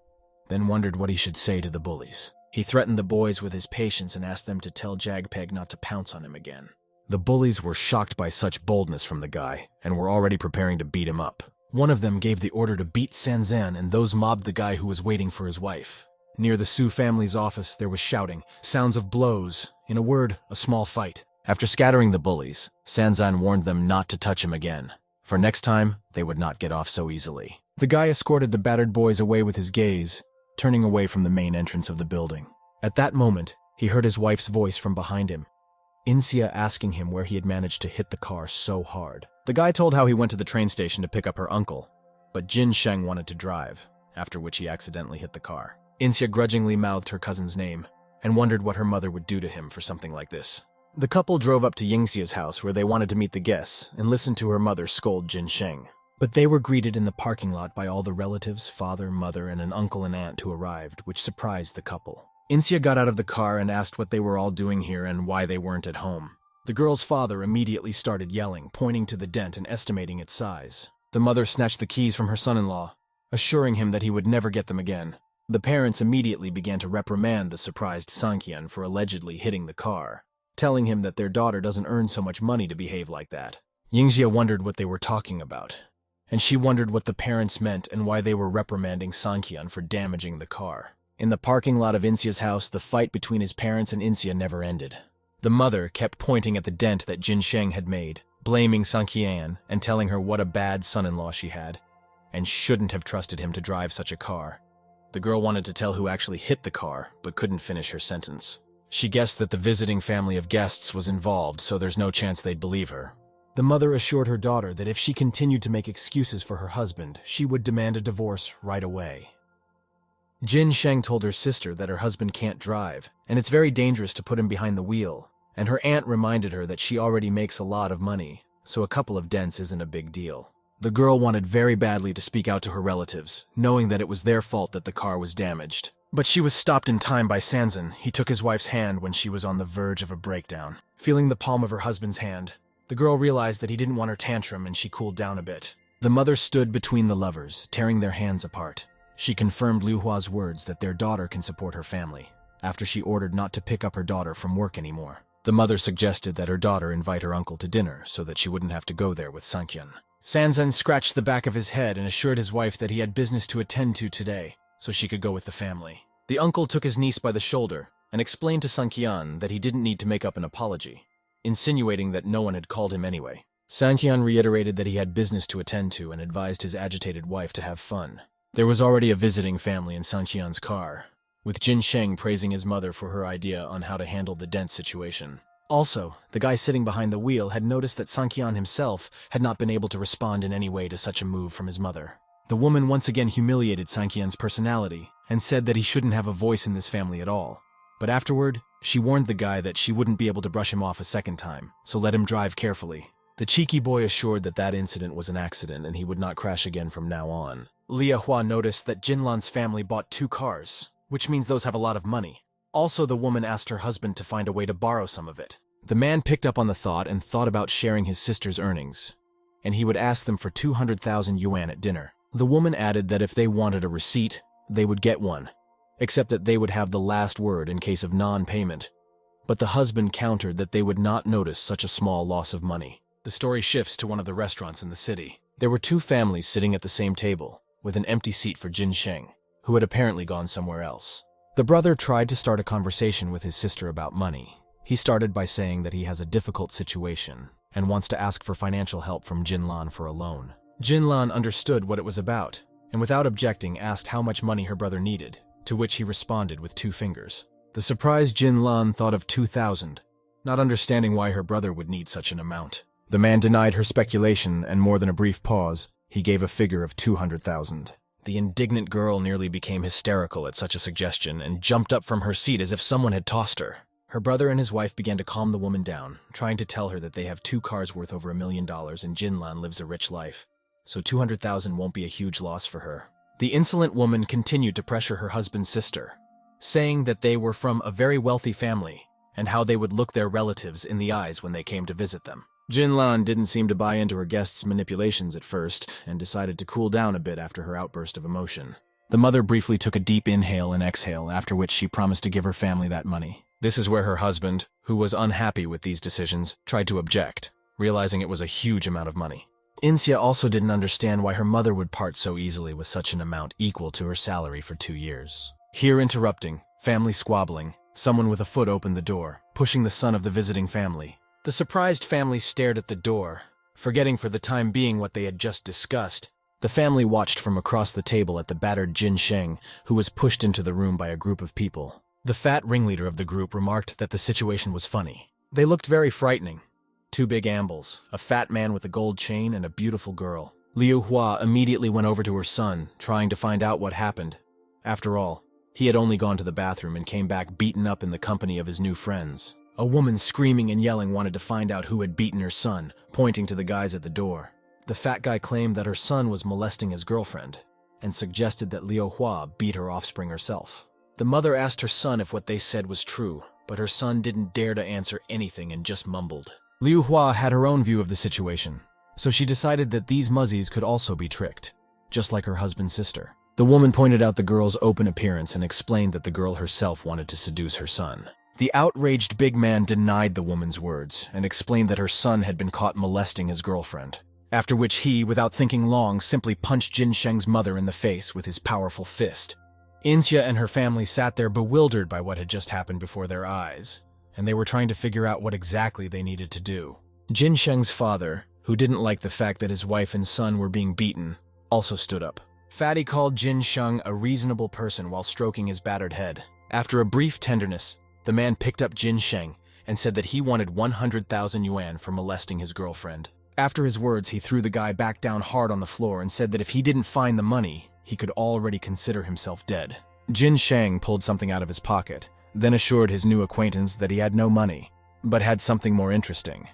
then wondered what he should say to the bullies. He threatened the boys with his patience and asked them to tell Jagpeg not to pounce on him again. The bullies were shocked by such boldness from the guy, and were already preparing to beat him up. One of them gave the order to beat Sancan, and those mobbed the guy who was waiting for his wife. Near the Su family's office, there was shouting, sounds of blows, in a word, a small fight. After scattering the bullies, Sancan warned them not to touch him again, for next time, they would not get off so easily. The guy escorted the battered boys away with his gaze, turning away from the main entrance of the building. At that moment, he heard his wife's voice from behind him, Insia asking him where he had managed to hit the car so hard. The guy told how he went to the train station to pick up her uncle, but Jin Sheng wanted to drive, after which he accidentally hit the car. Insia grudgingly mouthed her cousin's name, and wondered what her mother would do to him for something like this. The couple drove up to Yingxia's house where they wanted to meet the guests and listen to her mother scold Jin Sheng. But they were greeted in the parking lot by all the relatives, father, mother, and an uncle and aunt who arrived, which surprised the couple. Insia got out of the car and asked what they were all doing here and why they weren't at home. The girl's father immediately started yelling, pointing to the dent and estimating its size. The mother snatched the keys from her son-in-law, assuring him that he would never get them again. The parents immediately began to reprimand the surprised Sanqian for allegedly hitting the car, telling him that their daughter doesn't earn so much money to behave like that. Yingxia wondered what they were talking about, and she wondered what the parents meant and why they were reprimanding Sanqian for damaging the car. In the parking lot of Insia's house, the fight between his parents and Insia never ended. The mother kept pointing at the dent that Jin Sheng had made, blaming Sanqian and telling her what a bad son-in-law she had, and shouldn't have trusted him to drive such a car. The girl wanted to tell who actually hit the car, but couldn't finish her sentence. She guessed that the visiting family of guests was involved, so there's no chance they'd believe her. The mother assured her daughter that if she continued to make excuses for her husband, she would demand a divorce right away. Jin Sheng told her sister that her husband can't drive, and it's very dangerous to put him behind the wheel, and her aunt reminded her that she already makes a lot of money, so a couple of dents isn't a big deal. The girl wanted very badly to speak out to her relatives, knowing that it was their fault that the car was damaged. But she was stopped in time by Sancan. He took his wife's hand when she was on the verge of a breakdown. Feeling the palm of her husband's hand, the girl realized that he didn't want her tantrum and she cooled down a bit. The mother stood between the lovers, tearing their hands apart. She confirmed Liu Hua's words that their daughter can support her family, after she ordered not to pick up her daughter from work anymore. The mother suggested that her daughter invite her uncle to dinner so that she wouldn't have to go there with Sanqian. Sancan scratched the back of his head and assured his wife that he had business to attend to today, so she could go with the family. The uncle took his niece by the shoulder and explained to Sanqian that he didn't need to make up an apology, insinuating that no one had called him anyway. Sanqian reiterated that he had business to attend to and advised his agitated wife to have fun. There was already a visiting family in Sanqian's car, with Jin Sheng praising his mother for her idea on how to handle the dent situation. Also, the guy sitting behind the wheel had noticed that Sanqian himself had not been able to respond in any way to such a move from his mother. The woman once again humiliated Sanqian's personality and said that he shouldn't have a voice in this family at all. But afterward, she warned the guy that she wouldn't be able to brush him off a second time, so let him drive carefully. The cheeky boy assured that that incident was an accident and he would not crash again from now on. Liu Hua noticed that Jinlan's family bought 2 cars, which means those have a lot of money. Also, the woman asked her husband to find a way to borrow some of it. The man picked up on the thought and thought about sharing his sister's earnings, and he would ask them for 200,000 yuan at dinner. The woman added that if they wanted a receipt, they would get one, except that they would have the last word in case of non-payment. But the husband countered that they would not notice such a small loss of money. The story shifts to one of the restaurants in the city. There were 2 families sitting at the same table, with an empty seat for Jin Sheng, who had apparently gone somewhere else. The brother tried to start a conversation with his sister about money. He started by saying that he has a difficult situation and wants to ask for financial help from Jinlan for a loan. Jinlan understood what it was about, and without objecting asked how much money her brother needed. to which he responded with 2 fingers. The surprised Jin Lan thought of 2,000, not understanding why her brother would need such an amount. The man denied her speculation, and more than a brief pause, he gave a figure of 200,000. The indignant girl nearly became hysterical at such a suggestion and jumped up from her seat as if someone had tossed her. Her brother and his wife began to calm the woman down, trying to tell her that they have 2 cars worth over $1 million and Jin Lan lives a rich life, so 200,000 won't be a huge loss for her. The insolent woman continued to pressure her husband's sister, saying that they were from a very wealthy family and how they would look their relatives in the eyes when they came to visit them. Jin Lan didn't seem to buy into her guest's manipulations at first and decided to cool down a bit after her outburst of emotion. The mother briefly took a deep inhale and exhale, after which she promised to give her family that money. This is where her husband, who was unhappy with these decisions, tried to object, realizing it was a huge amount of money. Insia also didn't understand why her mother would part so easily with such an amount equal to her salary for 2 years. Here interrupting, family squabbling, someone with a foot opened the door, pushing the son of the visiting family. The surprised family stared at the door, forgetting for the time being what they had just discussed. The family watched from across the table at the battered Jin Sheng, who was pushed into the room by a group of people. The fat ringleader of the group remarked that the situation was funny. They looked very frightening. 2 big ambles, a fat man with a gold chain, and a beautiful girl. Liu Hua immediately went over to her son, trying to find out what happened. After all, he had only gone to the bathroom and came back beaten up in the company of his new friends. A woman screaming and yelling wanted to find out who had beaten her son, pointing to the guys at the door. The fat guy claimed that her son was molesting his girlfriend, and suggested that Liu Hua beat her offspring herself. The mother asked her son if what they said was true, but her son didn't dare to answer anything and just mumbled. Liu Hua had her own view of the situation, so she decided that these muzzies could also be tricked, just like her husband's sister. The woman pointed out the girl's open appearance and explained that the girl herself wanted to seduce her son. The outraged big man denied the woman's words and explained that her son had been caught molesting his girlfriend, after which he, without thinking long, simply punched Jin Sheng's mother in the face with his powerful fist. Insia and her family sat there bewildered by what had just happened before their eyes, and they were trying to figure out what exactly they needed to do. Jin Sheng's father, who didn't like the fact that his wife and son were being beaten, also stood up. Fatty called Jin Sheng a reasonable person while stroking his battered head. After a brief tenderness, the man picked up Jin Sheng and said that he wanted 100,000 yuan for molesting his girlfriend. After his words, he threw the guy back down hard on the floor and said that if he didn't find the money, he could already consider himself dead. Jin Sheng pulled something out of his pocket, then assured his new acquaintance that he had no money, but had something more interesting.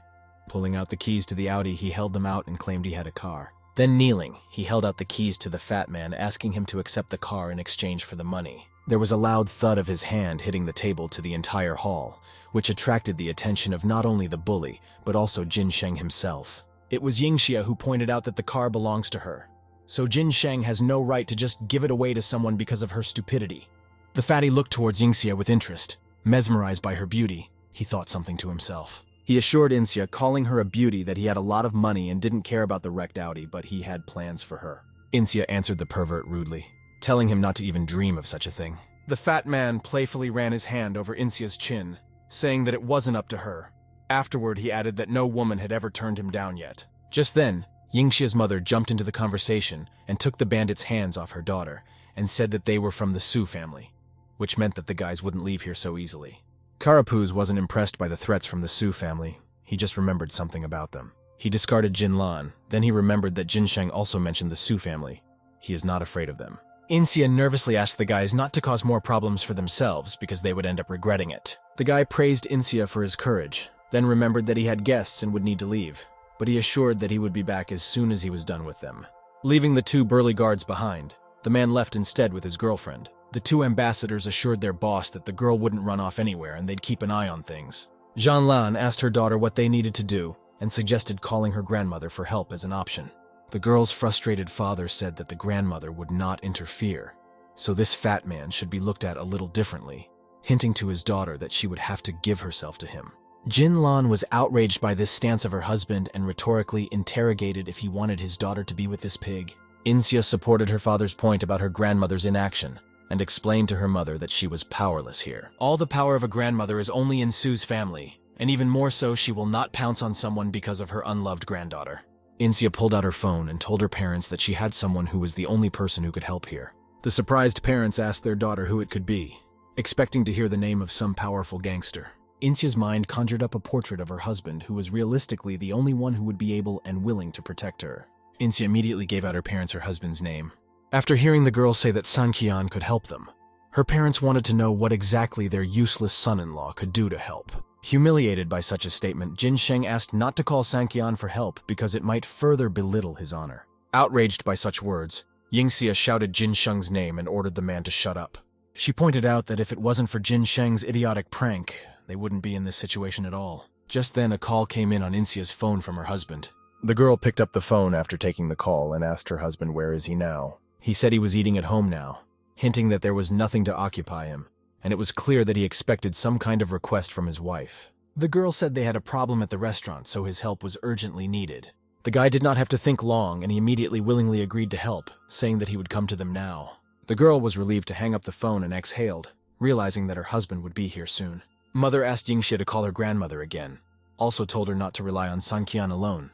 Pulling out the keys to the Audi, he held them out and claimed he had a car. Then kneeling, he held out the keys to the fat man, asking him to accept the car in exchange for the money. There was a loud thud of his hand hitting the table to the entire hall, which attracted the attention of not only the bully, but also Jin Sheng himself. It was Yingxia who pointed out that the car belongs to her, so Jin Sheng has no right to just give it away to someone because of her stupidity. The fatty looked towards Yingxia with interest. Mesmerized by her beauty, he thought something to himself. He assured Yingxia, calling her a beauty, that he had a lot of money and didn't care about the wrecked Audi, but he had plans for her. Yingxia answered the pervert rudely, telling him not to even dream of such a thing. The fat man playfully ran his hand over Yingxia's chin, saying that it wasn't up to her. Afterward, he added that no woman had ever turned him down yet. Just then, Yingxia's mother jumped into the conversation and took the bandits' hands off her daughter and said that they were from the Su family, which meant that the guys wouldn't leave here so easily. Carapuz wasn't impressed by the threats from the Su family. He just remembered something about them. He discarded Jin Lan, then he remembered that Jin Sheng also mentioned the Su family. He is not afraid of them. Insia nervously asked the guys not to cause more problems for themselves because they would end up regretting it. The guy praised Insia for his courage, then remembered that he had guests and would need to leave, but he assured that he would be back as soon as he was done with them. Leaving the 2 burly guards behind, the man left instead with his girlfriend. The 2 ambassadors assured their boss that the girl wouldn't run off anywhere and they'd keep an eye on things. Zhan Lan asked her daughter what they needed to do and suggested calling her grandmother for help as an option. The girl's frustrated father said that the grandmother would not interfere, so this fat man should be looked at a little differently, hinting to his daughter that she would have to give herself to him. Jin Lan was outraged by this stance of her husband and rhetorically interrogated if he wanted his daughter to be with this pig. Insia supported her father's point about her grandmother's inaction and explained to her mother that she was powerless here. All the power of a grandmother is only in Su's family, and even more so, she will not pounce on someone because of her unloved granddaughter. Insia pulled out her phone and told her parents that she had someone who was the only person who could help here. The surprised parents asked their daughter who it could be, expecting to hear the name of some powerful gangster. Insia's mind conjured up a portrait of her husband, who was realistically the only one who would be able and willing to protect her. Insia immediately gave out her parents her husband's name. After hearing the girl say that Sanqian could help them, her parents wanted to know what exactly their useless son-in-law could do to help. Humiliated by such a statement, Jin Sheng asked not to call Sanqian for help because it might further belittle his honor. Outraged by such words, Yingxia shouted Jin Sheng's name and ordered the man to shut up. She pointed out that if it wasn't for Jin Sheng's idiotic prank, they wouldn't be in this situation at all. Just then, a call came in on Insia's phone from her husband. The girl picked up the phone after taking the call and asked her husband where is he now. He said he was eating at home now, hinting that there was nothing to occupy him, and it was clear that he expected some kind of request from his wife. The girl said they had a problem at the restaurant, so his help was urgently needed. The guy did not have to think long, and he immediately willingly agreed to help, saying that he would come to them now. The girl was relieved to hang up the phone and exhaled, realizing that her husband would be here soon. Mother asked Yingxia to call her grandmother again, also told her not to rely on Sanqian alone.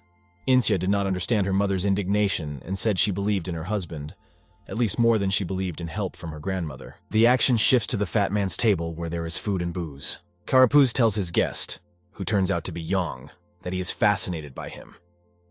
Insia did not understand her mother's indignation and said she believed in her husband, at least more than she believed in help from her grandmother. The action shifts to the fat man's table where there is food and booze. Carapuz tells his guest, who turns out to be Yang, that he is fascinated by him,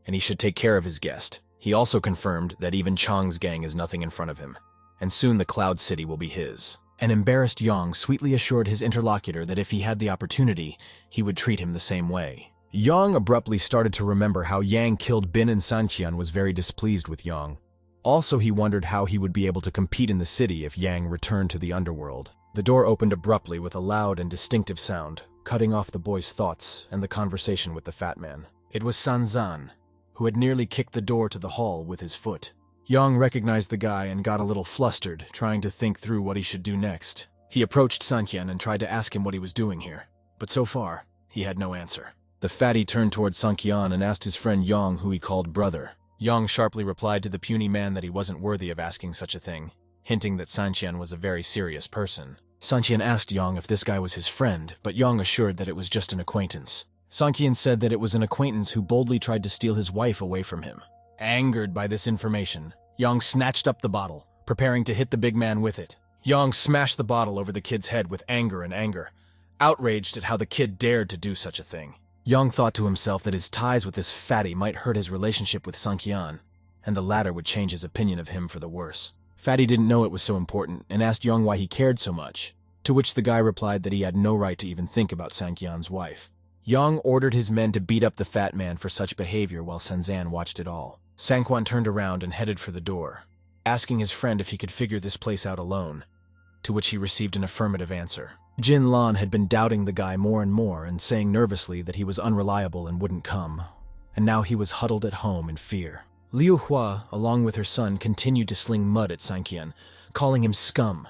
and he should take care of his guest. He also confirmed that even Chang's gang is nothing in front of him, and soon the Cloud City will be his. An embarrassed Yang sweetly assured his interlocutor that if he had the opportunity, he would treat him the same way. Yang abruptly started to remember how Yang killed Bin, and Sanqian was very displeased with Yang. Also, he wondered how he would be able to compete in the city if Yang returned to the underworld. The door opened abruptly with a loud and distinctive sound, cutting off the boy's thoughts and the conversation with the fat man. It was Sancan, who had nearly kicked the door to the hall with his foot. Yang recognized the guy and got a little flustered, trying to think through what he should do next. He approached Sanqian and tried to ask him what he was doing here, but so far, he had no answer. The fatty turned towards Sanqian and asked his friend Yang who he called brother. Yang sharply replied to the puny man that he wasn't worthy of asking such a thing, hinting that Sanqian was a very serious person. Sanqian asked Yang if this guy was his friend, but Yang assured that it was just an acquaintance. Sanqian said that it was an acquaintance who boldly tried to steal his wife away from him. Angered by this information, Yang snatched up the bottle, preparing to hit the big man with it. Yang smashed the bottle over the kid's head with anger, outraged at how the kid dared to do such a thing. Yang thought to himself that his ties with this fatty might hurt his relationship with Sanqian, and the latter would change his opinion of him for the worse. Fatty didn't know it was so important and asked Yang why he cared so much, to which the guy replied that he had no right to even think about Sanqian's wife. Yang ordered his men to beat up the fat man for such behavior while Sancan watched it all. Sanquan turned around and headed for the door, asking his friend if he could figure this place out alone, to which he received an affirmative answer. Jin Lan had been doubting the guy more and more and saying nervously that he was unreliable and wouldn't come, and now he was huddled at home in fear. Liu Hua, along with her son, continued to sling mud at Sanqian, calling him scum,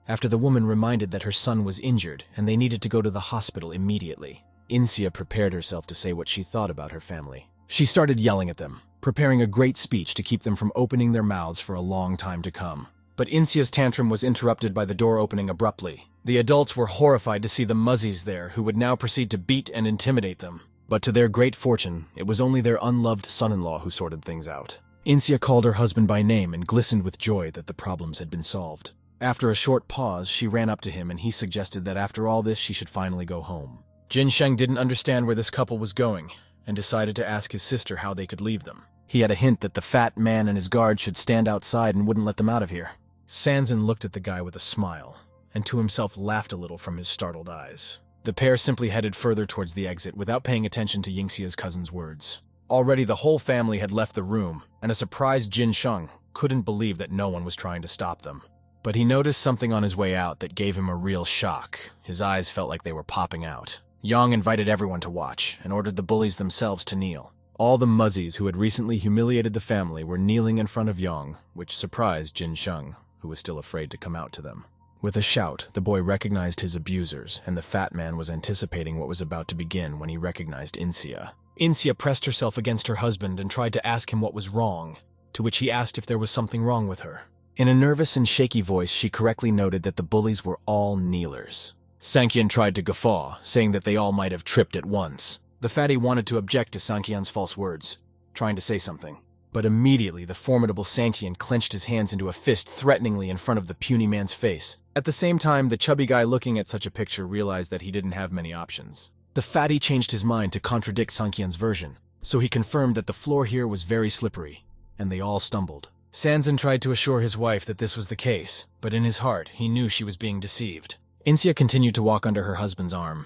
after the woman reminded that her son was injured and they needed to go to the hospital immediately. Insia prepared herself to say what she thought about her family. She started yelling at them, preparing a great speech to keep them from opening their mouths for a long time to come. But Insia's tantrum was interrupted by the door opening abruptly. The adults were horrified to see the muzzies there, who would now proceed to beat and intimidate them. But to their great fortune, it was only their unloved son-in-law who sorted things out. Insia called her husband by name and glistened with joy that the problems had been solved. After a short pause, she ran up to him and he suggested that after all this she should finally go home. Jin Sheng didn't understand where this couple was going, and decided to ask his sister how they could leave them. He had a hint that the fat man and his guard should stand outside and wouldn't let them out of here. Sanzan looked at the guy with a smile, and to himself laughed a little from his startled eyes. The pair simply headed further towards the exit without paying attention to Yingxia's cousin's words. Already the whole family had left the room, and a surprised Jin Sheng couldn't believe that no one was trying to stop them. But he noticed something on his way out that gave him a real shock. His eyes felt like they were popping out. Yang invited everyone to watch, and ordered the bullies themselves to kneel. All the muzzies who had recently humiliated the family were kneeling in front of Yang, which surprised Jin Sheng, who was still afraid to come out to them. With a shout, the boy recognized his abusers, and the fat man was anticipating what was about to begin when he recognized Insia. Insia pressed herself against her husband and tried to ask him what was wrong, to which he asked if there was something wrong with her. In a nervous and shaky voice, she correctly noted that the bullies were all kneelers. Sanqian tried to guffaw, saying that they all might have tripped at once. The fatty wanted to object to Sanqian's false words, trying to say something, But immediately the formidable Sanqian clenched his hands into a fist threateningly in front of the puny man's face. At the same time, the chubby guy looking at such a picture realized that he didn't have many options. The fatty changed his mind to contradict Sanqian's version, so he confirmed that the floor here was very slippery, and they all stumbled. Sancan tried to assure his wife that this was the case, but in his heart he knew she was being deceived. Insia continued to walk under her husband's arm,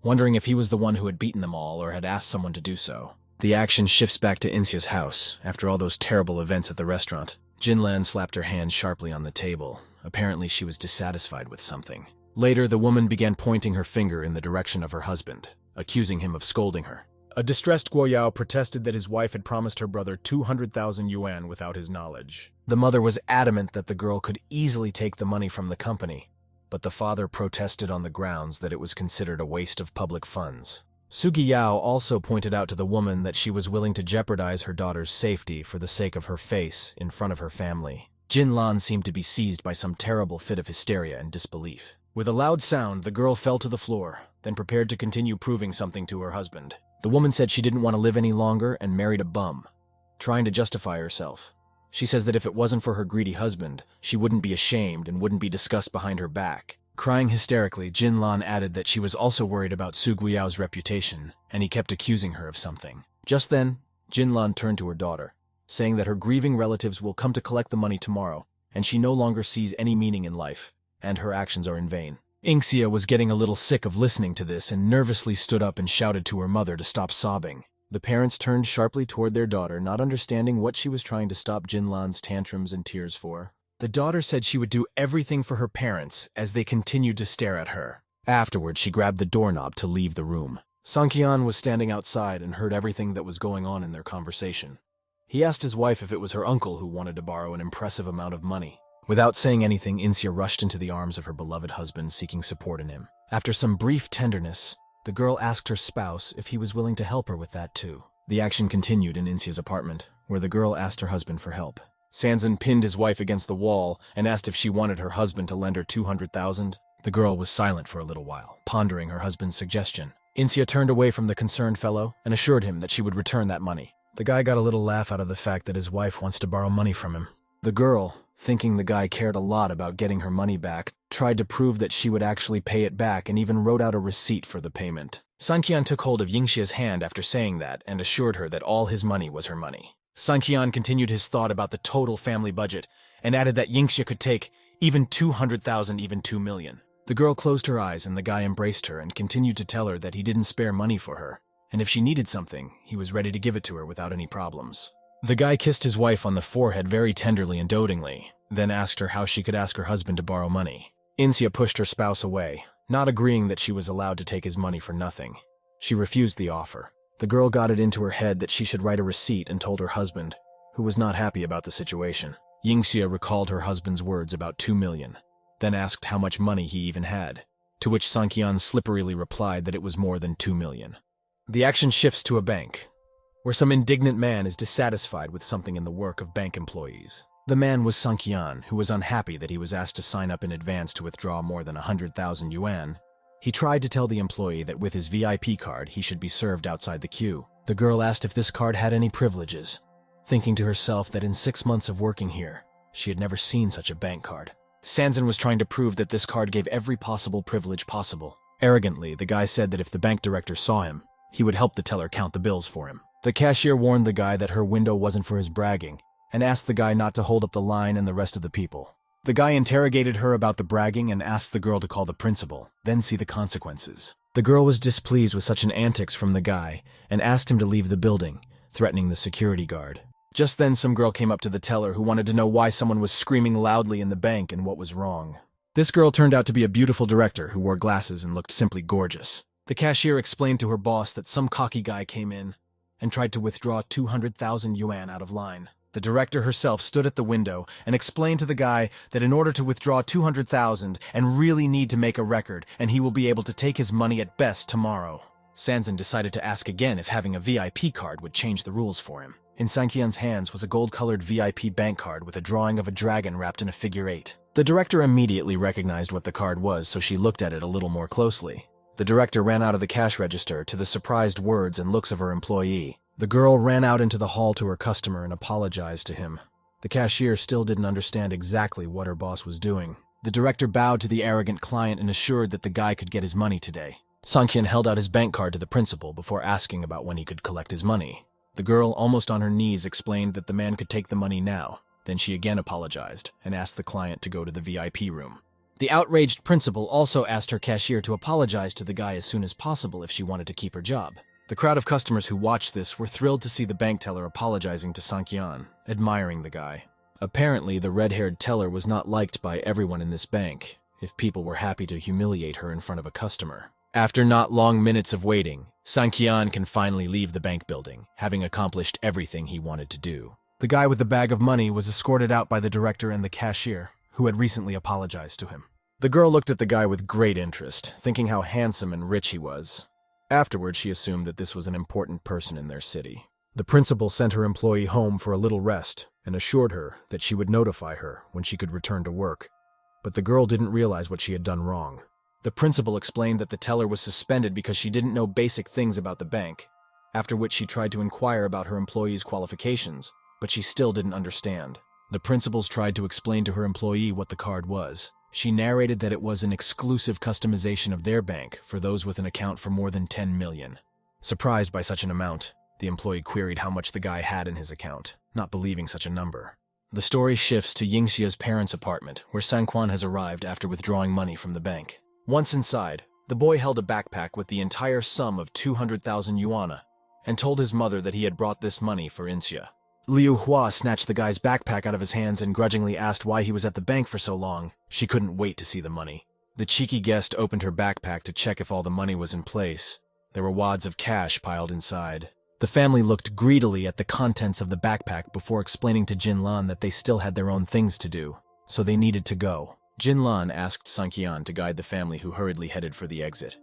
wondering if he was the one who had beaten them all or had asked someone to do so. The action shifts back to Insia's house, after all those terrible events at the restaurant. Jinlan slapped her hand sharply on the table. Apparently she was dissatisfied with something. Later, the woman began pointing her finger in the direction of her husband, accusing him of scolding her. A distressed Guo Yao protested that his wife had promised her brother 200,000 yuan without his knowledge. The mother was adamant that the girl could easily take the money from the company, but the father protested on the grounds that it was considered a waste of public funds. Sugi Yao also pointed out to the woman that she was willing to jeopardize her daughter's safety for the sake of her face in front of her family. Jin Lan seemed to be seized by some terrible fit of hysteria and disbelief. With a loud sound, the girl fell to the floor, then prepared to continue proving something to her husband. The woman said she didn't want to live any longer and married a bum, trying to justify herself. She says that if it wasn't for her greedy husband, she wouldn't be ashamed and wouldn't be discussed behind her back. Crying hysterically, Jin Lan added that she was also worried about Su Guiyao's reputation, and he kept accusing her of something. Just then, Jin Lan turned to her daughter, saying that her grieving relatives will come to collect the money tomorrow, and she no longer sees any meaning in life, and her actions are in vain. Inxia was getting a little sick of listening to this and nervously stood up and shouted to her mother to stop sobbing. The parents turned sharply toward their daughter, not understanding what she was trying to stop Jin Lan's tantrums and tears for. The daughter said she would do everything for her parents as they continued to stare at her. Afterward, she grabbed the doorknob to leave the room. Sanqian was standing outside and heard everything that was going on in their conversation. He asked his wife if it was her uncle who wanted to borrow an impressive amount of money. Without saying anything, Insia rushed into the arms of her beloved husband, seeking support in him. After some brief tenderness, the girl asked her spouse if he was willing to help her with that too. The action continued in Insia's apartment, where the girl asked her husband for help. Sancan pinned his wife against the wall and asked if she wanted her husband to lend her 200,000. The girl was silent for a little while, pondering her husband's suggestion. Insia turned away from the concerned fellow and assured him that she would return that money. The guy got a little laugh out of the fact that his wife wants to borrow money from him. The girl, thinking the guy cared a lot about getting her money back, tried to prove that she would actually pay it back and even wrote out a receipt for the payment. Sanqian took hold of Yingxia's hand after saying that and assured her that all his money was her money. Sanqian continued his thought about the total family budget and added that Yingxia could take even 200,000, even 2 million. The girl closed her eyes and the guy embraced her and continued to tell her that he didn't spare money for her, and if she needed something, he was ready to give it to her without any problems. The guy kissed his wife on the forehead very tenderly and dotingly, then asked her how she could ask her husband to borrow money. Insia pushed her spouse away, not agreeing that she was allowed to take his money for nothing. She refused the offer. The girl got it into her head that she should write a receipt and told her husband, who was not happy about the situation. Yingxia recalled her husband's words about 2 million, then asked how much money he even had, to which Sanqian slipperily replied that it was more than 2 million. The action shifts to a bank, where some indignant man is dissatisfied with something in the work of bank employees. The man was Sanqian, who was unhappy that he was asked to sign up in advance to withdraw more than 100,000 yuan. He tried to tell the employee that with his VIP card he should be served outside the queue. The girl asked if this card had any privileges, thinking to herself that in 6 months of working here, she had never seen such a bank card. Sancan was trying to prove that this card gave every possible privilege possible. Arrogantly, the guy said that if the bank director saw him, he would help the teller count the bills for him. The cashier warned the guy that her window wasn't for his bragging, and asked the guy not to hold up the line and the rest of the people. The guy interrogated her about the bragging and asked the girl to call the principal, then see the consequences. The girl was displeased with such an antics from the guy and asked him to leave the building, threatening the security guard. Just then some girl came up to the teller who wanted to know why someone was screaming loudly in the bank and what was wrong. This girl turned out to be a beautiful director who wore glasses and looked simply gorgeous. The cashier explained to her boss that some cocky guy came in and tried to withdraw 200,000 yuan out of line. The director herself stood at the window and explained to the guy that in order to withdraw 200,000 and really need to make a record, and he will be able to take his money at best tomorrow. Sancan decided to ask again if having a VIP card would change the rules for him. In Sanqian's hands was a gold-colored VIP bank card with a drawing of a dragon wrapped in a figure 8. The director immediately recognized what the card was, so she looked at it a little more closely. The director ran out of the cash register to the surprised words and looks of her employee. The girl ran out into the hall to her customer and apologized to him. The cashier still didn't understand exactly what her boss was doing. The director bowed to the arrogant client and assured that the guy could get his money today. Sanqian held out his bank card to the principal before asking about when he could collect his money. The girl, almost on her knees, explained that the man could take the money now. Then she again apologized and asked the client to go to the VIP room. The outraged principal also asked her cashier to apologize to the guy as soon as possible if she wanted to keep her job. The crowd of customers who watched this were thrilled to see the bank teller apologizing to Sanqian, admiring the guy. Apparently, the red-haired teller was not liked by everyone in this bank, if people were happy to humiliate her in front of a customer. After not long minutes of waiting, Sanqian can finally leave the bank building, having accomplished everything he wanted to do. The guy with the bag of money was escorted out by the director and the cashier, who had recently apologized to him. The girl looked at the guy with great interest, thinking how handsome and rich he was. Afterward, she assumed that this was an important person in their city. The principal sent her employee home for a little rest and assured her that she would notify her when she could return to work. But the girl didn't realize what she had done wrong. The principal explained that the teller was suspended because she didn't know basic things about the bank, after which she tried to inquire about her employee's qualifications, but she still didn't understand. The principals tried to explain to her employee what the card was. She narrated that it was an exclusive customization of their bank for those with an account for more than 10 million. Surprised by such an amount, the employee queried how much the guy had in his account, not believing such a number. The story shifts to Yingxia's parents' apartment, where Sanquan has arrived after withdrawing money from the bank. Once inside, the boy held a backpack with the entire sum of 200,000 yuan and told his mother that he had brought this money for Inxia. Liu Hua snatched the guy's backpack out of his hands and grudgingly asked why he was at the bank for so long. She couldn't wait to see the money. The cheeky guest opened her backpack to check if all the money was in place. There were wads of cash piled inside. The family looked greedily at the contents of the backpack before explaining to Jinlan that they still had their own things to do, so they needed to go. Jinlan asked Sanqian to guide the family, who hurriedly headed for the exit.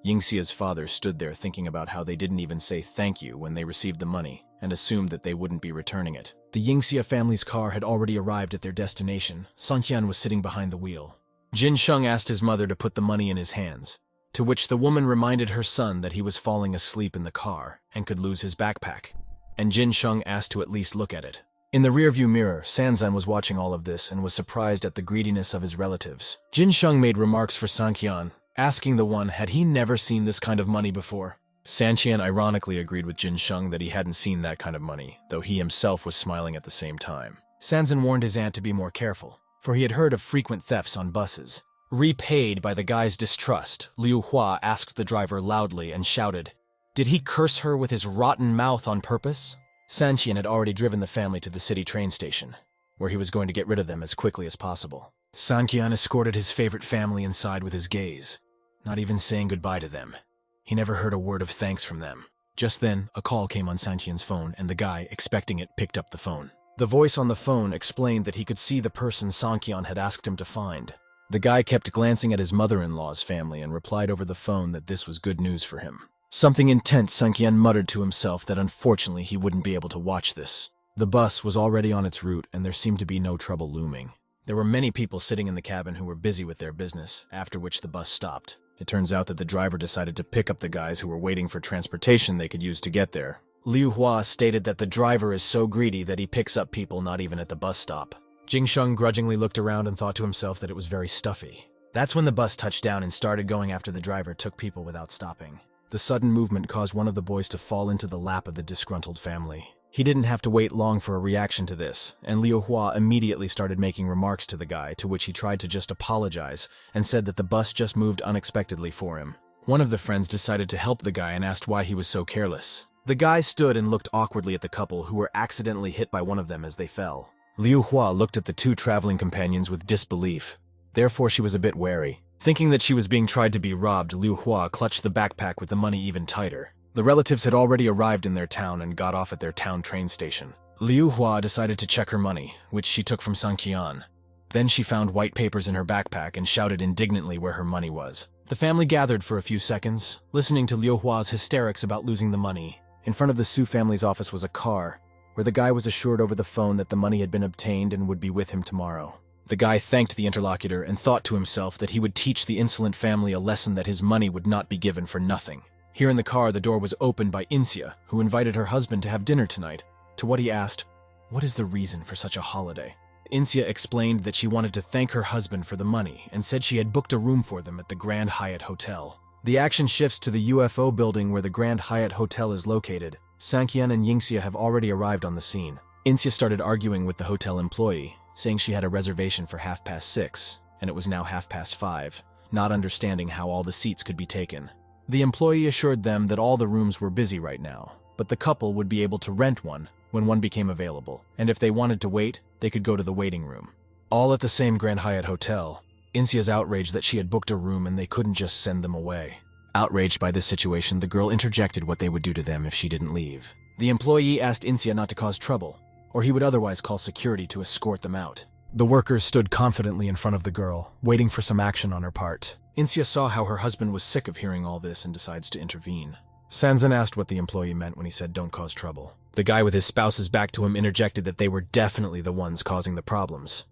Yingxia's father stood there thinking about how they didn't even say thank you when they received the money, and assumed that they wouldn't be returning it. The Yingxia family's car had already arrived at their destination. Sanqian was sitting behind the wheel. Jin Sheng asked his mother to put the money in his hands, to which the woman reminded her son that he was falling asleep in the car and could lose his backpack, and Jin Sheng asked to at least look at it. In the rearview mirror, Sancan was watching all of this and was surprised at the greediness of his relatives. Jin Sheng made remarks for Sanqian, asking the one had he never seen this kind of money before. Sanqian ironically agreed with Jin Sheng that he hadn't seen that kind of money, though he himself was smiling at the same time. Sancan warned his aunt to be more careful, for he had heard of frequent thefts on buses. Repaid by the guy's distrust, Liu Hua asked the driver loudly and shouted, "Did he curse her with his rotten mouth on purpose?" Sanqian had already driven the family to the city train station, where he was going to get rid of them as quickly as possible. Sanqian escorted his favorite family inside with his gaze, not even saying goodbye to them. He never heard a word of thanks from them. Just then, a call came on Sanqian's phone, and the guy, expecting it, picked up the phone. The voice on the phone explained that he could see the person Sanqian had asked him to find. The guy kept glancing at his mother-in-law's family and replied over the phone that this was good news for him. Something intense, Sanqian muttered to himself that unfortunately he wouldn't be able to watch this. The bus was already on its route, and there seemed to be no trouble looming. There were many people sitting in the cabin who were busy with their business, after which the bus stopped. It turns out that the driver decided to pick up the guys who were waiting for transportation they could use to get there. Liu Hua stated that the driver is so greedy that he picks up people not even at the bus stop. Jing Sheng grudgingly looked around and thought to himself that it was very stuffy. That's when the bus touched down and started going after the driver took people without stopping. The sudden movement caused one of the boys to fall into the lap of the disgruntled family. He didn't have to wait long for a reaction to this, and Liu Hua immediately started making remarks to the guy, to which he tried to just apologize and said that the bus just moved unexpectedly for him. One of the friends decided to help the guy and asked why he was so careless. The guy stood and looked awkwardly at the couple who were accidentally hit by one of them as they fell. Liu Hua looked at the two traveling companions with disbelief. Therefore, she was a bit wary. Thinking that she was being tried to be robbed, Liu Hua clutched the backpack with the money even tighter. The relatives had already arrived in their town and got off at their town train station. Liu Hua decided to check her money, which she took from Sanqian. Then she found white papers in her backpack and shouted indignantly where her money was. The family gathered for a few seconds, listening to Liu Hua's hysterics about losing the money. In front of the Su family's office was a car, where the guy was assured over the phone that the money had been obtained and would be with him tomorrow. The guy thanked the interlocutor and thought to himself that he would teach the insolent family a lesson that his money would not be given for nothing. Here in the car, the door was opened by Insia, who invited her husband to have dinner tonight. To what he asked, "What is the reason for such a holiday?" Insia explained that she wanted to thank her husband for the money and said she had booked a room for them at the Grand Hyatt Hotel. The action shifts to the UFO building where the Grand Hyatt Hotel is located. Sanqian and Yingxia have already arrived on the scene. Insia started arguing with the hotel employee, saying she had a reservation for 6:30, and it was now 5:30, not understanding how all the seats could be taken. The employee assured them that all the rooms were busy right now, but the couple would be able to rent one when one became available, and if they wanted to wait, they could go to the waiting room. All at the same Grand Hyatt Hotel, Insia's outraged that she had booked a room and they couldn't just send them away. Outraged by this situation, the girl interjected what they would do to them if she didn't leave. The employee asked Insia not to cause trouble, or he would otherwise call security to escort them out. The workers stood confidently in front of the girl, waiting for some action on her part. Insia saw how her husband was sick of hearing all this and decides to intervene. Sancan asked what the employee meant when he said don't cause trouble. The guy with his spouse's back to him interjected that they were definitely the ones causing the problems,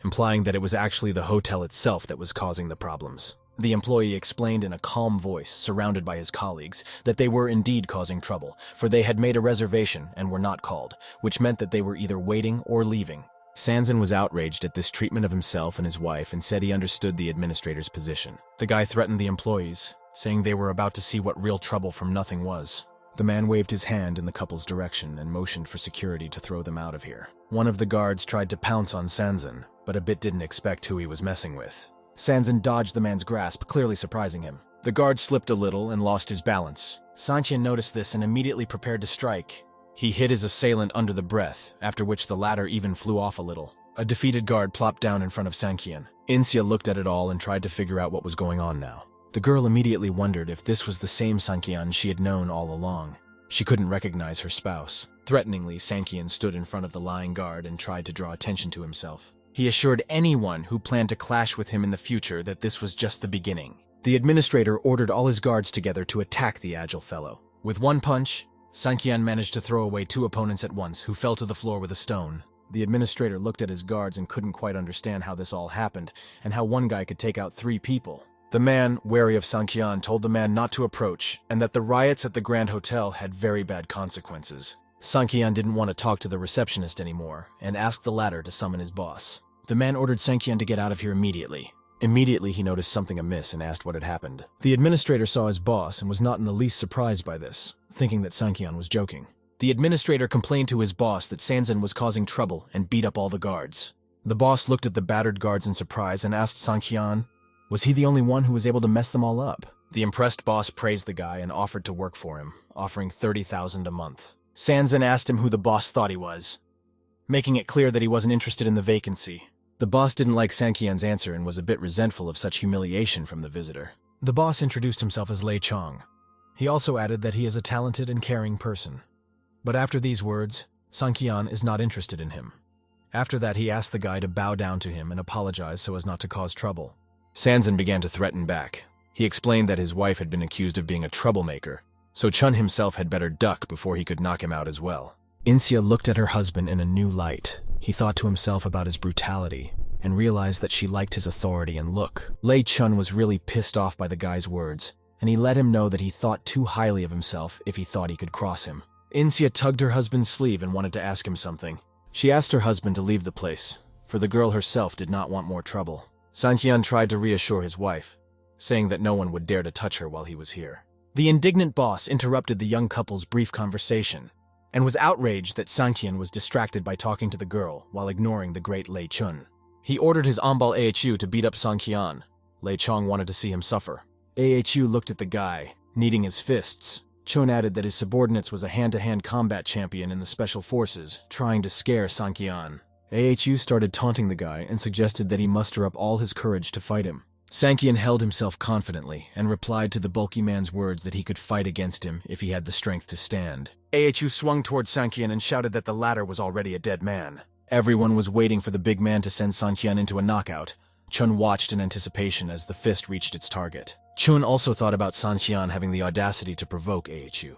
implying that it was actually the hotel itself that was causing the problems. The employee explained in a calm voice, surrounded by his colleagues, that they were indeed causing trouble, for they had made a reservation and were not called, which meant that they were either waiting or leaving. Sancan was outraged at this treatment of himself and his wife and said he understood the administrator's position. The guy threatened the employees, saying they were about to see what real trouble from nothing was. The man waved his hand in the couple's direction and motioned for security to throw them out of here. One of the guards tried to pounce on Sancan, but a bit didn't expect who he was messing with. Sancan dodged the man's grasp, clearly surprising him. The guard slipped a little and lost his balance. Sanqian noticed this and immediately prepared to strike. He hit his assailant under the breath, after which the latter even flew off a little. A defeated guard plopped down in front of Sanqian. Insia looked at it all and tried to figure out what was going on now. The girl immediately wondered if this was the same Sanqian she had known all along. She couldn't recognize her spouse. Threateningly, Sanqian stood in front of the lying guard and tried to draw attention to himself. He assured anyone who planned to clash with him in the future that this was just the beginning. The administrator ordered all his guards together to attack the agile fellow. With one punch, Sanqian managed to throw away two opponents at once, who fell to the floor with a stone. The administrator looked at his guards and couldn't quite understand how this all happened, and how one guy could take out 3 people. The man, wary of Sanqian, told the man not to approach, and that the riots at the Grand Hotel had very bad consequences. Sanqian didn't want to talk to the receptionist anymore, and asked the latter to summon his boss. The man ordered Sanqian to get out of here immediately. Immediately, he noticed something amiss and asked what had happened. The administrator saw his boss and was not in the least surprised by this, thinking that Sanqian was joking. The administrator complained to his boss that Sancan was causing trouble and beat up all the guards. The boss looked at the battered guards in surprise and asked Sanqian, was he the only one who was able to mess them all up? The impressed boss praised the guy and offered to work for him, offering 30,000 a month. Sancan asked him who the boss thought he was, making it clear that he wasn't interested in the vacancy. The boss didn't like Sanqian's answer and was a bit resentful of such humiliation from the visitor. The boss introduced himself as Lei Chong. He also added that he is a talented and caring person. But after these words, Sanqian is not interested in him. After that, he asked the guy to bow down to him and apologize so as not to cause trouble. Sancan began to threaten back. He explained that his wife had been accused of being a troublemaker, so Chun himself had better duck before he could knock him out as well. Insia looked at her husband in a new light. He thought to himself about his brutality and realized that she liked his authority and look. Lei Chun was really pissed off by the guy's words, and he let him know that he thought too highly of himself if he thought he could cross him. Insia tugged her husband's sleeve and wanted to ask him something. She asked her husband to leave the place, for the girl herself did not want more trouble. Sanqian tried to reassure his wife, saying that no one would dare to touch her while he was here. The indignant boss interrupted the young couple's brief conversation, and was outraged that Sanqian was distracted by talking to the girl while ignoring the great Lei Chun. He ordered his Ambal AHU to beat up Sanqian. Lei Chong wanted to see him suffer. AHU looked at the guy, kneading his fists. Chun added that his subordinates was a hand-to-hand combat champion in the special forces, trying to scare Sanqian. AHU started taunting the guy and suggested that he muster up all his courage to fight him. Sanqian held himself confidently and replied to the bulky man's words that he could fight against him if he had the strength to stand. AHU swung toward Sanqian and shouted that the latter was already a dead man. Everyone was waiting for the big man to send Sanqian into a knockout. Chun watched in anticipation as the fist reached its target. Chun also thought about Sanqian having the audacity to provoke AHU.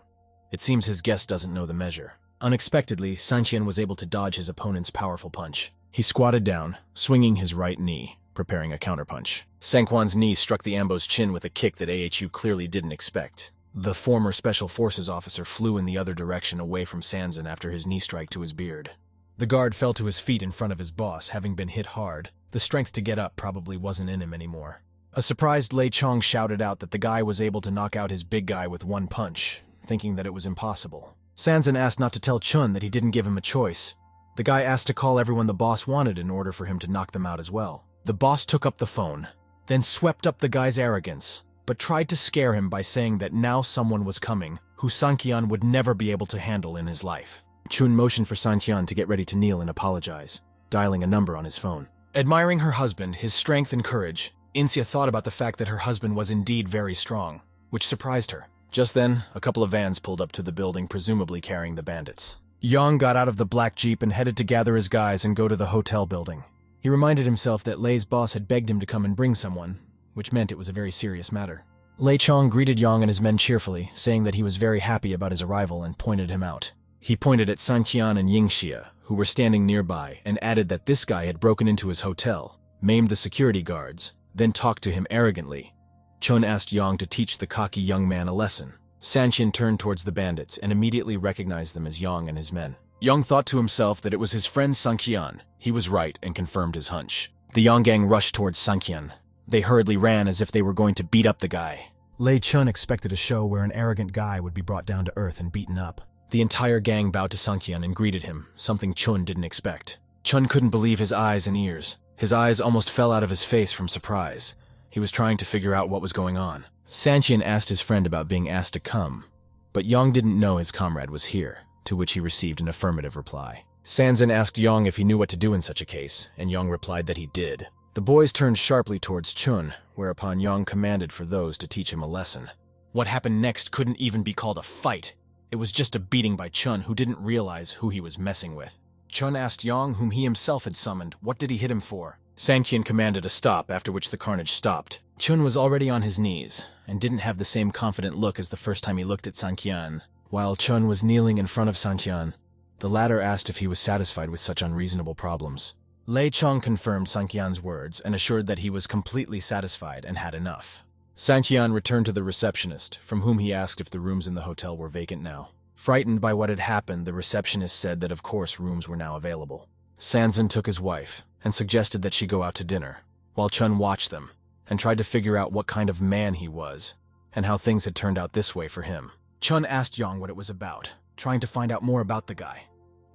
It seems his guest doesn't know the measure. Unexpectedly, Sanqian was able to dodge his opponent's powerful punch. He squatted down, swinging his right knee, preparing a counterpunch. Sanquan's knee struck the Ambo's chin with a kick that AHU clearly didn't expect. The former Special Forces officer flew in the other direction away from Sancan after his knee strike to his beard. The guard fell to his feet in front of his boss, having been hit hard. The strength to get up probably wasn't in him anymore. A surprised Lei Chong shouted out that the guy was able to knock out his big guy with one punch, thinking that it was impossible. Sancan asked not to tell Chun that he didn't give him a choice. The guy asked to call everyone the boss wanted in order for him to knock them out as well. The boss took up the phone, then swept up the guy's arrogance, but tried to scare him by saying that now someone was coming who Sanqian would never be able to handle in his life. Chun motioned for Sanqian to get ready to kneel and apologize, dialing a number on his phone. Admiring her husband, his strength and courage, Insia thought about the fact that her husband was indeed very strong, which surprised her. Just then, a couple of vans pulled up to the building, presumably carrying the bandits. Yang got out of the black jeep and headed to gather his guys and go to the hotel building. He reminded himself that Lei's boss had begged him to come and bring someone, which meant it was a very serious matter. Lei Chong greeted Yang and his men cheerfully, saying that he was very happy about his arrival and pointed him out. He pointed at Sanqian and Yingxia, who were standing nearby, and added that this guy had broken into his hotel, maimed the security guards, then talked to him arrogantly. Chun asked Yang to teach the cocky young man a lesson. Sancan turned towards the bandits and immediately recognized them as Yang and his men. Yang thought to himself that it was his friend Sanqian. He was right and confirmed his hunch. The Yang gang rushed towards Sanqian. They hurriedly ran as if they were going to beat up the guy. Lei Chun expected a show where an arrogant guy would be brought down to earth and beaten up. The entire gang bowed to Sanqian and greeted him, something Chun didn't expect. Chun couldn't believe his eyes and ears. His eyes almost fell out of his face from surprise. He was trying to figure out what was going on. Sanqian asked his friend about being asked to come, but Yang didn't know his comrade was here, to which he received an affirmative reply. Sancan asked Yang if he knew what to do in such a case, and Yang replied that he did. The boys turned sharply towards Chun, whereupon Yang commanded for those to teach him a lesson. What happened next couldn't even be called a fight. It was just a beating by Chun, who didn't realize who he was messing with. Chun asked Yang, whom he himself had summoned, what did he hit him for. Sanqian commanded a stop, after which the carnage stopped. Chun was already on his knees, and didn't have the same confident look as the first time he looked at Sanqian. While Chun was kneeling in front of Sanqian, the latter asked if he was satisfied with such unreasonable problems. Lei Chong confirmed Sanqian's words and assured that he was completely satisfied and had enough. Sanqian returned to the receptionist, from whom he asked if the rooms in the hotel were vacant now. Frightened by what had happened, the receptionist said that of course rooms were now available. Sancan took his wife and suggested that she go out to dinner, while Chun watched them and tried to figure out what kind of man he was and how things had turned out this way for him. Chun asked Yang what it was about, trying to find out more about the guy,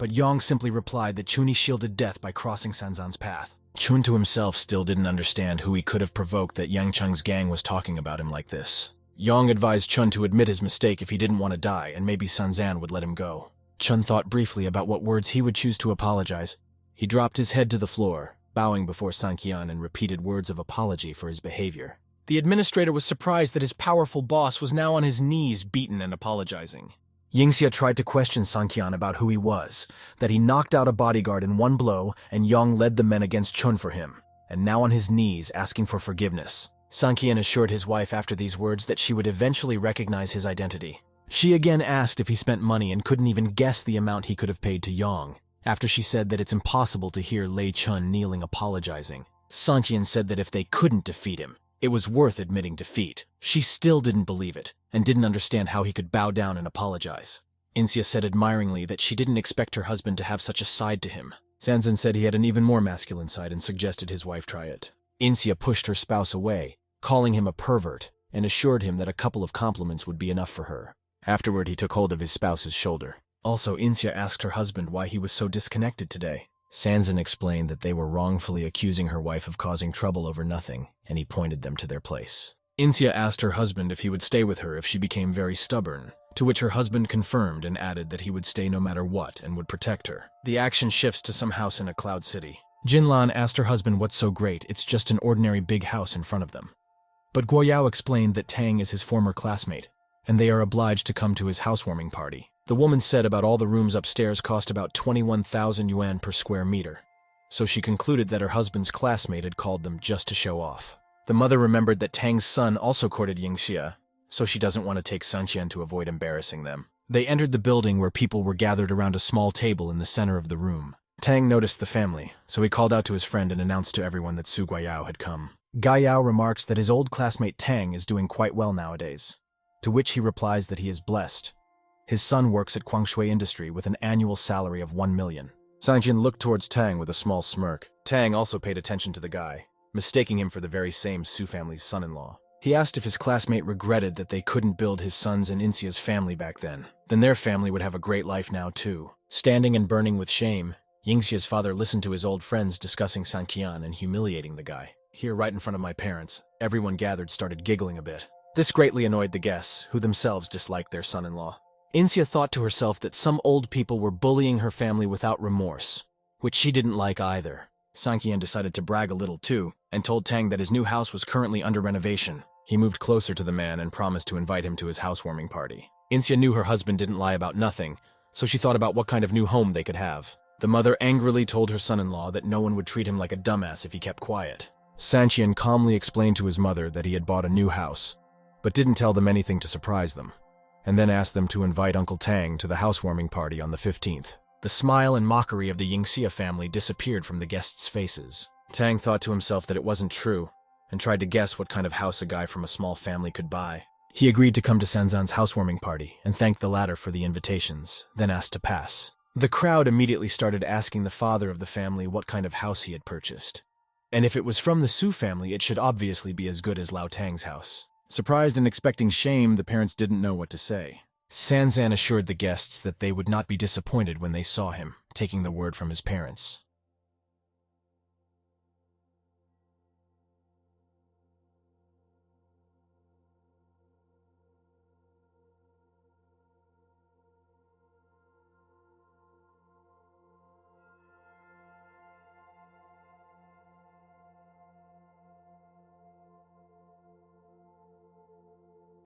but Yang simply replied that Chuni shielded death by crossing Sanzan's path. Chun to himself still didn't understand who he could have provoked that Yang Cheng's gang was talking about him like this. Yang advised Chun to admit his mistake if he didn't want to die, and maybe Sanzan would let him go. Chun thought briefly about what words he would choose to apologize. He dropped his head to the floor, bowing before Sanqian, and repeated words of apology for his behavior. The administrator was surprised that his powerful boss was now on his knees, beaten and apologizing. Yingxia tried to question Sanqian about who he was, that he knocked out a bodyguard in one blow, and Yang led the men against Chun for him, and now on his knees asking for forgiveness. Sanqian assured his wife after these words that she would eventually recognize his identity. She again asked if he spent money and couldn't even guess the amount he could have paid to Yang, after she said that it's impossible to hear Lei Chun kneeling apologizing. Sanqian said that if they couldn't defeat him, it was worth admitting defeat. She still didn't believe it, and didn't understand how he could bow down and apologize. Insia said admiringly that she didn't expect her husband to have such a side to him. Sancan said he had an even more masculine side and suggested his wife try it. Insia pushed her spouse away, calling him a pervert, and assured him that a couple of compliments would be enough for her. Afterward, he took hold of his spouse's shoulder. Also, Insia asked her husband why he was so disconnected today. Sancan explained that they were wrongfully accusing her wife of causing trouble over nothing, and he pointed them to their place. Insia asked her husband if he would stay with her if she became very stubborn, to which her husband confirmed and added that he would stay no matter what and would protect her. The action shifts to some house in a cloud city. Jinlan asked her husband what's so great, it's just an ordinary big house in front of them. But Guoyao explained that Tang is his former classmate, and they are obliged to come to his housewarming party. The woman said about all the rooms upstairs cost about 21,000 yuan per square meter, so she concluded that her husband's classmate had called them just to show off. The mother remembered that Tang's son also courted Yingxia, so she doesn't want to take Sanqian to avoid embarrassing them. They entered the building where people were gathered around a small table in the center of the room. Tang noticed the family, so he called out to his friend and announced to everyone that Su Guayao had come. Guayao remarks that his old classmate Tang is doing quite well nowadays. to which he replies that he is blessed. His son works at Guangshui Industry with an annual salary of 1 million. Sancan looked towards Tang with a small smirk. Tang also paid attention to the guy, mistaking him for the very same Su family's son-in-law. He asked if his classmate regretted that they couldn't build his son's and Inxia's family back then. Then their family would have a great life now too. Standing and burning with shame, Yingxia's father listened to his old friends discussing Sanqian and humiliating the guy. Here, right in front of my parents, everyone gathered started giggling a bit. This greatly annoyed the guests, who themselves disliked their son-in-law. Inxia thought to herself that some old people were bullying her family without remorse, which she didn't like either. Sanqian decided to brag a little too, and told Tang that his new house was currently under renovation. He moved closer to the man and promised to invite him to his housewarming party. Inxia knew her husband didn't lie about nothing, so she thought about what kind of new home they could have. The mother angrily told her son-in-law that no one would treat him like a dumbass if he kept quiet. Sanqian calmly explained to his mother that he had bought a new house, but didn't tell them anything to surprise them, and then asked them to invite Uncle Tang to the housewarming party on the 15th. The smile and mockery of the Yingxia family disappeared from the guests' faces. Tang thought to himself that it wasn't true, and tried to guess what kind of house a guy from a small family could buy. He agreed to come to Sanzan's housewarming party and thanked the latter for the invitations, then asked to pass. The crowd immediately started asking the father of the family what kind of house he had purchased. And if it was from the Su family, it should obviously be as good as Lao Tang's house. Surprised and expecting shame, the parents didn't know what to say. Sanzan assured the guests that they would not be disappointed when they saw him, taking the word from his parents.